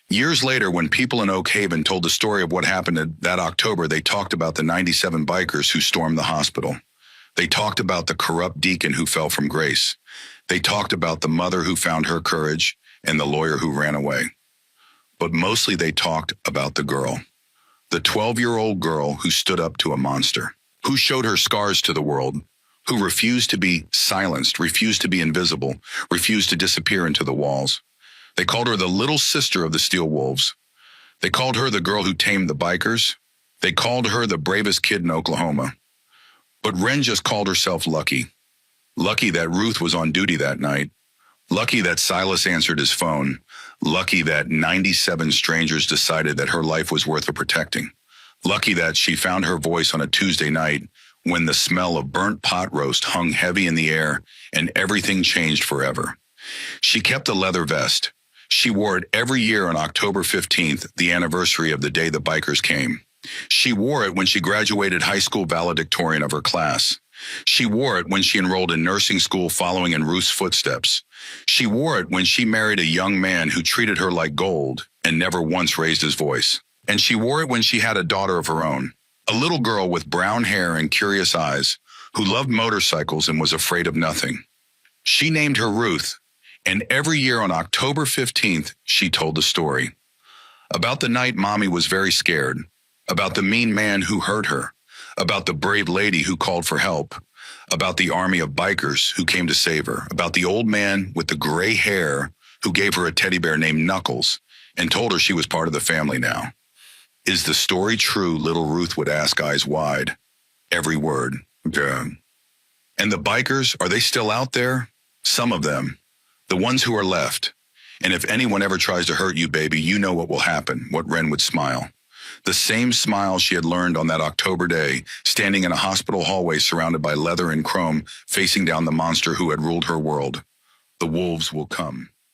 Years later, when people in Oak Haven told the story of what happened that October, they talked about the 97 bikers who stormed the hospital. They talked about the corrupt deacon who fell from grace. They talked about the mother who found her courage and the lawyer who ran away. But mostly they talked about the girl. The 12-year-old girl who stood up to a monster, who showed her scars to the world, who refused to be silenced, refused to be invisible, refused to disappear into the walls. They called her the little sister of the Steel Wolves. They called her the girl who tamed the bikers. They called her the bravest kid in Oklahoma. But Wren just called herself lucky. Lucky that Ruth was on duty that night. Lucky that Silas answered his phone. Lucky that 97 strangers decided that her life was worth protecting. Lucky that she found her voice on a Tuesday night when the smell of burnt pot roast hung heavy in the air and everything changed forever. She kept the leather vest. She wore it every year on October 15th, the anniversary of the day the bikers came. She wore it when she graduated high school valedictorian of her class. She wore it when she enrolled in nursing school following in Ruth's footsteps. She wore it when she married a young man who treated her like gold and never once raised his voice. And she wore it when she had a daughter of her own, a little girl with brown hair and curious eyes who loved motorcycles and was afraid of nothing. She named her Ruth. And every year on October 15th, she told the story. About the night Mommy was very scared. About the mean man who hurt her. About the brave lady who called for help. About the army of bikers who came to save her. About the old man with the gray hair who gave her a teddy bear named Knuckles and told her she was part of the family now. Is the story true? Little Ruth would ask, eyes wide. Every word. Yeah. And the bikers, are they still out there? Some of them. The ones who are left. And if anyone ever tries to hurt you, baby, you know what will happen, what Wren would smile. The same smile she had learned on that October day, standing in a hospital hallway surrounded by leather and chrome, facing down the monster who had ruled her world. The wolves will come.